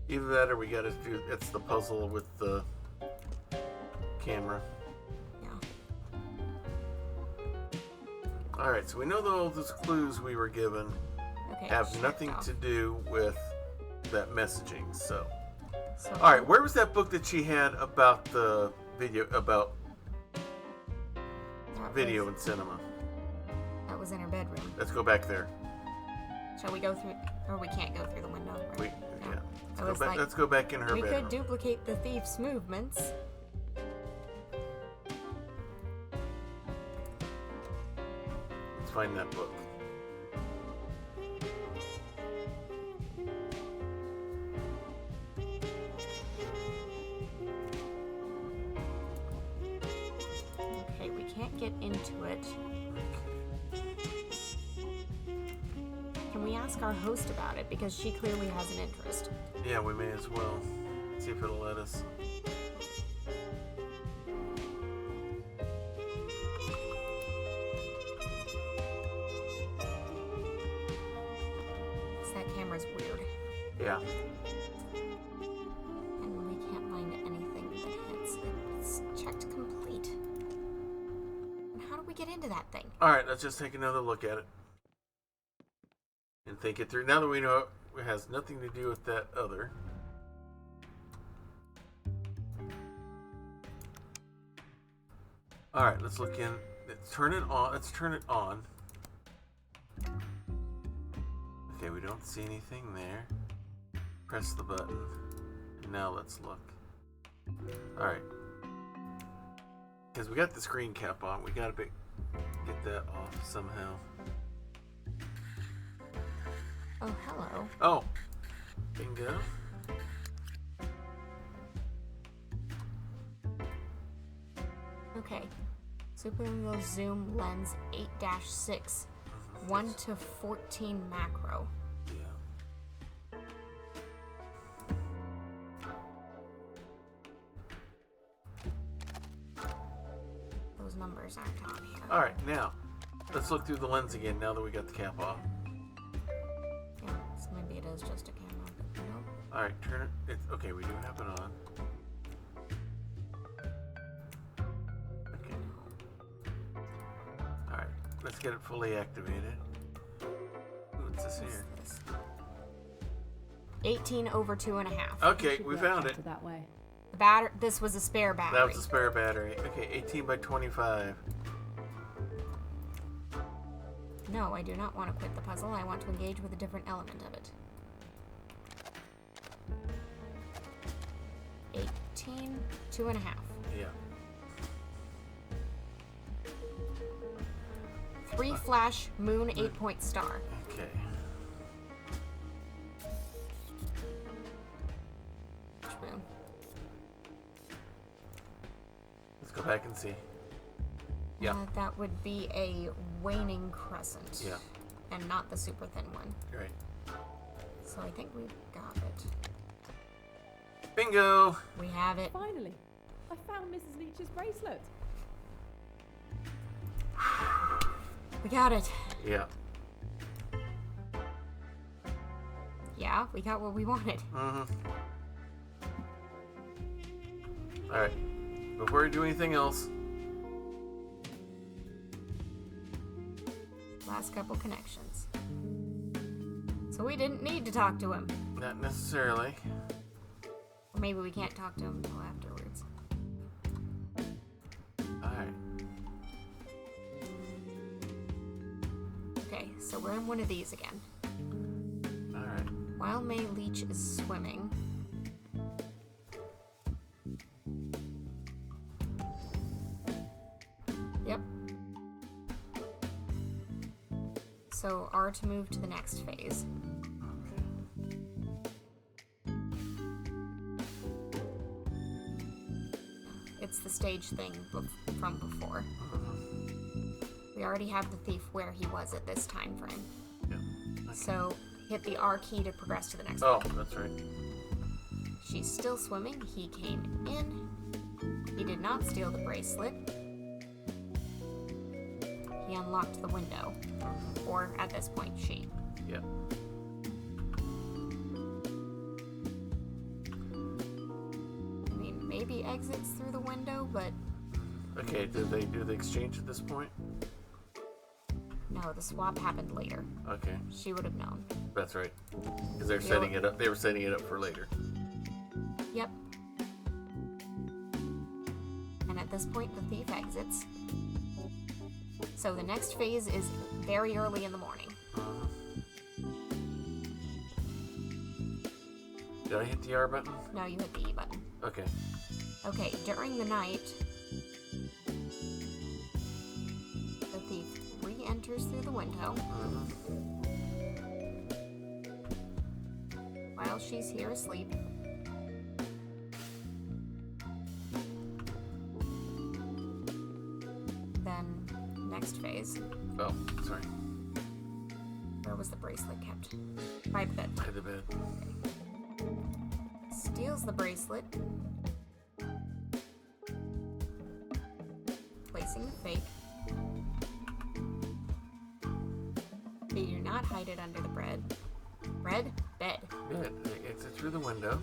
[SPEAKER 1] Either that or we gotta do, it's the puzzle with the camera.
[SPEAKER 2] Yeah.
[SPEAKER 1] Alright, so we know that all those clues we were given
[SPEAKER 2] Okay.
[SPEAKER 1] have
[SPEAKER 2] checked
[SPEAKER 1] nothing
[SPEAKER 2] off.
[SPEAKER 1] to do with that messaging, so.
[SPEAKER 2] So
[SPEAKER 1] Alright, where was that book that she had about the video, about
[SPEAKER 2] that
[SPEAKER 1] video
[SPEAKER 2] was-
[SPEAKER 1] and cinema?
[SPEAKER 2] That was in her bedroom.
[SPEAKER 1] Let's go back there.
[SPEAKER 2] Shall we go through, or we can't go through the window? Right?
[SPEAKER 1] Yeah.
[SPEAKER 2] I was like,
[SPEAKER 1] Let's go back in her
[SPEAKER 2] we
[SPEAKER 1] bedroom.
[SPEAKER 2] could duplicate the thief's movements.
[SPEAKER 1] Let's find that book.
[SPEAKER 2] Okay, we can't get into it. Can we ask our host about it? Because she clearly has an interest.
[SPEAKER 1] Yeah, we may as well. See if it'll let us.
[SPEAKER 2] Because that camera's weird.
[SPEAKER 1] Yeah.
[SPEAKER 2] And we can't find anything that hits. It's checked complete. And how do we get into that thing?
[SPEAKER 1] Alright, let's just take another look at it. And think it through. Now that we know it has nothing to do with that other. Alright, let's look in. Let's turn it on. Let's turn it on. Okay, we don't see anything there. Press the button. Now let's look. Alright. Because we got the screen cap on. We gotta get that off somehow.
[SPEAKER 2] Oh, hello.
[SPEAKER 1] Oh. Bingo.
[SPEAKER 2] Okay. Super Lingo Zoom Lens 8-6. 1 to 14 macro.
[SPEAKER 1] Yeah.
[SPEAKER 2] Those numbers aren't on here.
[SPEAKER 1] Alright, now. Let's look through the lens again now that we got the cap off.
[SPEAKER 2] Yeah, so maybe it is just a camera, but nope.
[SPEAKER 1] Alright, turn it. Okay, we do have it on. Okay. Alright, let's get it fully activated. What's this here?
[SPEAKER 2] 18 over 2.5.
[SPEAKER 1] Okay, we found it.
[SPEAKER 9] That way.
[SPEAKER 2] The this was a spare battery.
[SPEAKER 1] That was a spare battery. Okay, 18 by 25.
[SPEAKER 2] No, I do not want to quit the puzzle. I want to engage with a different element of it. 18, 2.5.
[SPEAKER 1] Yeah.
[SPEAKER 2] 3 flash, moon, 8-point star.
[SPEAKER 1] Okay.
[SPEAKER 2] Which moon?
[SPEAKER 1] Let's go back and see. Yeah.
[SPEAKER 2] That would be a waning crescent.
[SPEAKER 1] Yeah.
[SPEAKER 2] And not the super thin one.
[SPEAKER 1] Right.
[SPEAKER 2] So I think we've got it.
[SPEAKER 1] Bingo!
[SPEAKER 2] We have it.
[SPEAKER 9] Finally, I found Mrs. Leach's bracelet.
[SPEAKER 2] We got it.
[SPEAKER 1] Yeah.
[SPEAKER 2] Yeah, we got what we wanted.
[SPEAKER 1] Mm-hmm. Alright. Before we do anything else,
[SPEAKER 2] last couple connections. So we didn't need to talk to him.
[SPEAKER 1] not necessarily.
[SPEAKER 2] Or maybe we can't talk to him until afterwards.
[SPEAKER 1] Alright.
[SPEAKER 2] Okay, so we're in one of these again.
[SPEAKER 1] Alright.
[SPEAKER 2] While May Leach is swimming, yep. So R to move to the next phase. It's the stage thing from before. We already have the thief where he was at this time frame.
[SPEAKER 1] Yeah. Okay.
[SPEAKER 2] So hit the R key to progress to the next
[SPEAKER 1] Oh,
[SPEAKER 2] one.
[SPEAKER 1] that's right.
[SPEAKER 2] She's still swimming. He came in. He did not steal the bracelet. He unlocked the window. Or, at this point, she.
[SPEAKER 1] Yeah.
[SPEAKER 2] I mean, maybe exits through the window, but
[SPEAKER 1] Okay, did they do the exchange at this point?
[SPEAKER 2] no, the swap happened later.
[SPEAKER 1] Okay.
[SPEAKER 2] She would have known.
[SPEAKER 1] That's right. Because they're setting it up. They were setting it up for later.
[SPEAKER 2] Yep. And at this point, the thief exits. So the next phase is very early in the morning.
[SPEAKER 1] Did I hit the R button?
[SPEAKER 2] No, you hit the E button.
[SPEAKER 1] Okay.
[SPEAKER 2] Okay, during the night, the thief re-enters through the window. While she's here asleep. Then, next phase.
[SPEAKER 1] Oh, sorry.
[SPEAKER 2] Where was the bracelet kept? By the bed.
[SPEAKER 1] By the bed.
[SPEAKER 2] Steals the bracelet. Placing the fake. They do not hide it under the bed. Bed?
[SPEAKER 1] Bed. They exit through the window.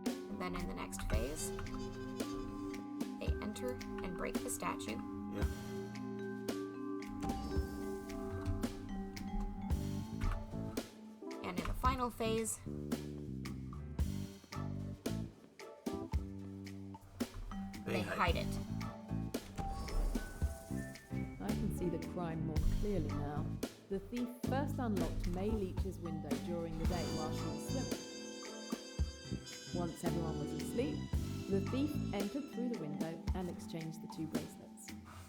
[SPEAKER 2] And then in the next phase, they enter and break the statue.
[SPEAKER 1] Yeah.
[SPEAKER 2] And in the final phase, they hide it.
[SPEAKER 4] time more clearly now. The thief first unlocked May Leach's window during the day while she was swimming. Once everyone was asleep, the thief entered through the window and exchanged the 2 bracelets.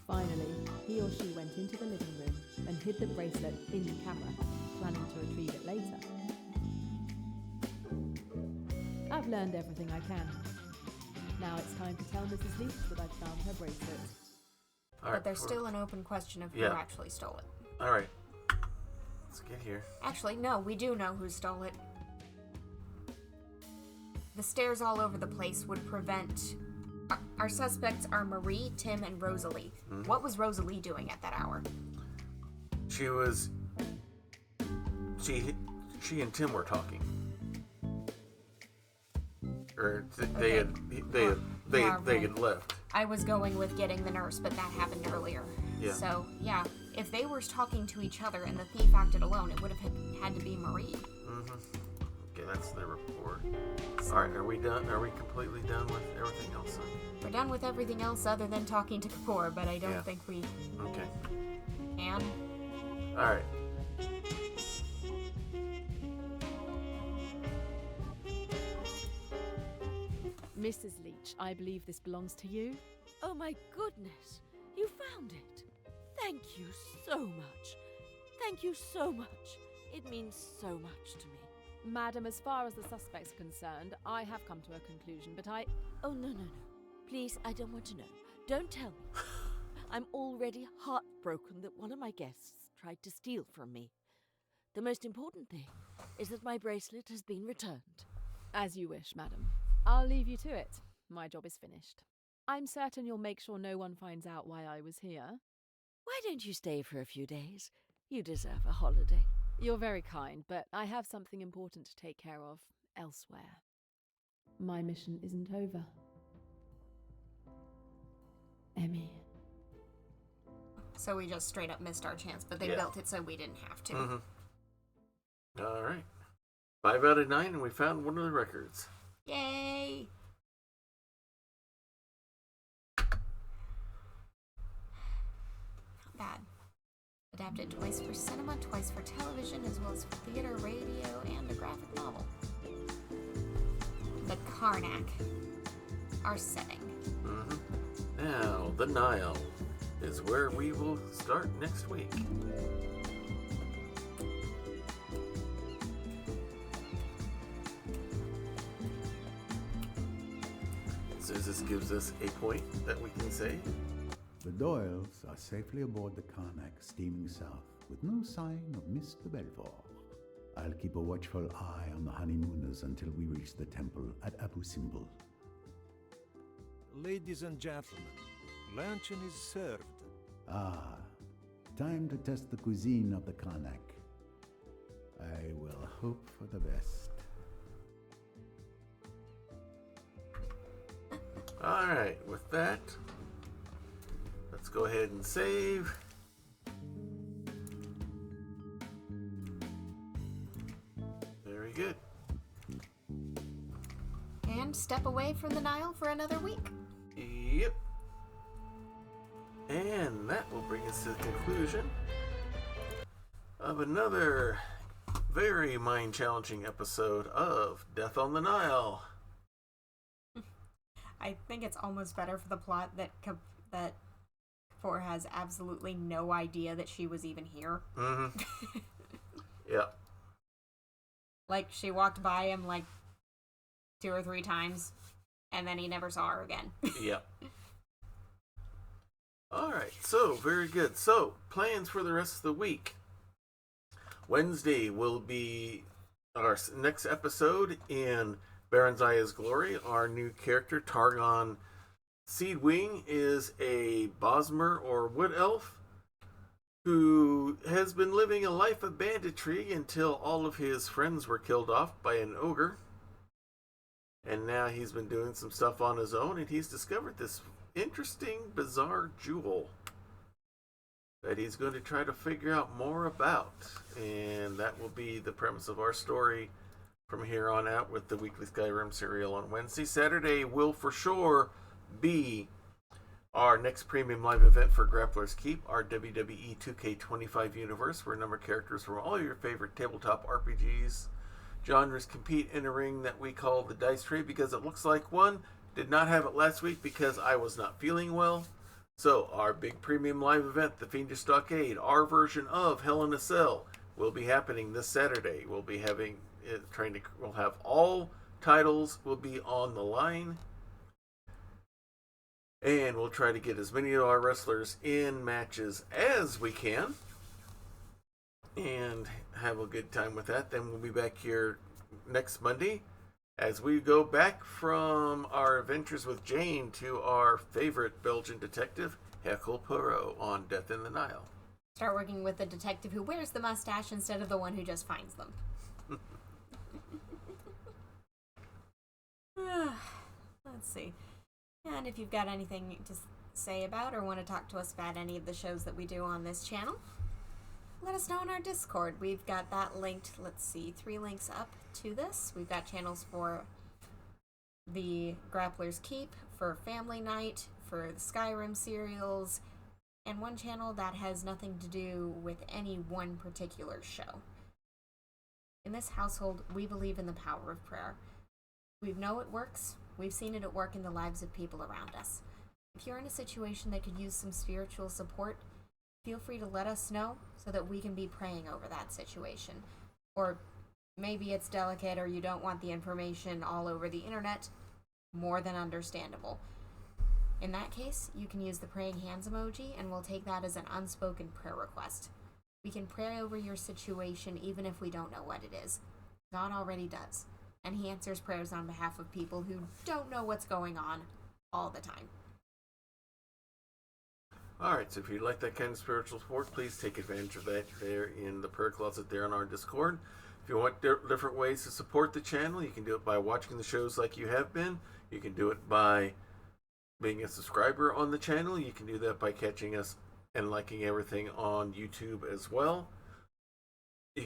[SPEAKER 4] Finally, he or she went into the living room and hid the bracelet in the camera, planning to retrieve it later. I've learned everything I can. Now it's time to tell Mrs. Leach that I've found her bracelet.
[SPEAKER 2] But there's still an open question of who actually stole it.
[SPEAKER 1] All right. Let's get here.
[SPEAKER 2] Actually, no, we do know who stole it. The stairs all over the place would prevent... Our suspects are Marie, Tim, and Rosalie. Mm-hmm. What was Rosalie doing at that hour?
[SPEAKER 1] She and Tim were talking. Or they had left.
[SPEAKER 2] I was going with getting the nurse, but that happened earlier.
[SPEAKER 1] Yeah.
[SPEAKER 2] So, yeah, if they were talking to each other and the thief acted alone, it would have had to be Marie.
[SPEAKER 1] Mm-hmm. Okay, that's the report. All right, are we done? Are we completely done with everything else?
[SPEAKER 2] We're done with everything else other than talking to Kapoor, but I don't think we...
[SPEAKER 1] Okay.
[SPEAKER 2] And?
[SPEAKER 1] All right.
[SPEAKER 9] Mrs. Leach, I believe this belongs to you.
[SPEAKER 3] Oh my goodness, you found it. Thank you so much. Thank you so much. It means so much to me.
[SPEAKER 9] Madam, as far as the suspects are concerned, I have come to a conclusion, but I...
[SPEAKER 3] Oh, no. Please, I don't want to know. Don't tell me. I'm already heartbroken that one of my guests tried to steal from me. The most important thing is that my bracelet has been returned.
[SPEAKER 9] As you wish, madam. I'll leave you to it. My job is finished. I'm certain you'll make sure no one finds out why I was here.
[SPEAKER 3] Why don't you stay for a few days? You deserve a holiday.
[SPEAKER 9] You're very kind, but I have something important to take care of elsewhere.
[SPEAKER 4] My mission isn't over. Emmy.
[SPEAKER 2] So we just straight up missed our chance, but they built it so we didn't have to.
[SPEAKER 1] Mm-hmm. All right. 5 out of 9, and we found one of the records.
[SPEAKER 2] Yay! Not bad. Adapted twice for cinema, twice for television, as well as for theater, radio, and a graphic novel. The Karnak. Our setting.
[SPEAKER 1] Mm-hmm. Now, the Nile is where we will start next week. So this gives us a point that we can say.
[SPEAKER 13] The Doyles are safely aboard the Karnak steaming south with no sign of Mr. Belfort. I'll keep a watchful eye on the honeymooners until we reach the temple at Abu Simbel.
[SPEAKER 14] Ladies and gentlemen, luncheon is served.
[SPEAKER 13] Ah, time to test the cuisine of the Karnak. I will hope for the best.
[SPEAKER 1] All right, with that, let's go ahead and save. Very good.
[SPEAKER 2] And step away from the Nile for another week.
[SPEAKER 1] Yep. And that will bring us to the conclusion of another very mind-challenging episode of Death on the Nile.
[SPEAKER 2] I think it's almost better for the plot that Kapoor has absolutely no idea that she was even here.
[SPEAKER 1] Mm-hmm. Yeah.
[SPEAKER 2] Like, she walked by him like 2 or 3 times, and then he never saw her again.
[SPEAKER 1] Yep. All right, so very good. So, plans for the rest of the week. Wednesday will be our next episode in Baron Zaya's Glory. Our new character, Targon Seedwing, is a Bosmer or Wood Elf who has been living a life of banditry until all of his friends were killed off by an ogre. And now he's been doing some stuff on his own, and he's discovered this interesting, bizarre jewel that he's going to try to figure out more about. And that will be the premise of our story from here on out with the weekly Skyrim serial on Wednesday. Saturday will for sure be Our next premium live event for Grappler's Keep, our WWE 2K25 universe, where a number of characters from all your favorite tabletop RPGs genres compete in a ring that we call the Dice Tray, because it looks like one. Did not have it last week because I was not feeling well. So our big premium live event, the Fiendish Stockade, our version of Hell in a Cell, will be happening this Saturday. We'll be having we'll have all titles will be on the line. And we'll try to get as many of our wrestlers in matches as we can. And have a good time with that. Then we'll be back here next Monday as we go back from our adventures with Jane to our favorite Belgian detective, Hercule Poirot, on Death in the Nile.
[SPEAKER 2] Start working with the detective who wears the mustache instead of the one who just finds them. Let's see. And if you've got anything to say about or want to talk to us about any of the shows that we do on this channel, let us know in our Discord. We've got that linked, let's see, 3 links up to this. We've got channels for the Grappler's Keep, for Family Night, for the Skyrim serials, and one channel that has nothing to do with any one particular show. In this household, we believe in the power of prayer. We know it works. We've seen it at work in the lives of people around us. If you're in a situation that could use some spiritual support, feel free to let us know so that we can be praying over that situation. Or maybe it's delicate or you don't want the information all over the internet. More than understandable. In that case, you can use the praying hands emoji and we'll take that as an unspoken prayer request. We can pray over your situation even if we don't know what it is. God already does. And he answers prayers on behalf of people who don't know what's going on all the time.
[SPEAKER 1] Alright, so if you'd like that kind of spiritual support, please take advantage of that there in the prayer closet there on our Discord. If you want different ways to support the channel, you can do it by watching the shows like you have been. You can do it by being a subscriber on the channel. You can do that by catching us and liking everything on YouTube as well.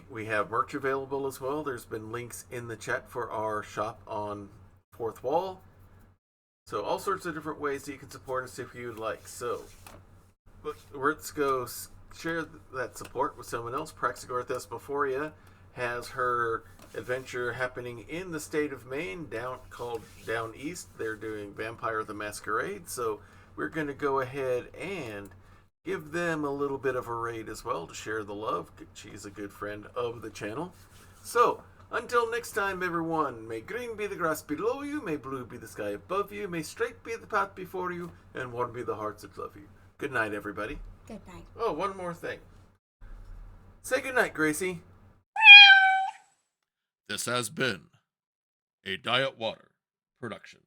[SPEAKER 1] We have merch available as well. There's been links in the chat for our shop on Fourth Wall. So all sorts of different ways that you can support us if you'd like. So let's go share that support with someone else. Praxagorth Espophoria has her adventure happening in the state of Maine, called Down East. They're doing Vampire the Masquerade. So we're going to go ahead and give them a little bit of a raid as well to share the love. She's a good friend of the channel. So, until next time, everyone, may green be the grass below you, may blue be the sky above you, may straight be the path before you, and warm be the hearts that love you. Good night, everybody.
[SPEAKER 2] Good night.
[SPEAKER 1] Oh, one more thing. Say good night, Gracie.
[SPEAKER 15] This has been a Diet Water production.